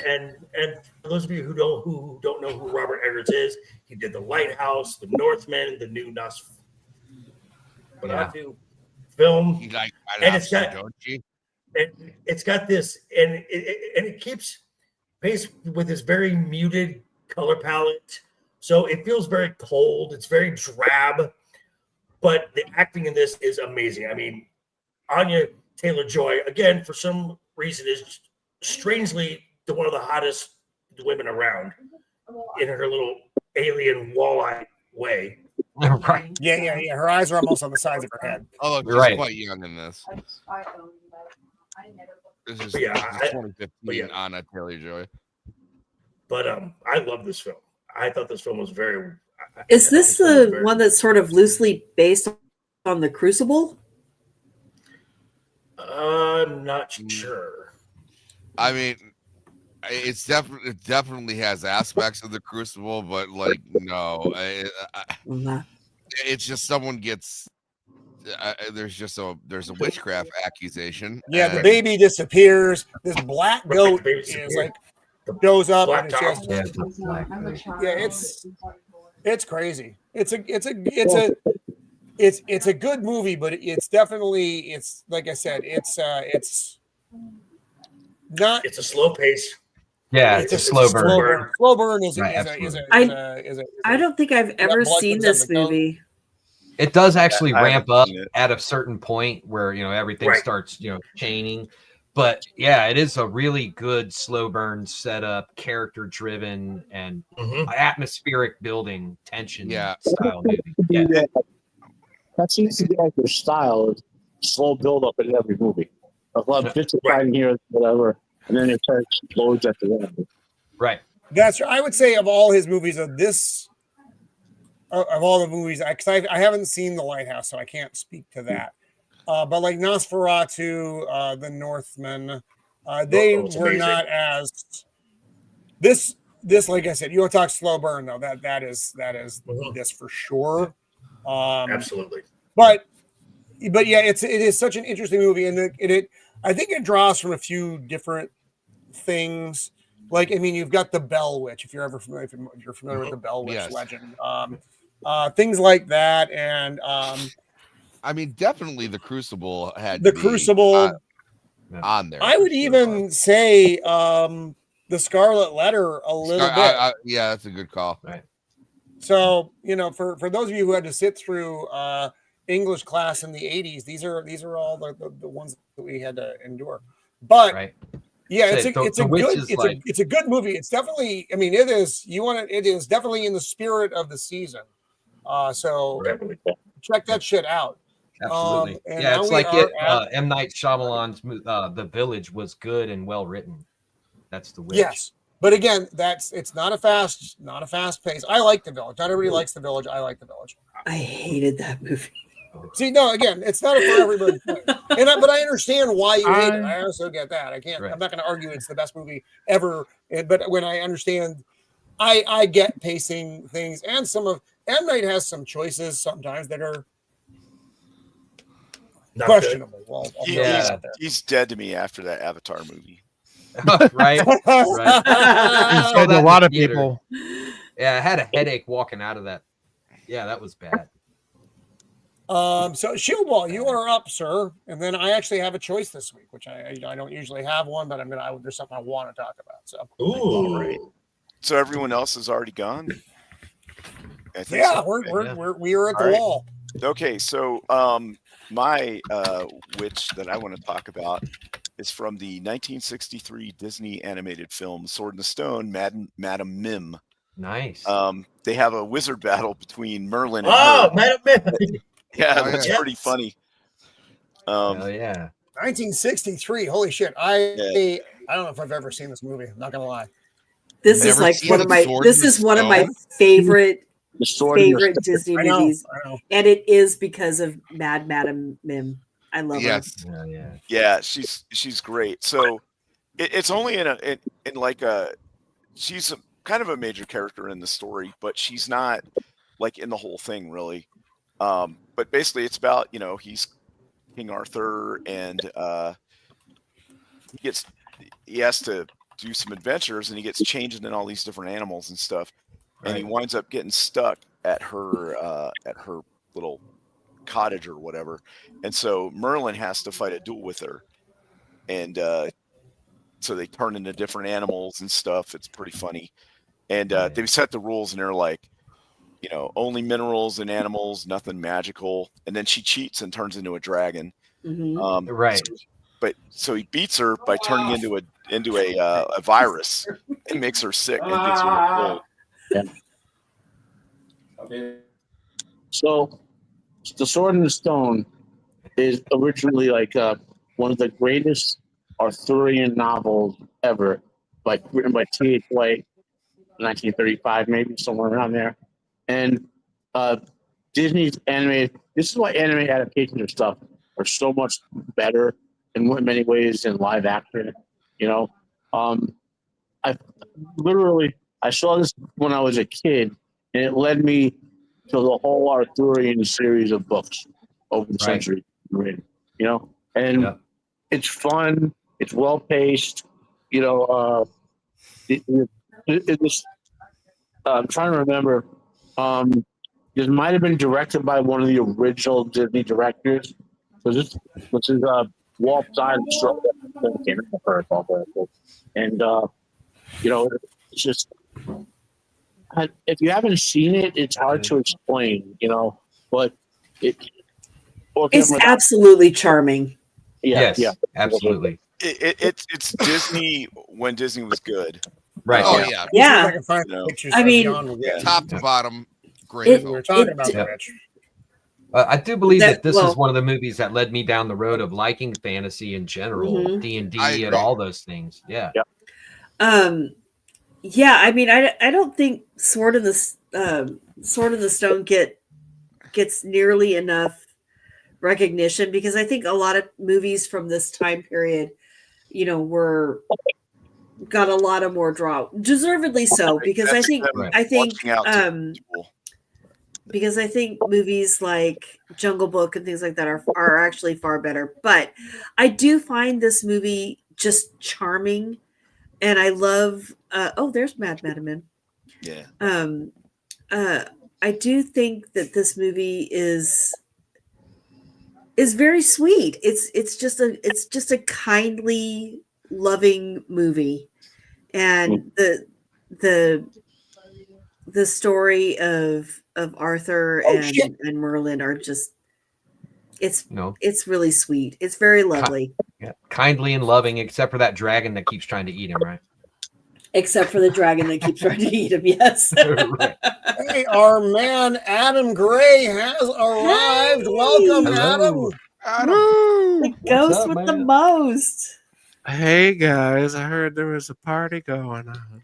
and for those of you who don't know who Robert Eggers is, he did The Lighthouse, The Northman, the new Nosferatu film. You like And it's got- don't you? It's got this, and it keeps pace with this very muted color palette, so it feels very cold. It's very drab, but the acting in this is amazing. I mean, Anya Taylor-Joy, again, for some reason, is strangely one of the hottest women around in her little alien walleye way. Right. Yeah. Her eyes are almost on the sides of her head. Although she's Right. quite young in this. This is, Yeah, this is I- 2015 Anna Taylor-Joy. But I love this film. I thought this film was very. Is this the very- one that's sort of loosely based on the Crucible? I'm not sure. I mean, it definitely has aspects of the Crucible, but like no, it's just someone gets. There's a witchcraft accusation. Yeah, the and- baby disappears. This black Right, goat the baby is disappeared. like goes up Black and it's top. just Yeah, it's like- it's crazy. It's a good movie, but it's definitely like I said, it's not. It's a slow pace. Yeah, it's a slow burn. Slow burn is Right, I don't think I've ever blood seen comes out this of the tongue. movie. It does actually I ramp haven't up seen it. at a certain point where everything Right. starts chaining. But yeah, it is a really good slow burn setup, character driven, and Mhm. atmospheric building tension Yeah. style movie. Yeah. That seems to be like their style, is slow build up in every movie. A lot of bits of fighting here, whatever, and then it starts explodes at the end. Right. That's I would say of all his movies of all the movies, because I haven't seen The Lighthouse, so I can't speak to that. But like Nosferatu, The Northman, they it's were amazing. not as this. Like I said, you want to talk slow burn though. That is Mhm. this for sure. Absolutely. But yeah, it is such an interesting movie, and it I think it draws from a few different things. Like I mean, you've got the Bell Witch. If you're ever familiar, if you're familiar with the Bell Witch Yes. legend, things like that, and I mean, definitely the Crucible had the to be, Crucible. on there. I would even say the Scarlet Letter a little bit. Yeah, that's a good call. Right. So for those of you who had to sit through English class in the 80s, these are all the ones that we had to endure. But Right. yeah, Say, it's a good movie. It's definitely, I mean, it is definitely in the spirit of the season. So Definitely. check that shit out. Absolutely. And Yeah, now it's we like are M. Night Shyamalan's The Village was good and well written. That's The Witch. Yes, But again, it's not a fast pace. I like The Village. Not everybody likes The Village. I like The Village. I hated that movie. See, no, again, it's not for everybody. But I understand why you hate it. I also get that. I'm not going to argue it's the best movie ever. But when I understand, I get pacing things, and some of M. Night has some choices sometimes that are Not questionable. Well, He's dead to me after that Avatar movie. right. It's said to a lot of people. Yeah, I had a headache walking out of that. Yeah, that was bad. So Shield Wall, you are up, sir. And then I actually have a choice this week, which I don't usually have one, but there's something I want to talk about. So all right. So everyone else is already gone. I think yeah, so. we are at the wall. Okay, so my witch that I want to talk about is from the 1963 Disney animated film Sword in the Stone, Madam Mim. Nice. They have a wizard battle between Merlin and Oh, her. Madam Mim. Yeah, that's pretty funny. Oh yeah. 1963. Holy shit. I don't know if I've ever seen this movie. I'm not gonna lie. This is like one of my. This is one of my favorite Disney movies, and it is because of Madam Mim. I love her. Yeah, she's great. So it's only in like she's kind of a major character in the story, but she's not like in the whole thing really. But basically, it's about he's King Arthur, and he has to do some adventures, and he gets changed in all these different animals and stuff, and he winds up getting stuck at her little cottage or whatever, and so Merlin has to fight a duel with her, and so they turn into different animals and stuff. It's pretty funny, and they set the rules, and they're like, only minerals and animals, nothing magical. And then she cheats and turns into a dragon. Right. So he beats her by turning into a virus and makes her sick and gives her a cold. So the Sword in the Stone is originally like one of the greatest Arthurian novels ever, written by T.H. White, 1935, maybe somewhere around there. And Disney's animated. This is why anime adaptations of stuff are so much better in many ways than live action. I saw this when I was a kid, and it led me to the whole Arthurian series of books over the century. And it's fun. It's well paced. I'm trying to remember. This might have been directed by one of the original Disney directors. Which is Walt Disney. And it's just if you haven't seen it, it's hard to explain. But it's absolutely charming. Yes, absolutely. It's Disney when Disney was good. Right. Oh yeah. I mean, top to bottom, great. We were talking about that, Rich. I do believe that this is one of the movies that led me down the road of liking fantasy in general, D&D and all those things. Yeah. Yeah. I mean, I don't think Sword in the Stone gets nearly enough recognition, because I think a lot of movies from this time period, got a lot of more draw, deservedly so, because I think because I think movies like Jungle Book and things like that are actually far better. But I do find this movie just charming, and I love there's Madam Mim. Yeah. I do think that this movie is very sweet. It's just a kindly, loving movie, and the story of Arthur and Merlin are just it's really sweet. It's very lovely. Kindly and loving, except for that dragon that keeps trying to eat him, right? Except for the dragon that keeps trying to eat him, yes. Right. Hey, our man Adam Gray has arrived. Welcome, Hello. Adam. Woo! The ghost with the most. Hey guys, I heard there was a party going on.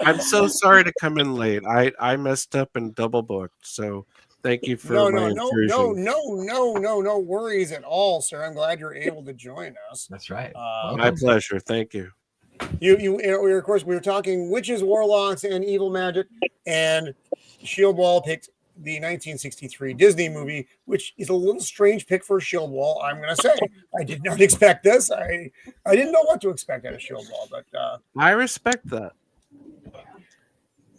I'm so sorry to come in late. I messed up and double booked. So thank you for my intrusion. No worries at all, sir. I'm glad you're able to join us. That's right. My pleasure. Thank you. Of course, we were talking witches, warlocks, and evil magic, and Shield Wall picked the 1963 Disney movie, which is a little strange pick for Shield Wall. I'm going to say I did not expect this. I didn't know what to expect out of Shield Wall, but I respect that.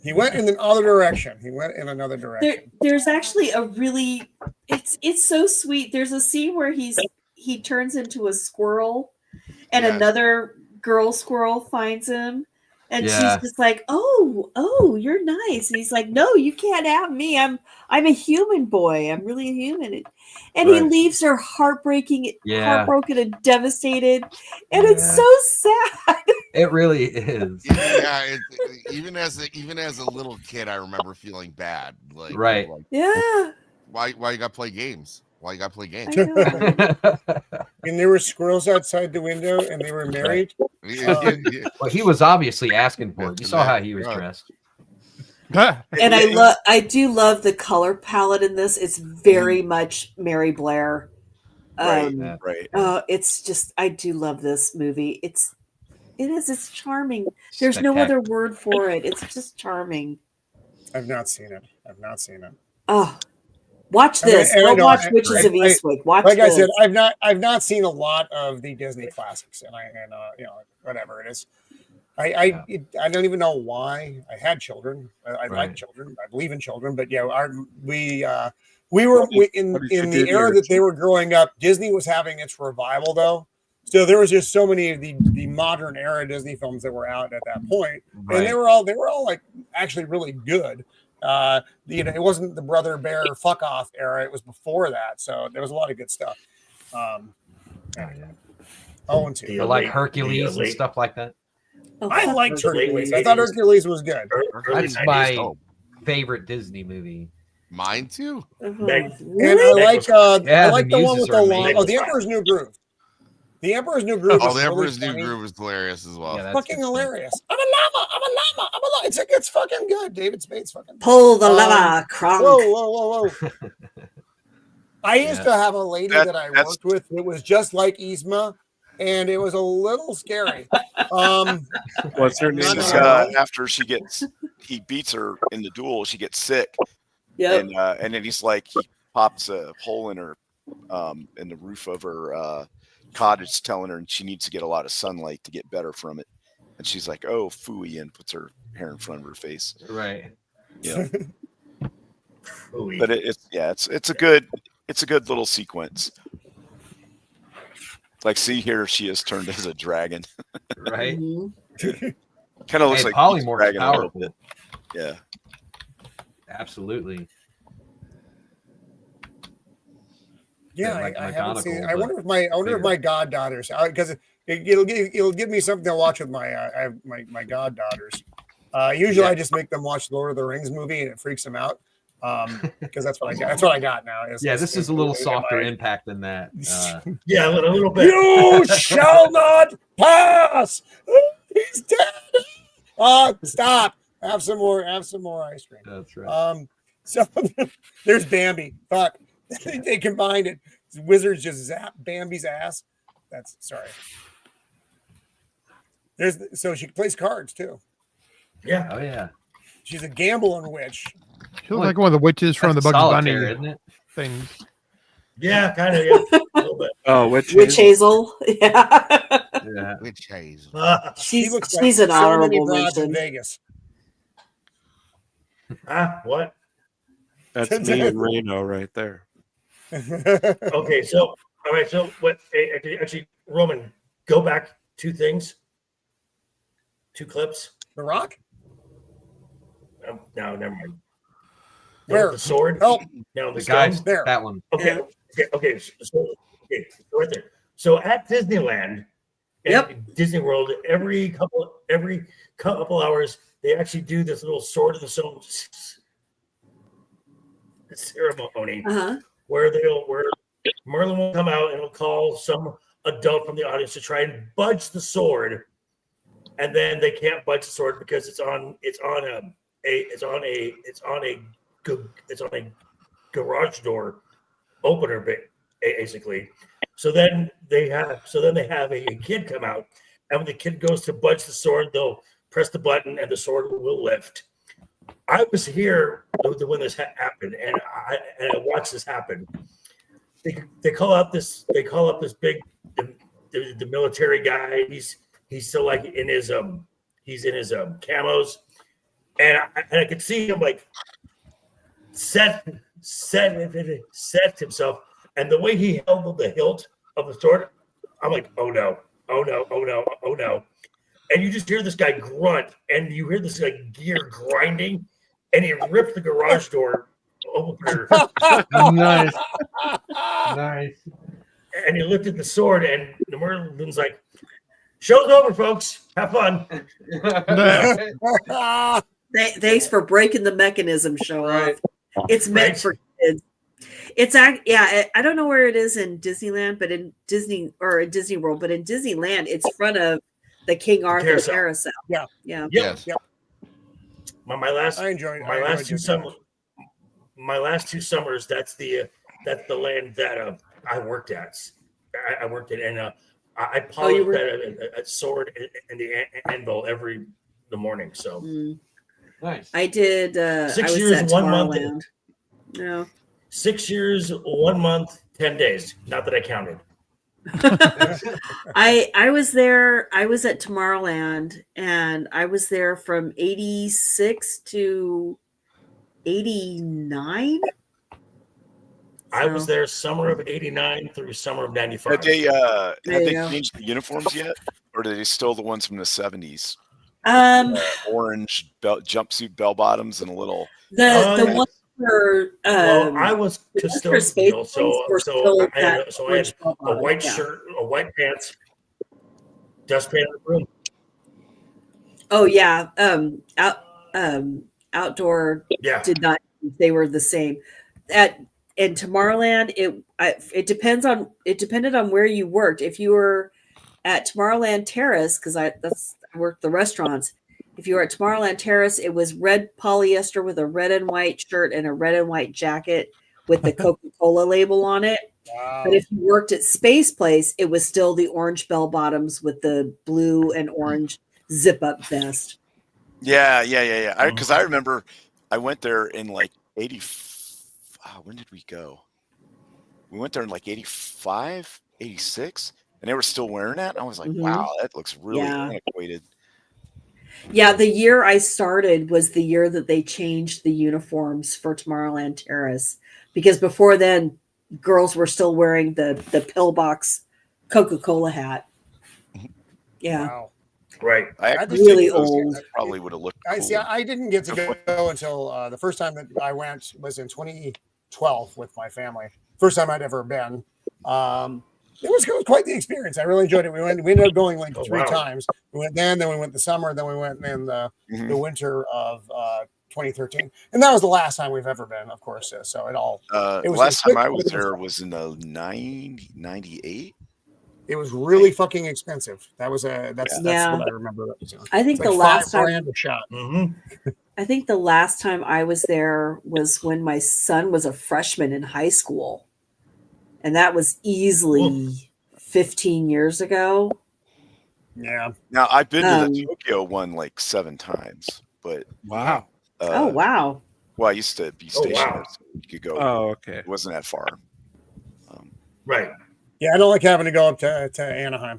He went in another direction. There's actually a really it's so sweet. There's a scene where he turns into a squirrel, and another girl squirrel finds him. And she's just like, oh, you're nice. And he's like, no, you can't have me. I'm a human boy. I'm really a human. And he leaves her heartbroken and devastated. And it's so sad. It really is. Yeah, even as a little kid, I remember feeling bad. Like, right. Yeah. Why you gotta play games? Why you gotta play games? And there were squirrels outside the window, and they were married. Well, he was obviously asking for it. You saw how he was dressed. And I do love the color palette in this. It's very much Mary Blair. Right. It's just, I do love this movie. It's charming. There's no other word for it. It's just charming. I've not seen it. Oh, watch this. Don't watch Witches of Eastwick. Watch like this. I said, I've not seen a lot of the Disney classics, and whatever it is. I don't even know why. I had children. I like children. I believe in children. But we were in the era that they were growing up. Disney was having its revival, though. So there was just so many of the modern era Disney films that were out at that point, and they were all like actually really good. It wasn't the Brother Bear fuck off era. It was before that. So there was a lot of good stuff. And 2. Like Hercules and stuff like that. I liked Hercules. I thought Hercules was good. That's my favorite Disney movie. Mine too. And I like the one with the long. Oh, The Emperor's New Groove. The Emperor's New Groove. Oh, The Emperor's New Groove is hilarious as well. Yeah, fucking hilarious. I'm a llama. It's fucking good. David Spade's fucking. Pull the llama, Kronk. Whoa. I used to have a lady that I worked with. It was just like Yzma, and it was a little scary. What's her name? After he beats her in the duel, she gets sick. Yep. And then he's like, he pops a hole in her, in the roof of her cottage, telling her she needs to get a lot of sunlight to get better from it. And she's like, oh, phooey, and puts her hair in front of her face. Right. Yeah. But it's a good little sequence. Like, see here, she is turned as a dragon. Right. Kind of looks like polymorph a little bit. Yeah. Absolutely. Yeah, I haven't seen it. I wonder if my goddaughters, because it'll give me something to watch with my goddaughters. Usually I just make them watch Lord of the Rings movie, and it freaks them out. Because that's what I got. That's what I got now. This is a little softer impact than that. Yeah, a little bit. You shall not pass. He's dead. Stop. Have some more ice cream. That's right. So there's Bambi. Fuck. They combined it. Wizards just zap Bambi's ass. That's sorry. So she plays cards too. Yeah. Oh yeah. She's a gambling witch. She looks like one of the witches from the Bugs Bunny isn't it? things. Yeah, kind of. Yeah, a little bit. Oh, Witch Hazel. Yeah. Yeah. Witch Hazel. She's an honorable mention. In Vegas. What? That's me and Reno right there. Okay, so all right, so what? Actually, Roman, go back 2 things, 2 clips. The Rock? No, never mind. Where? The sword? Oh, no, The guys there. That one. Okay, so right there. So at Disneyland, Disney World, every couple hours, they actually do this little Sword of the Stone ceremony where Merlin will come out and he'll call some adult from the audience to try and budge the sword, and then they can't budge the sword because it's on a garage door opener, basically. So then they have a kid come out, and when the kid goes to budge the sword, they'll press the button and the sword will lift. I was here when this happened, and I watched this happen. They call up this big the military guy. He's still like in his camos, and I could see him like set himself, and the way he held the hilt of the sword, I'm like, oh no. And you just hear this guy grunt, and you hear this like gear grinding, and he ripped the garage door opener. Nice. And he lifted the sword, and the Merlin's like, show's over, folks. Have fun. Thanks for breaking the mechanism, show off. It's meant Right. for kids. It's I don't know where it is in Disneyland, but in Disney World, but in Disneyland, it's front of the King Arthur carousel. Yeah. Yes. My last two summers, that's the land that I worked at. I worked at, and I polished a sword and the anvil the morning. So Nice. I did. 6 I years, was at 1 month. Tomorrowland. No. 6 years, 1 month, 10 days. Not that I counted. I was there. I was at Tomorrowland, and I was there from 86 to 89. I was there summer of 89 through summer of 95. Had they There you go. changed the uniforms yet, or are they still the ones from the 70s? Orange jumpsuit bell bottoms and a little. The one for Well, I was for custodial, Space so were so still I had, that so I had orange bell a bottom, white yeah. shirt, a white pants, dustpan in the room. Oh yeah, outdoor Yeah. did not. They were the same. In Tomorrowland, it depended on where you worked. If you were at Tomorrowland Terrace, because I worked the restaurants. If you were at Tomorrowland Terrace, it was red polyester with a red and white shirt and a red and white jacket with the Coca-Cola label on it. Wow. But if you worked at Space Place, it was still the orange bell bottoms with the blue and orange zip up vest. Yeah. Because I remember I went there in like 80. When did we go? We went there in like 85, 86, and they were still wearing that. I was like, wow, that looks really antiquated. Yeah, the year I started was the year that they changed the uniforms for Tomorrowland Terrace, because before then, girls were still wearing the pillbox Coca-Cola hat. Yeah. Wow. Right. I Really think those old. probably would have looked. I cool. see. I didn't get to go until the first time that I went was in 2012 with my family. First time I'd ever been. It was quite the experience. I really enjoyed it. We ended up going like three times. We went then we went the summer, then we went in the winter of 2013, and that was the last time we've ever been, of course. So it all. It was last time I was there was in the 98. It was really fucking expensive. That's what I remember. I think it's the like last time $5,000 a shot. I think the last time I was there was when my son was a freshman in high school. And that was easily 15 years ago. Yeah. Now I've been to the Tokyo one like 7 times, but wow. Oh wow. Well, I used to be stationed there, so you could go. Oh, okay. It wasn't that far. Right. Yeah, I don't like having to go up to Anaheim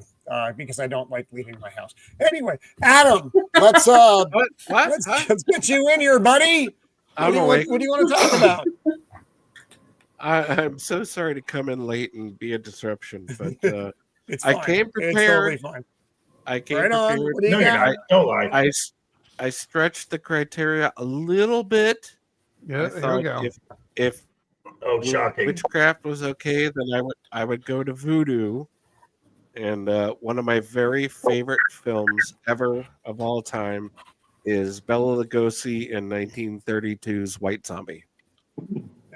because I don't like leaving my house. Anyway, Adam, let's let's get you in here, buddy. What do you want to talk about? I'm so sorry to come in late and be a disruption, but It's I fine. came It's prepared. totally fine. I came Right on. prepared. What do you got? Don't lie. I stretched the criteria a little bit. Yeah, there we go. If shocking. witchcraft was okay, then I would go to voodoo. And one of my very favorite films ever of all time is Bela Lugosi in 1932's White Zombie.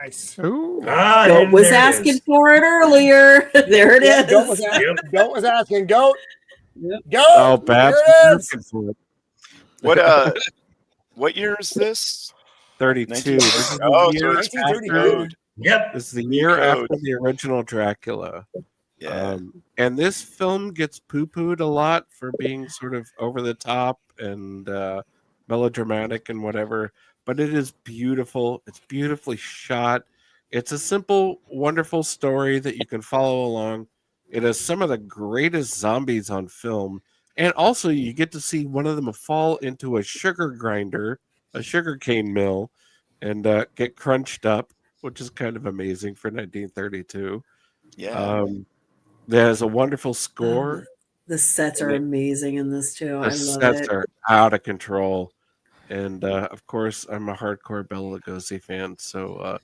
Nice. Ooh. Goat and was there it asking is. for it earlier. There it Yeah, is. Goat was asking. Goat was asking. Goat. Yep. Goat. Oh, Babs, Here it looking is. for it. What year is this? 32. 1932. This is the Oh, year so it's 1932. code. Yep. This is the year Code. after the original Dracula. Yeah. And this film gets poo-pooed a lot for being sort of over the top and melodramatic and whatever, but it is beautiful. It's beautifully shot. It's a simple, wonderful story that you can follow along. It has some of the greatest zombies on film, and also you get to see one of them fall into a sugar grinder, a sugarcane mill, and get crunched up, which is kind of amazing for 1932. Yeah. There's a wonderful score. The sets are amazing in this too. The I love sets it. are out of control. And of course, I'm a hardcore Bela Lugosi fan. So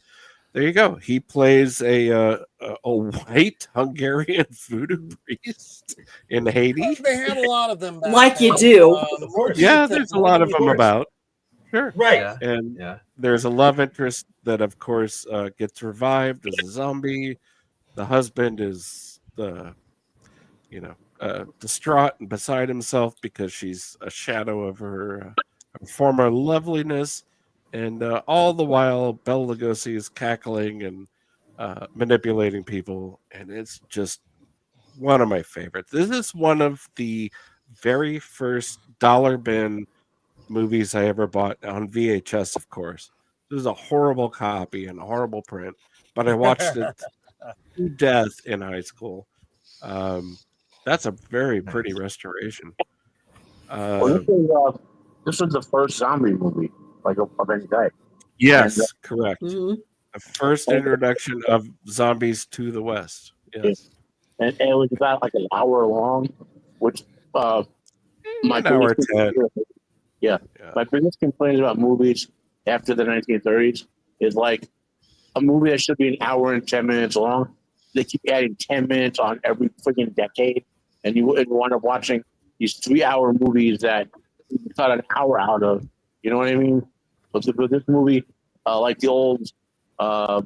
there you go. He plays a white Hungarian voodoo priest in Haiti. They had a lot of them back Like you then. do. The movie Yeah, took there's a lot of them course. about. Sure. Right. Yeah. And Yeah. there's a love interest that, of course, gets revived as a zombie. The husband is distraught and beside himself because she's a shadow of her former loveliness, and all the while Bela Lugosi is cackling and manipulating people, and it's just one of my favorites. This is one of the very first dollar bin movies I ever bought on VHS, of course. This is a horrible copy and a horrible print, but I watched it to death in high school. That's a very pretty restoration. This was the first zombie movie, like of any type. Yes, correct. Mhm. The first introduction of zombies to the West. Yes. And it was about like an hour long, which my An hour biggest 10. yeah. My biggest complaint about movies after the 1930s is like a movie that should be an hour and 10 minutes long. They keep adding 10 minutes on every freaking decade, and you wind up watching these 3-hour movies that you cut an hour out of. You know what I mean? But this movie, like the old, all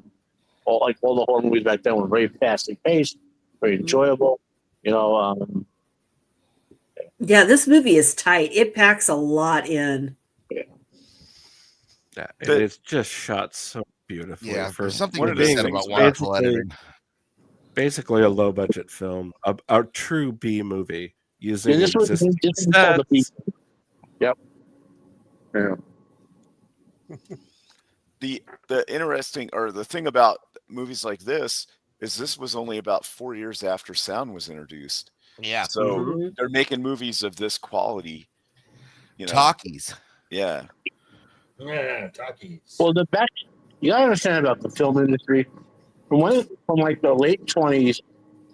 the horror movies back then, were very fastly paced, very enjoyable. Yeah, this movie is tight. It packs a lot in. Yeah, and it's just shot so beautifully. Yeah, for there's something what to it be is. said about It's wonderful editing. Basically a low budget film, a true B movie using this was existing called the B. sets. Yep. Yeah. The interesting, or the thing about movies like this is this was only about 4 years after sound was introduced. Yeah. So they're making movies of this quality. Talkies. Yeah. Yeah, talkies. Well, you gotta understand about the film industry from like the late 20s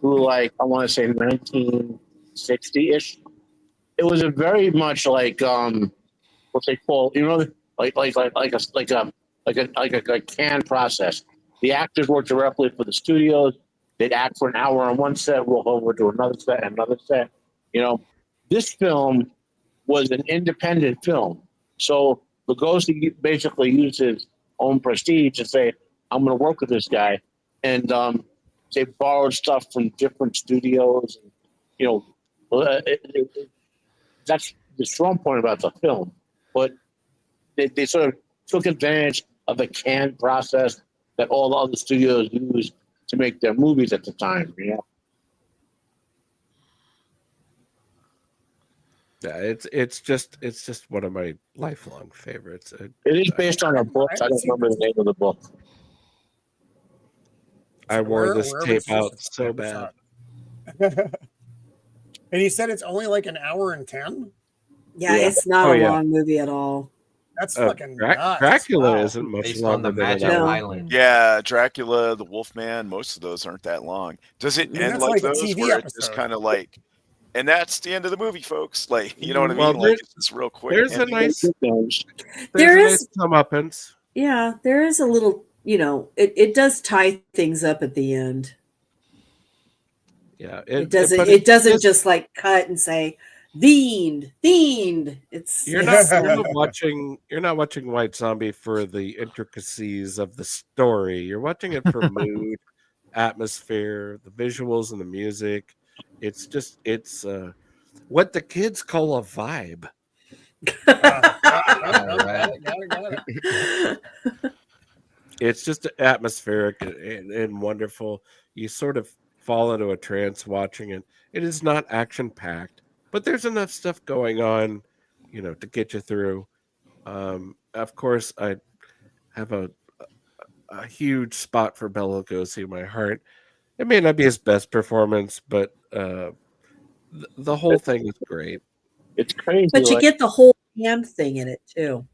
to like I want to say 1960-ish. It was a very much like what they call like a canned process. The actors worked directly for the studios. They'd act for an hour on one set, roll over to another set, and another set. This film was an independent film, so Lugosi basically used his own prestige to say, "I'm going to work with this guy," and they borrowed stuff from different studios. That's the strong point about the film, but they sort of took advantage of the canned process that all the other studios used to make their movies at the time. Yeah, it's just one of my lifelong favorites. It is based on a book. I don't remember the name of the book. I wore this wherever tape it's out just so a bad. shot. And he said it's only like an hour and 10. Yeah, it's not a yeah. long movie at all. That's fucking nuts. Dracula Wow. isn't much Based on longer the than Magic an hour. Island. Yeah, Dracula, the Wolfman, most of those aren't that long. Does it I mean, end that's like like a those TV where it's just episode. kind of like, and that's the end of the movie, folks? Like, you know what I mean? Well, Like, it's just real quick. There's a ending. nice There is- nice comeuppance. Yeah, there is a little, it does tie things up at the end. Yeah, It doesn't just like cut and say, Fiend. It's You're not watching White Zombie for the intricacies of the story. You're watching it for mood, atmosphere, the visuals and the music. It's what the kids call a vibe. It's just atmospheric and wonderful. You sort of fall into a trance watching it. It is not action packed, but there's enough stuff going on, to get you through. Of course, I have a huge spot for Bela Lugosi in my heart. It may not be his best performance, but the whole thing is great. It's crazy. But you get the whole hand thing in it too.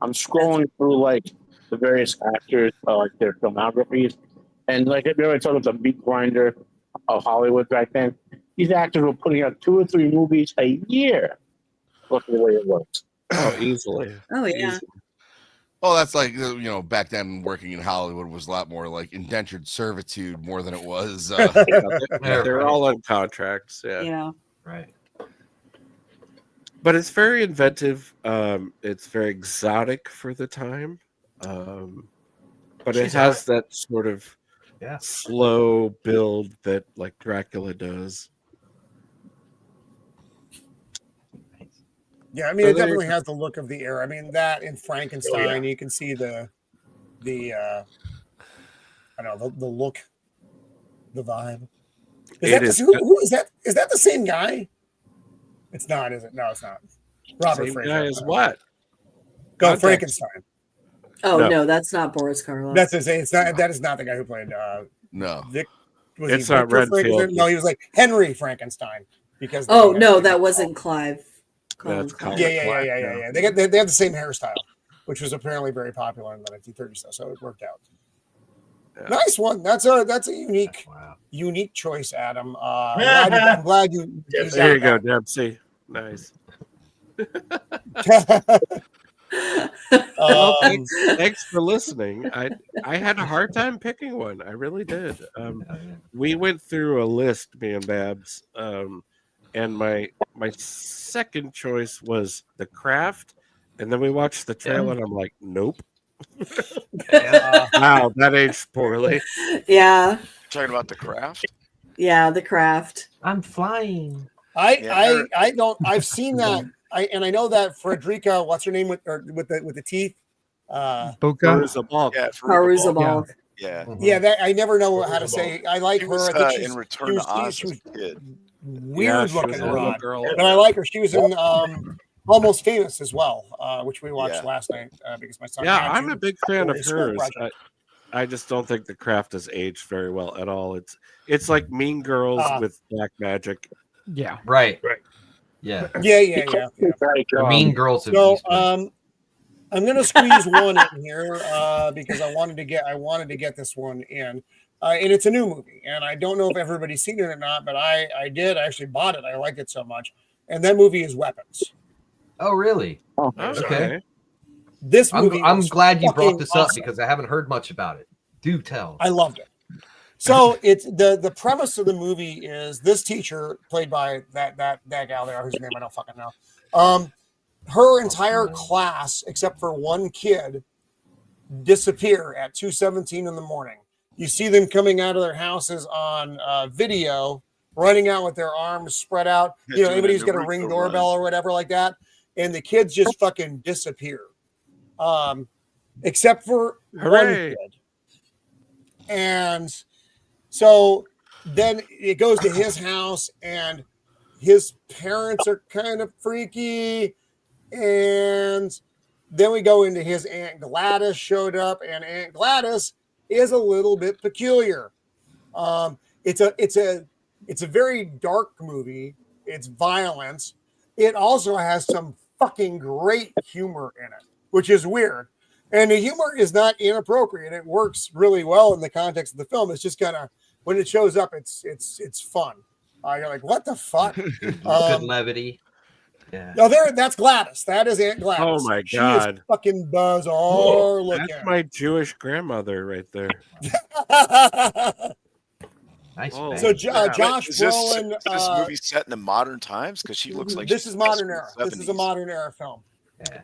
I'm scrolling through the various actors, their filmographies, and everybody talking about the meat grinder of Hollywood back then. These actors were putting out 2 or 3 movies a year. Look at the way it works. Oh, easily. Oh yeah. Easily. Well, that's back then working in Hollywood was a lot more like indentured servitude more than it was. They're all on contracts. Yeah. Yeah. Right. But it's very inventive. It's very exotic for the time. But it has that sort of slow build that Dracula does. Yeah, I mean, it definitely has the look of the era. I mean, that in Frankenstein, you can see the look, the vibe. Who is that? Is that the same guy? It's not, is it? No, it's not. Robert Fraser. Guy is what? Go Frankenstein. Oh no, that's not Boris Karloff. That's his. It's not. That is not the guy who played. No, it's not Redfield. No, he was like Henry Frankenstein. Because that wasn't Clive. That's yeah. They have the same hairstyle, which was apparently very popular in the 1930s. So it worked out. Yeah. Nice one. That's a unique choice, Adam. I'm glad you. There you go, Dempsey. Nice. Well, thanks for listening. I had a hard time picking one. I really did. We went through a list, me and Babs, and my second choice was The Craft, and then we watched the trailer, and I'm like, nope. Wow, that aged poorly. Yeah. Talking about The Craft? Yeah, The Craft. I'm flying. I don't. I've seen that. I know that Frederica. What's her name with the teeth? Peruzabal. Yeah, Peruzabal. Yeah. That I never know how to say. I like her. Was, I think in Return to Oz as a kid. Weird looking girl, but I like her. She was in Almost Famous as well, which we watched last night because my son. Yeah, I'm a big fan of hers. I just don't think The Craft has aged very well at all. It's like Mean Girls with black magic. Yeah. Right. Yeah. Mean Girls. So I'm gonna squeeze one in here because I wanted to get this one in. And it's a new movie, and I don't know if everybody's seen it or not, but I did. I actually bought it. I liked it so much. And that movie is Weapons. Oh, really? Oh, okay. This movie. I'm glad you brought this up because I haven't heard much about it. Do tell. I loved it. So it's the premise of the movie is this teacher, played by that gal there, whose name I don't fucking know. Her entire class, except for one kid, disappear at 2:17 in the morning. You see them coming out of their houses on video, running out with their arms spread out. Anybody who's got a Ring doorbell or whatever like that. And the kids just fucking disappear. Except for one kid. And so then it goes to his house, and his parents are kind of freaky. And then we go into his Aunt Gladys showed up, and Aunt Gladys is a little bit peculiar. It's a very dark movie. It's violence. It also has some fucking great humor in it, which is weird. And the humor is not inappropriate. It works really well in the context of the film. It's just kind of when it shows up, it's fun. You're like, what the fuck? Good levity. Yeah. No, that's Gladys. That is Aunt Gladys. Oh my She God. is fucking bizarre looking. That's my Jewish grandmother right there. Nice. Oh. bang. So Josh Is this Brolin. movie set in the modern times? Because she looks like This she's is modern from era. the This is a 70s. modern era film. Yeah.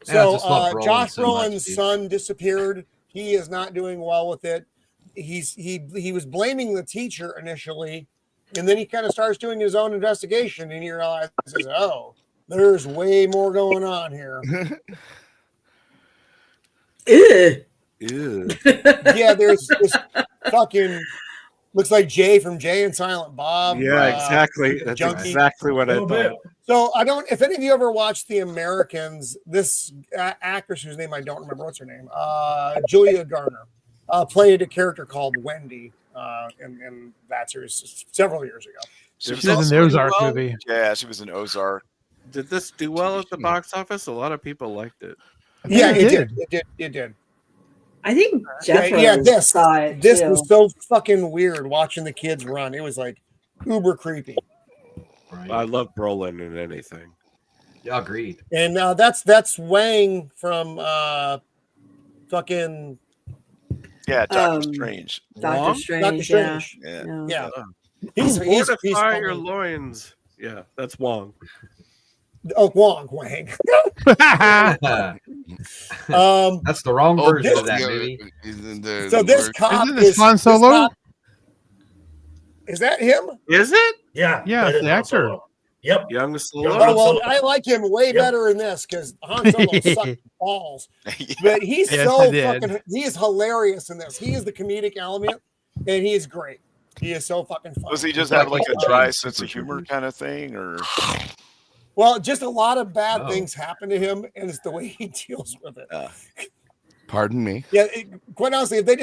So I just love Brolin Josh so much, Brolin's dude. son disappeared. He is not doing well with it. He was blaming the teacher initially, and then he kind of starts doing his own investigation, and he realizes, oh, there's way more going on here. Ew. Ew. Yeah, there's this fucking looks like Jay from Jay and Silent Bob. Yeah, exactly. That's junkie. exactly what I Little thought. bit. So I don't. If any of you ever watched The Americans, this actress whose name I don't remember, what's her name? Julia Garner played a character called Wendy in that series several years ago. She She was in the Ozark movie. Yeah, she was in Ozark. Did this do well at the box office? A lot of people liked it. Yeah, it it did. did. It did. I think Yeah, Jeff this saw it this too. was so fucking weird watching the kids run. It was like uber creepy. Right. I love Brolin in anything. Yeah, agreed. And that's Wang from fucking Yeah, Doctor Um, Strange. Doctor Long? Strange. Doctor Strange. Yeah. Yeah. Yeah, he's Fortify your funny. loins. Yeah, that's Wong. Oh, Wang. That's the wrong version this- of that movie. So this cop Isn't this Han this Solo? cop- is that him? Is it Yeah. Yeah, that it's is the Han actor. Solo. Yep. Young Oh Solo? well, I like him way Yep. better in this because Han Solo sucked balls. But he's Yes, so I did. fucking. He is hilarious in this. He is the comedic element, and he is great. He is so fucking funny. Does he just have like a dry sense of humor kind of thing, or Well, just a lot of bad Oh. things happen to him, and it's the way he deals with it. Pardon me. Yeah, quite honestly, if you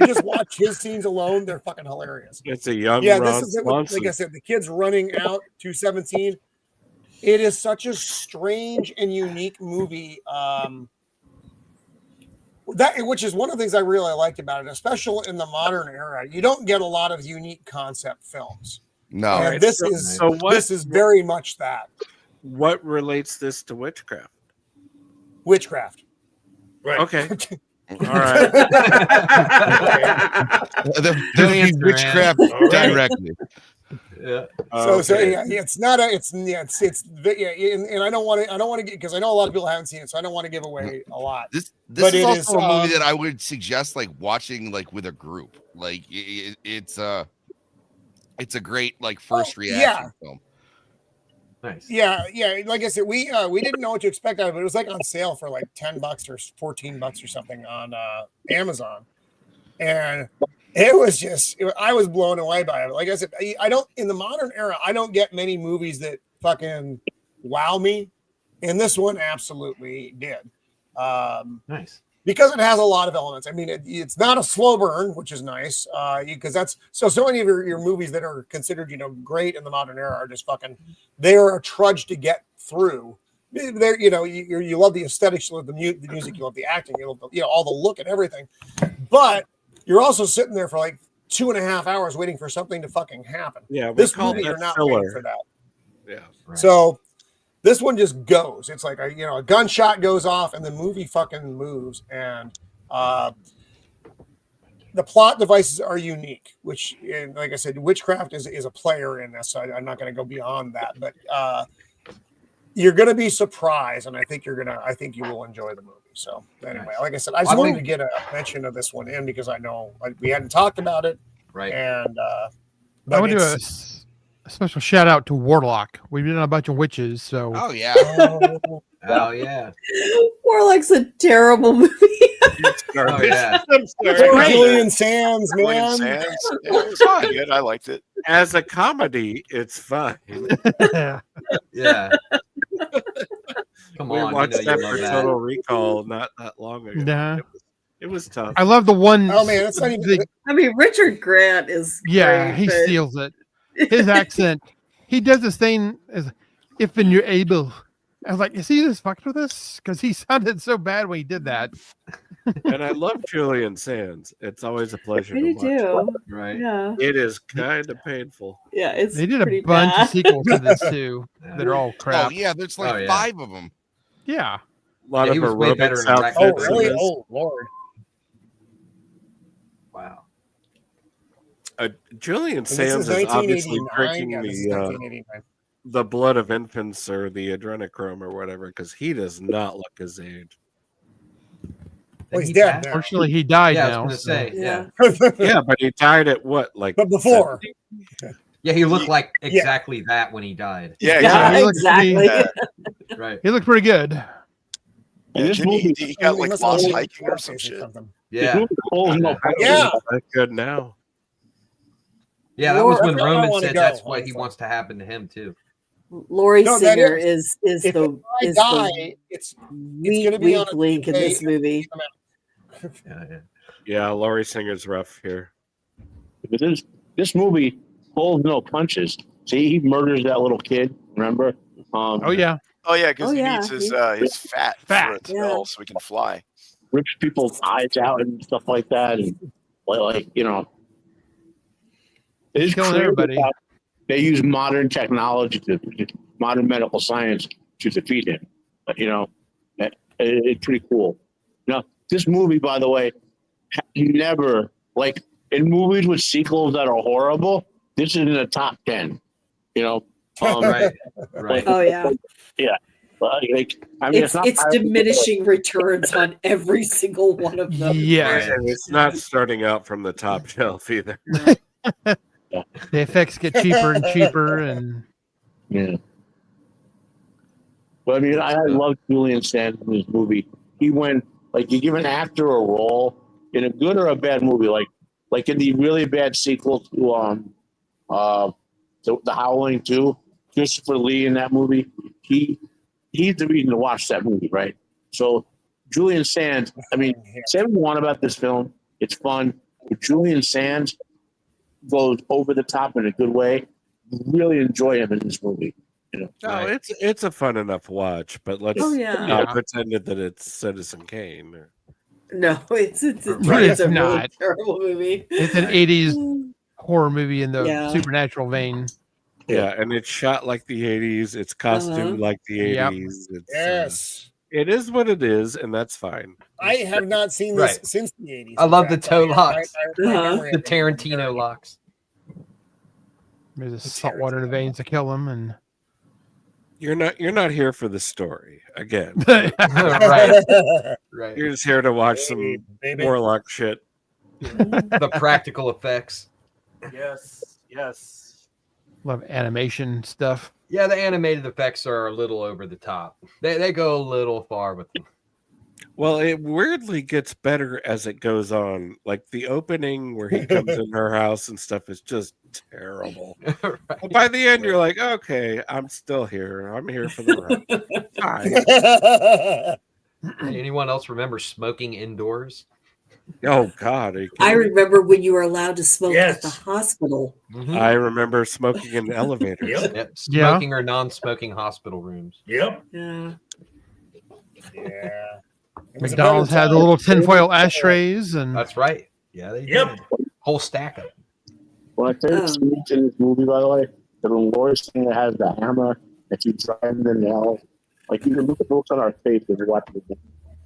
just watch his scenes alone, they're fucking hilarious. It's a young Yeah, Ron this is it. Like Swanson. I said, the kid's running out to 17. It is such a strange and unique movie. Which is one of the things I really liked about it, especially in the modern era. You don't get a lot of unique concept films. No. And this is So what- this is very much that. What relates this to witchcraft? Witchcraft. Right. Okay. All right. The answer, witchcraft All right. directly. Yeah. So Okay. yeah, it's not a it's and I don't want to get because I know a lot of people haven't seen it, so I don't want to give away a lot. This But is it also is, a movie that I would suggest like watching like with a group. Like it's a great like first reaction film. Nice. Yeah. Like I said, we didn't know what to expect out of it. It was like on sale for like $10 or $14 or something on Amazon, and it was just I was blown away by it. Like I said, I don't in the modern era I don't get many movies that fucking wow me, and this one absolutely did. Nice. Because it has a lot of elements. I mean, it's not a slow burn, which is nice. Because that's so many of your movies that are considered, great in the modern era are just fucking. They're a trudge to get through. They're, you love the aesthetics, you love the music, you love the acting, you love all the look and everything. But you're also sitting there for like 2.5 hours waiting for something to fucking happen. Yeah. We This call movie, that you're not filler. waiting for that. Yeah. Right. So this one just goes. It's like a gunshot goes off and the movie fucking moves. And the plot devices are unique, which, like I said, witchcraft is a player in this. So I'm not going to go beyond that, but you're going to be surprised, and I think you will enjoy the movie. So anyway, like I said, I just wanted to get a mention of this one in because I know we hadn't talked about it, Right. and I but want to do it's- a special shout out to Warlock. We've done a bunch of witches, so Oh yeah. Oh yeah. Warlock's a terrible movie. Oh yeah. I'm Poor sorry. Julian Sands, William man. Sands? Yeah, it was pretty good. I liked it. As a comedy, it's fine. Yeah. Come We on, watched you that love for that. Total Recall not that long ago. Nah. It was tough. I love the one. Oh man, that's not even. the- I mean, Richard Grant is yeah, great, he but- steals it. His accent. He does this thing as if when you're able. I was like, is he just fucked with us? Because he sounded so bad when he did that. And I love Julian Sands. It's always a pleasure I to do watch. too. Right. Yeah, It is kind of painful. yeah, it's They did a pretty bunch bad. of sequels to this too that are all Oh crap. yeah, there's like Oh, yeah. 5 of them. Yeah. A lot Yeah, he of was way better aerobics in Ragnarok. Oh outfits. in really? this. Oh lord. Wow. Julian And this Sands is obviously 1989. drinking Yeah, this is 1989. the blood of infants or the adrenochrome or whatever, because he does not look his age. Well, he's dead now. Fortunately, he died Yeah, I now. was gonna say, yeah. Yeah, but he died at what, like But before. 70? Yeah, he looked like exactly that when he died. Yeah, Yeah, exactly. exactly. Right. He looked pretty good. Yeah, this Jimmy, movie- he got He like must have lost been hiking or Scarface some shit. something. Yeah. Yeah. That's good now. Yeah, that was Lord, when that's where I Roman wanna said go, that's what he honestly. wants to happen to him too. Lori No, that Singer is. is If the I is die, the it's weak, gonna be on weak a link in day this movie. Yeah, yeah. Yeah, Laurie Singer's rough here. But this movie holds no punches. See, he murders that little kid. Remember? Oh yeah. Oh yeah, because Oh, he yeah, needs his he- fat Fat. for it to Yeah. melt so he can fly. rips people's eyes out and stuff like that, and like you know, it's Killing crazy everybody. how they use modern technology modern medical science to defeat him. But, you know, it's pretty cool. Now, this movie, by the way, never, like in movies with sequels that are horrible, this is in the top 10. You know, Right. Right. Oh yeah, yeah. Like, I mean, it's diminishing returns on every single one of them. Yes. And it's not starting out from the top shelf either. The effects get cheaper and cheaper, and Yeah. But I mean, I love Julian Sands in this movie. He went, like, you give an actor a role in a good or a bad movie, like in the really bad sequel to The Howling 2, Christopher Lee in that movie. He's the reason to watch that movie, right? So Julian Sands, I mean, say what you want about this film, it's fun. But Julian Sands goes over the top in a good way. Really enjoy him in this movie. You know? No, it's a fun enough watch, but let's Oh, yeah. not pretend that it's Citizen Kane. No, it's a It's really not. terrible movie. It's an 80s horror movie in the Yeah. supernatural vein. Yeah, and it's shot like the 80s. It's costumed like the 80s. It's, Yes. it is what it is, and that's fine. I have not seen this Right. since the 80s. I love in the fact. toe My locks. memory The of it is Tarantino very- locks. There's a salt water in the veins to kill him, and You're not here for the story again. Right. Right. You're just here to watch some Baby. Warlock shit. The practical effects. Yes, yes. love animation stuff. Yeah, the animated effects are a little over the top. They go a little far with them. Well, it weirdly gets better as it goes on. Like the opening where he comes in her house and stuff is just terrible. Right. But by the end, you're like, okay, I'm still here. I'm here for the ride. Fine. Anyone else remember smoking indoors? Oh God, are you I kidding me? remember when you were allowed to smoke Yes. at the hospital. I remember smoking in elevators. Yep. Yep. Yeah. Smoking or non-smoking hospital rooms. Yep. Yeah. Yeah. It was a McDonald's better had the time. little tinfoil ashtrays, and That's right. Yeah, they Yep. did. Whole stack of them. Well, I think scenes in this movie, by the way, the Lori Singer has the hammer that she drives in hell. Like, you can look at looks on our face when you're watching it.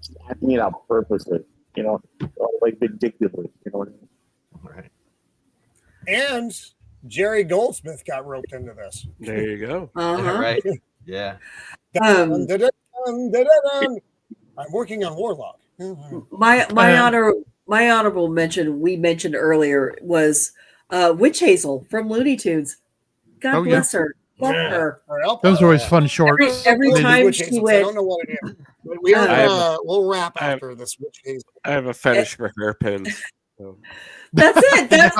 She's acting it out purposely, you know, like vindictively, you know what I mean? Right. And Jerry Goldsmith got roped into this. There you go. Uh-huh. Right. Yeah. Um, Dun, dun, dun, dun, dun, dun. I'm working on Warlock. My honorable mention we mentioned earlier was Witch Hazel from Looney Tunes. God Oh, yeah. bless her. Love Yeah. her. those are always fun shorts. Every They- time Witch she Hazel, I went, don't know what it is. But we are, I have- we'll wrap I have- after this Witch Hazel. I have a fetish for hairpins. So. that's it. That's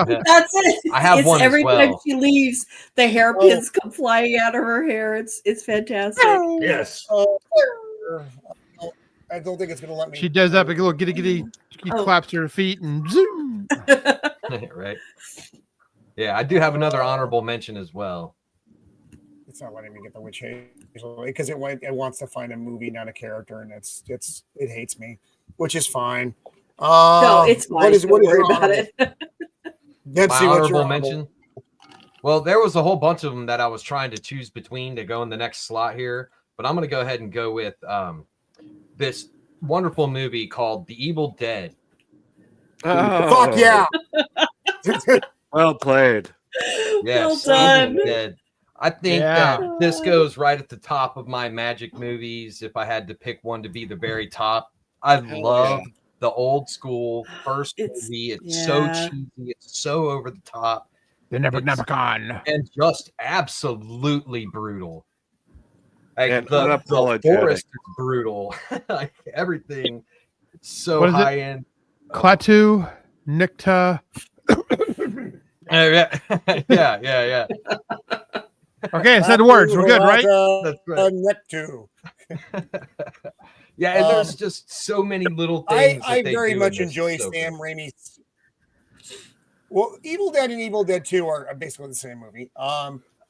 it. I have it's one as every time well. she leaves, the hairpins come flying out of her hair. It's fantastic. Yes. I don't think it's going to let me. She does that, but a little giddy giddy. She Oh. claps her feet and zoom. Right. Yeah, I do have another honorable mention as well. It's not letting me get the Witch Hazel because it wants to find a movie, not a character, and it hates me, which is fine. No, it's fine. What is Don't worry your about honorable? it. Dempsey, My what's your honorable mention. Well, there was a whole bunch of them that I was trying to choose between to go in the next slot here, but I'm going to go ahead and go with this wonderful movie called The Evil Dead. Fuck yeah! Well played. Yes, Well done. Evil Dead. I think Yeah. that this goes right at the top of my magic movies. If I had to pick one to be the very top, I Hell love yeah. the old school first It's- movie. It's so yeah. cheesy. It's so over the top. The It's- Nebuchadnezzar. and just absolutely brutal. Like And the unapologetic. forest is brutal. Like everything, so What is it? high end. Klaatu, Nikta. Yeah. Okay, I said words. We're good, right? That's right. Nectu. Yeah, and there's just so many little I, things. I that they very do in much this. enjoy So Sam good. Raimi's. Well, Evil Dead and Evil Dead 2 are basically the same movie.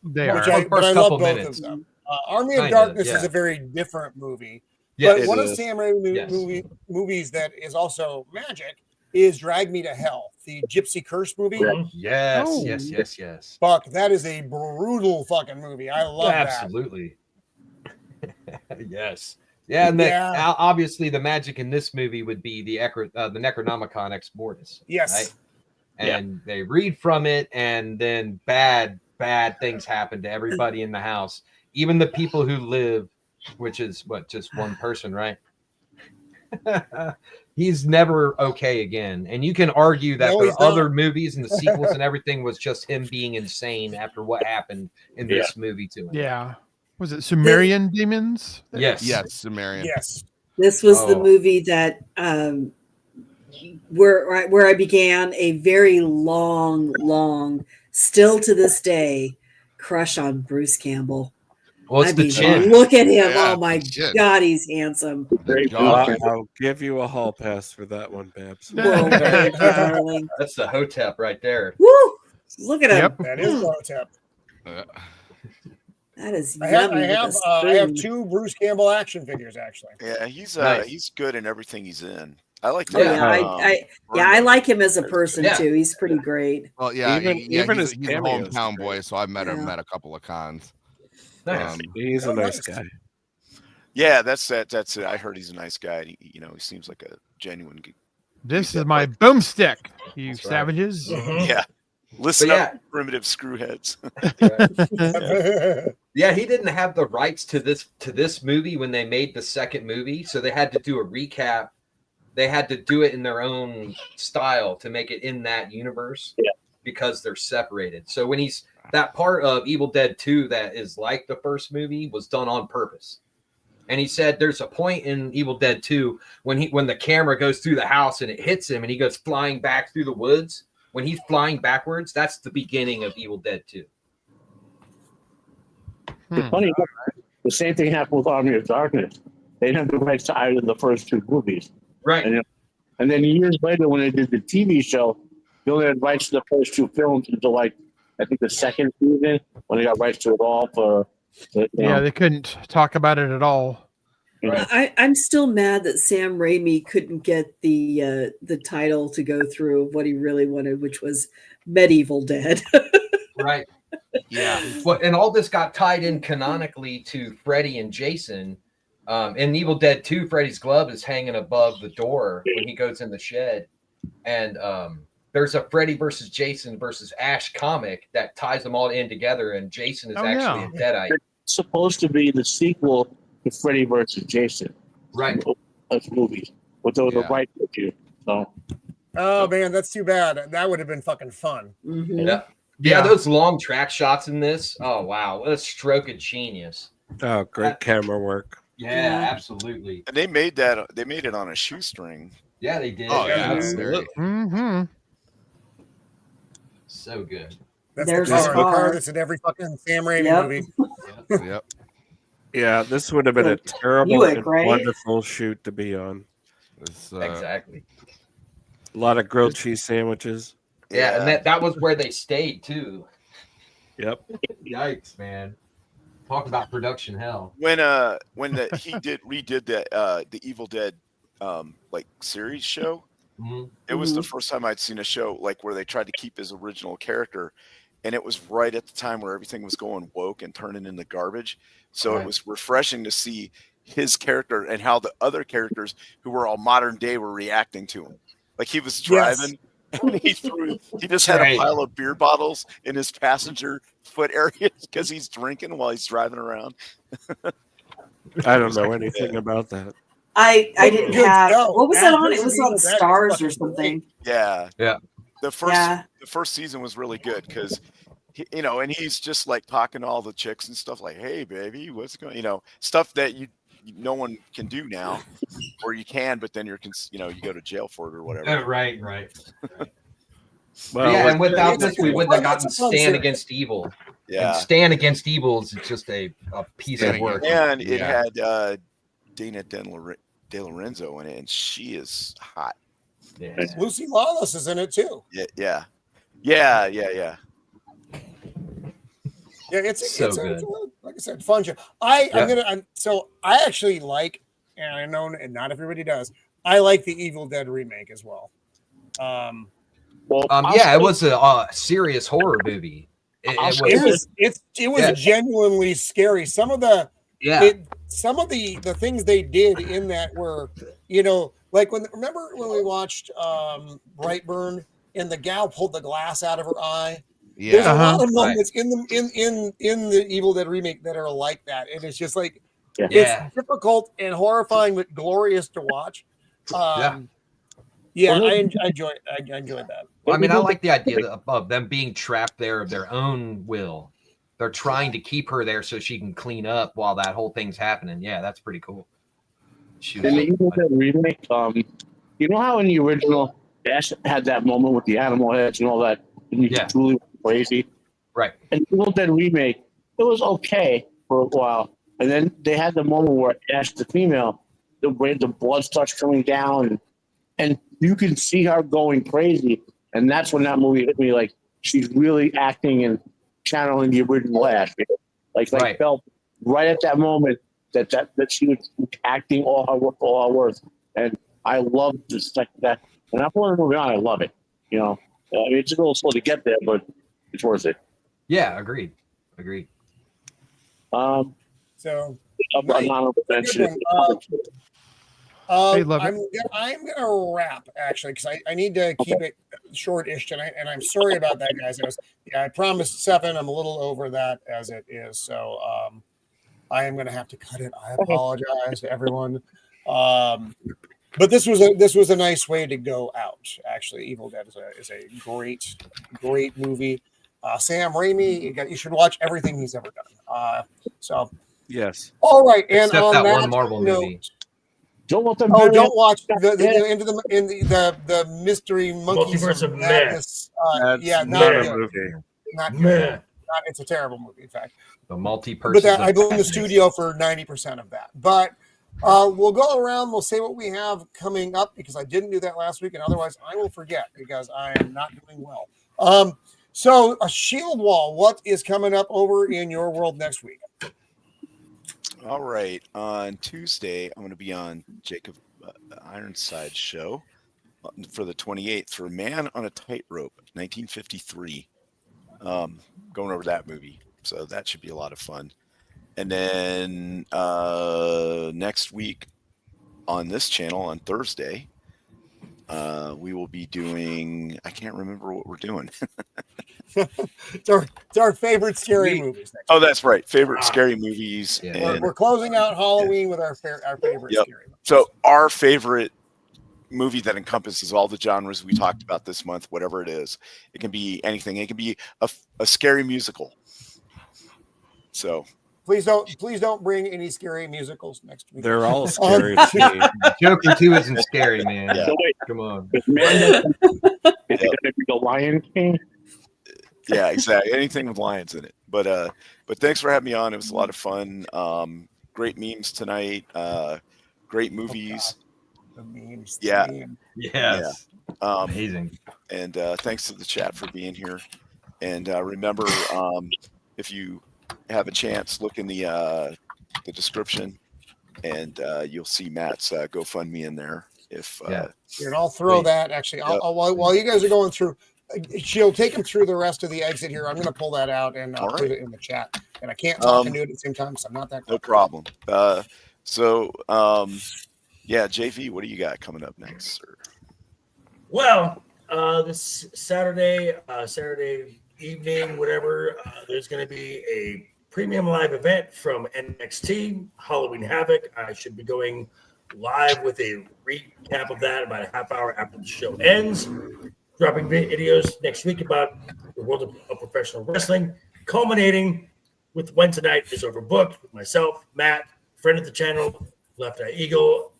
They Which are. I, For but I first love couple both minutes. of them. Army of Kinda, Darkness is yeah. a very different movie. Yes, but it one of is. Sam Raimi Yes. movies that is also magic is Drag Me to Hell, the Gypsy Curse movie. Yes, Oh. yes. Fuck, that is a brutal fucking movie. I love that. Absolutely. Yes. Yeah, and Yeah. obviously the magic in this movie would be the Necronomicon Ex Mortis. Yes. Right? And they read from it, and then bad things happen to everybody in the house, even the people who live, which is just one person, right? He's never okay again. And you can argue that No, the he's not. other movies and the sequels and everything was just him being insane after what happened in this movie to him. Yeah. Was it Sumerian demons? Yes. Yes, Sumerian. Yes. This was the Oh. movie that where I began a very long, still to this day, crush on Bruce Campbell. Well, it's I the mean, chin. look at him. Yeah, oh my the chin. God, he's handsome. Great jaw. movie. I'll give you a hall pass for that one, Babs. Whoa, babe, darling. That's the Hotep right there. Woo! Look at him. Yep. That is Protep. That is I have, yummy. I have, with a I have spoon. 2 Bruce Campbell action figures actually. Yeah, he's Nice. he's good in everything he's in. I like Oh, yeah, I like him as a person Yeah. too. He's pretty great. Well, yeah, Even he's his a cameos hometown are boy, great. so I met him Yeah. at a couple of cons. Nice. He's a Oh, nice nice. guy. Yeah, that's it. I heard he's a nice guy. He seems like a genuine. This is my boomstick, you That's right. savages. Yeah, listen But up, primitive screwheads. Yeah, he didn't have the rights to this movie when they made the second movie, so they had to do a recap. They had to do it in their own style to make it in that universe. Yeah. Because they're separated. So when that part of Evil Dead 2 that is like the first movie was done on purpose. And he said there's a point in Evil Dead 2 when the camera goes through the house and it hits him and he goes flying back through the woods. When he's flying backwards, that's the beginning of Evil Dead 2. It's funny, the same thing happened with Army of Darkness. They didn't have the rights to either of the first 2 movies. Right. And then years later, when they did the TV show, they only had rights to the first 2 films until I think the second season, when they got rights to it all for. Yeah, they couldn't talk about it at all. I'm still mad that Sam Raimi couldn't get the title to go through of what he really wanted, which was Medieval Dead. Right. Yeah. And all this got tied in canonically to Freddy and Jason. In Evil Dead 2, Freddy's glove is hanging above the door when he goes in the shed. And there's a Freddy versus Jason versus Ash comic that ties them all in together. And Jason is actually a Deadite. It's supposed to be the sequel to Freddy versus Jason. Right. Those movies. But those are right with you. So. Oh man, that's too bad. That would have been fucking fun. Mm-hmm. Yeah, those long track shots in this. Oh wow, what a stroke of genius. Oh, great camera work. Yeah, absolutely. And they made it on a shoestring. Yeah, they did. Oh, yeah, absolutely. Mm-hmm. So good. That's There's the a car. car that's in every fucking Sam Raimi Yep. movie. Yep. Yeah, this would have been a terrible Buick, and right? wonderful shoot to be on. It's, Exactly. A lot of grilled cheese sandwiches. Yeah, and that was where they stayed too. Yep. Yikes, man. Talk about production hell. He redid the Evil Dead series show. Mhm. It was the first time I'd seen a show like where they tried to keep his original character, and it was right at the time where everything was going woke and turning into garbage. So Right. it was refreshing to see his character and how the other characters who were all modern day were reacting to him. Like he was driving And he just had a pile of beer bottles in his passenger foot area because he's drinking while he's driving around. I don't know anything about that. I didn't have. What was that on? It was on That is Stars or fucking something. Yeah. Yeah. The first season was really good because and he's just like talking to all the chicks and stuff like, "Hey, baby, what's going?" Stuff that no one can do now, or you can, but then you go to jail for it or whatever. Right. Well, Yeah, and without this, we wouldn't have That's gotten a fun Stand series. Against Evil. Yeah. And Stand Against Evil is just a piece of work. And it had Dana De Lorenzo in it, and she is hot. Yeah. Lucy Lawless is in it too. Yeah. Yeah, it's So a, good. like I said, fun show. I actually like, and I know not everybody does. I like the Evil Dead remake as well. It was a serious horror movie. It was genuinely scary. Some of the things they did in that were, like remember when we watched Brightburn and the gal pulled the glass out of her eye. Yeah. There's a lot of moments in the Evil Dead remake that are like that, and it's just like it's difficult and horrifying but glorious to watch. I enjoyed that. Well, I mean, I like the idea of them being trapped there of their own will. They're trying to keep her there so she can clean up while that whole thing's happening. Yeah, that's pretty cool. In the Evil Dead remake, you know how in the original Ash had that moment with the animal heads and all that, and you truly went crazy, right? And the Evil Dead remake, it was okay for a while, and then they had the moment where Ash, the female, the blood starts coming down, and you can see her going crazy, and that's when that movie hit me. Like she's really acting and channeling the original Ash. Like felt right at that moment that she was acting all her worth, and I love just like that. And I'm pulling the movie on. I love it. I mean, it's a little slow to get there, but it's worth it. Yeah, agreed. So I'm gonna wrap actually because I need to keep it shortish tonight, and I'm sorry about that, guys. I promised 7. I'm a little over that as it is, so I am gonna have to cut it. I apologize to everyone. But this was a nice way to go out. Actually, Evil Dead is a great movie. Sam Raimi, you should watch everything he's ever done. Yes. All right, and except on that one Marvel note, movie. Don't watch the mystery monkeys Multiverse of Madness. That's not a good. movie. Not good. It's a terrible movie, in fact. The multi-person. But I blame the studio for 90% of that. But we'll go around. We'll say what we have coming up because I didn't do that last week, and otherwise I will forget because I am not doing well. So a shield wall. What is coming up over in your world next week? All right. On Tuesday, I'm going to be on Jacob Ironside's show for the 28th for Man on a Tightrope, 1953. Going over that movie. So that should be a lot of fun. And then next week on this channel on Thursday, we will be doing, I can't remember what we're doing. It's our favorite scary movies. Oh, that's right. Favorite scary movies. Yeah. And We're closing out Halloween with our favorite scary movies. so our favorite movie that encompasses all the genres we talked about this month, whatever it is. It can be anything. It can be a scary musical. So please don't bring any scary musicals next week. They're all scary to me. Joker 2 isn't scary, man. Yeah. So wait, Come on. is it going to be the Lion King? yeah, exactly. Anything with lions in it. But thanks for having me on. It was a lot of fun. Great memes tonight. Great movies. The memes. Yeah. Yes. Amazing. And thanks to the chat for being here. And remember, if you have a chance, look in the description, and you'll see Matt's GoFundMe in there. And I'll throw that actually. While you guys are going through, she'll take them through the rest of the exit here. I'm going to pull that out and I'll put it in the chat. And I can't talk and do it at the same time, so I'm not that quick. No problem. JV, what do you got coming up next, sir? Well, this Saturday evening, whatever, there's going to be a premium live event from NXT, Halloween Havoc. I should be going live with a recap of that about a half hour after the show ends. Dropping videos next week about the world of professional wrestling, culminating with Wednesday night is overbooked with myself, Matt, friend of the channel, Left Eye Ego,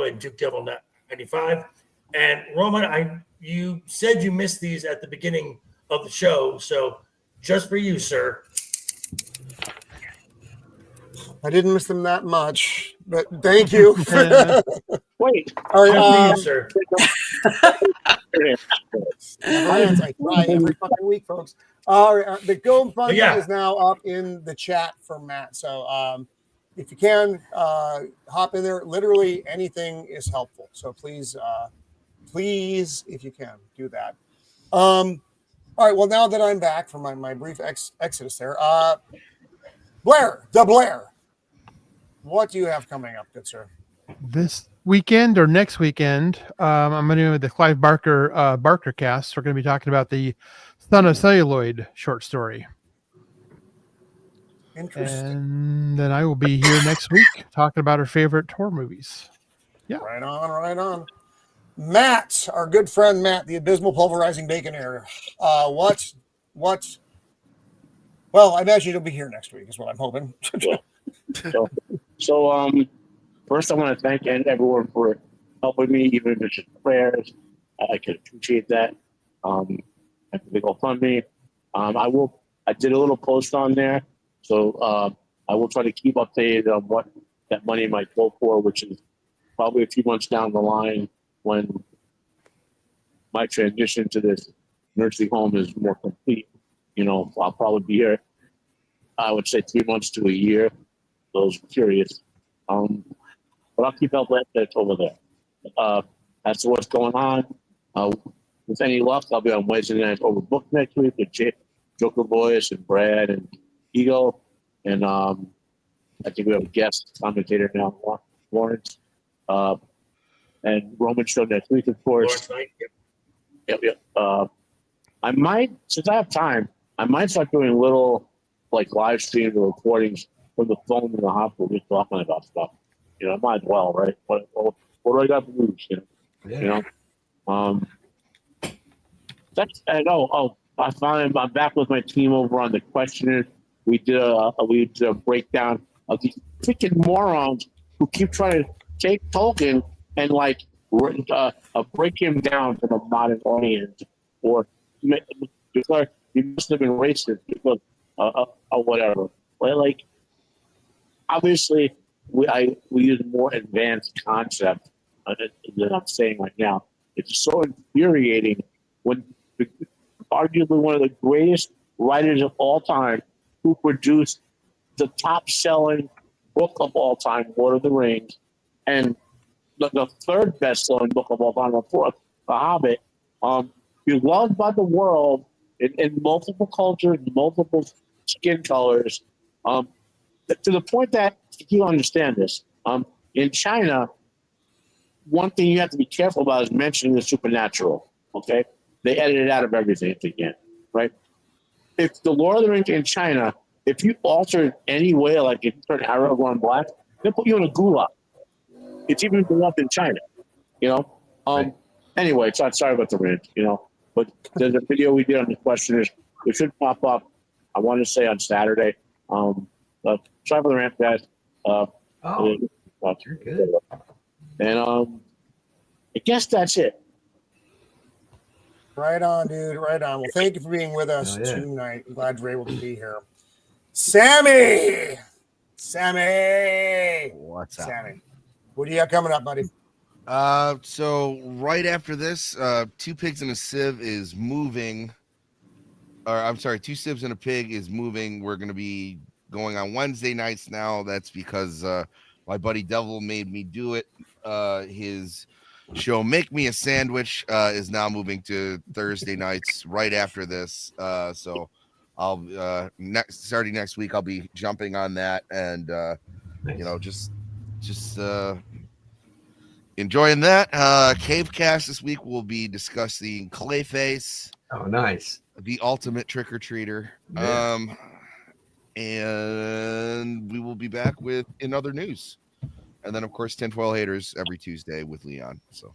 and Duke Devil 95. And Roman, you said you missed these at the beginning of the show, so just for you, sir. I didn't miss them that much, but thank you. Wait. All Just right, for you, sir. I try every fucking week, folks. All right, the GoFundMe Yeah. is now up in the chat for Matt. So if you can, hop in there. Literally anything is helpful. So please, if you can, do that. All right, well, now that I'm back from my brief exodus there, Blair, what do you have coming up, good sir? This weekend or next weekend, I'm going to do the Clive Barker cast. We're going to be talking about the Son of Celluloid short story. Interesting. And then I will be here next week talking about our favorite horror movies. Yeah. Right on. Matt, our good friend Matt, the abysmal pulverizing baconator. What? Well, I imagine you'll be here next week is what I'm hoping. So, first I want to thank everyone for helping me, even if it's just prayers. I can appreciate that. I can GoFundMe. I did a little post on there, so I will try to keep updated on what that money might go for, which is probably a few months down the line when my transition to this nursing home is more complete. I'll probably be here, I would say 3 months to a year. Those curious. But I'll keep up with that over there. As to what's going on, with any luck, I'll be on Wednesday night overbooked next week with Joker Boys and Brad and Ego. And I think we have a guest commentator now, Lawrence. And Roman show next week, of course. Yep. I might, since I have time, I might start doing little live streams or recordings from the phone in the hospital, just talking about stuff. I might as well, right? What do I got to lose? I know. I'm back with my team over on the questionnaire. We did a breakdown of these freaking morons who keep trying to take Tolkien and break him down to the modern audience, or declare he must have been racist because or whatever. Obviously, we use more advanced concepts than I'm saying right now. It's so infuriating when arguably one of the greatest writers of all time, who produced the top-selling book of all time, Lord of the Rings, and the third best-selling book of all time, the fourth, The Hobbit, beloved by the world in multiple cultures, multiple skin colors, to the point that, if you understand this, in China, one thing you have to be careful about is mentioning the supernatural, okay? They edit it out of everything if they can, right? If the Lord of the Rings in China, if you alter it any way, like if you turn Aragorn black, they'll put you in a gulag. It's even been up in China, Right. Anyway, sorry about the rant, but there's a video we did on the questionnaires. It should pop up, I want to say on Saturday. Sorry for the rant, guys. You're good. And I guess that's it. Right on, dude. Right on. Well, thank you for being with us tonight. I'm glad you're able to be here. Sammy! What's up? Sammy, what do you have coming up, buddy? So right after this, Two Pigs and a Sieve is moving. Or I'm sorry, Two Sieves and a Pig is moving. We're going to be going on Wednesday nights now. That's because my buddy Devil made me do it. His show Make Me a Sandwich is now moving to Thursday nights right after this. So I'll starting next week, I'll be jumping on that and just enjoying that. Cavecast this week will be discussing Clayface. Oh, nice. The ultimate trick-or-treater. Yeah. And we will be back with in other news. And then, of course, Tinfoil Haters every Tuesday with Leon. So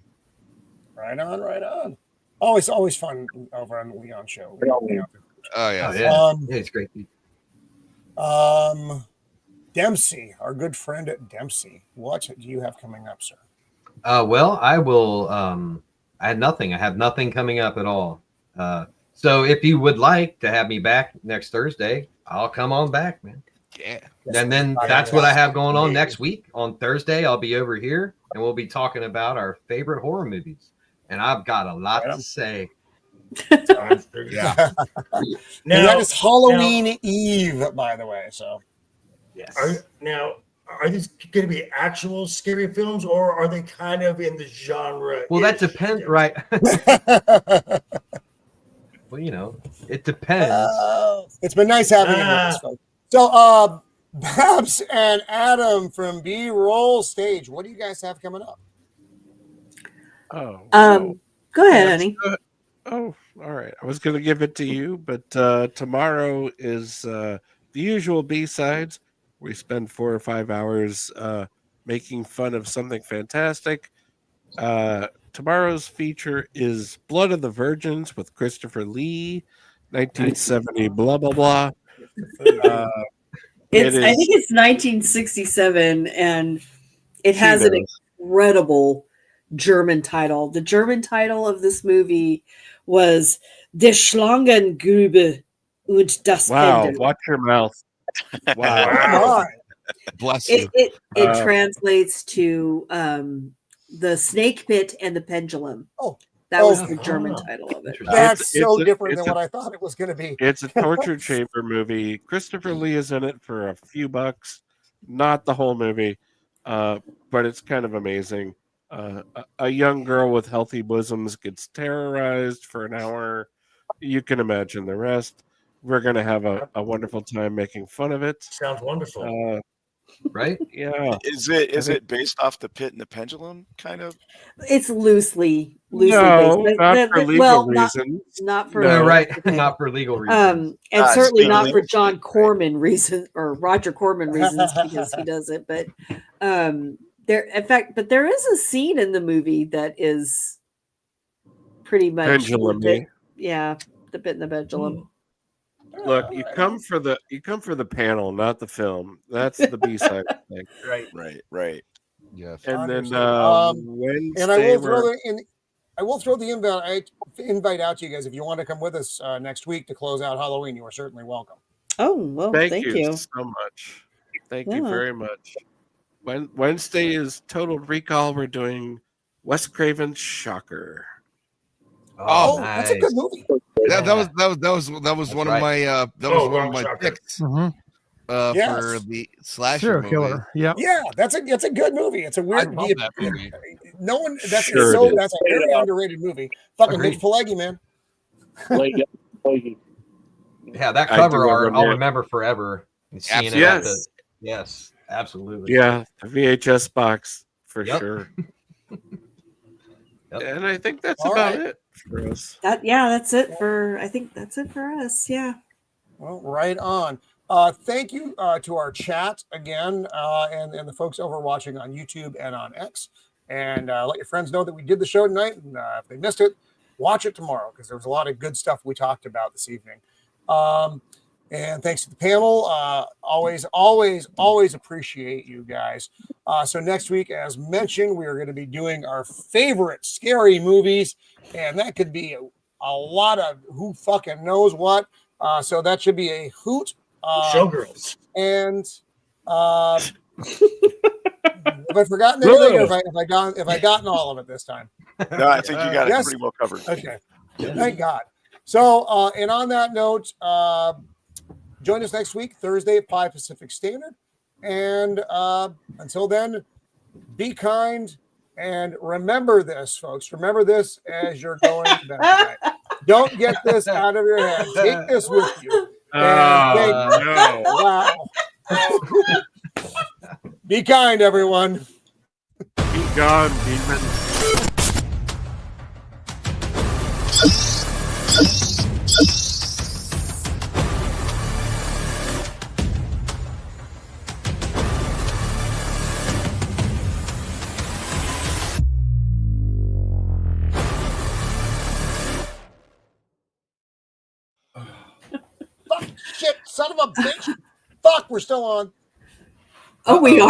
Right on. Always fun over on the Leon show. Oh, yeah. Yeah, it's great. Dempsey, our good friend at Dempsey. What do you have coming up, sir? Well, I will. I had nothing. I have nothing coming up at all. So if you would like to have me back next Thursday, I'll come on back, man. Yeah. And then that's what I have going on next week. On Thursday, I'll be over here and we'll be talking about our favorite horror movies. And I've got a lot to say. Yeah. Now, that is Halloween Eve, by the way. So, yes. Are these going to be actual scary films, or are they kind of in the genre? Well, that depends, right? Well, you know, it depends. It's been nice having you with us, folks. So, Babs and Adam from B-Roll Stage, what do you guys have coming up? Oh. Go ahead, honey. Oh, all right. I was going to give it to you, but tomorrow is the usual B-sides. We spend 4 or 5 hours making fun of something fantastic. Tomorrow's feature is Blood of the Virgins with Christopher Lee, 1970, blah, blah, blah. I think it's 1967, and it has an incredible German title. The German title of this movie was Der Schlangengrube und das Pendel. Wow, watch your mouth. Wow. Bless you. It translates to the snake pit and the pendulum. That was the German title of it. That's so different than what I thought it was going to be. It's a torture chamber movie. Christopher Lee is in it for a few bucks, not the whole movie, but it's kind of amazing. A young girl with healthy bosoms gets terrorized for an hour. You can imagine the rest. We're going to have a wonderful time making fun of it. Sounds wonderful. Right? Yeah. Is it based off the Pit and the Pendulum kind of? It's loosely No, based. not for legal reasons. Not for right. Not for legal reasons. And certainly not for John Corman reasons or Roger Corman reasons because he does it. But there is a scene in the movie that is pretty much Pendulum-y. The Pit and the Pendulum. Look, you come for the panel, not the film. That's the B-side thing. Right. Yes. And then Wednesday, and I will throw the invite out to you guys if you want to come with us next week to close out Halloween. You are certainly welcome. Oh well, thank you so much. Thank you very much. Wednesday is Total Recall. We're doing Wes Craven's Shocker. Oh, nice. That's a good movie. That was one of my picks for the slasher serial killer. movie. Yeah, that's a good movie. It's a weird. I love that movie. No one. That's a very underrated movie. Fucking Mitch Pileggi, man. Yeah, that cover art I'll remember forever. Seeing it yes, absolutely. Yeah, the VHS box for sure. And I think that's about it for us. That's it for. I think that's it for us. Yeah. Well, right on. Thank you to our chat again, and the folks over watching on YouTube and on X. And let your friends know that we did the show tonight. And if they missed it, watch it tomorrow because there was a lot of good stuff we talked about this evening. And thanks to the panel. Always appreciate you guys. So next week, as mentioned, we are going to be doing our favorite scary movies, and that could be a lot of who fucking knows what. So that should be a hoot. Showgirls. And have I forgotten anything, or have I gotten all of it this time? No, I think you got it pretty well covered. Okay, thank God. So, and on that note, join us next week, Thursday at 5 Pacific Standard. And until then, be kind and remember this, folks. Remember this as you're going to bed tonight. Don't get this out of your head. Take this with you. Wow. Be kind, everyone. Be gone, demon. Fuck, shit, son of a bitch. Fuck, we're still on. Oh, we are.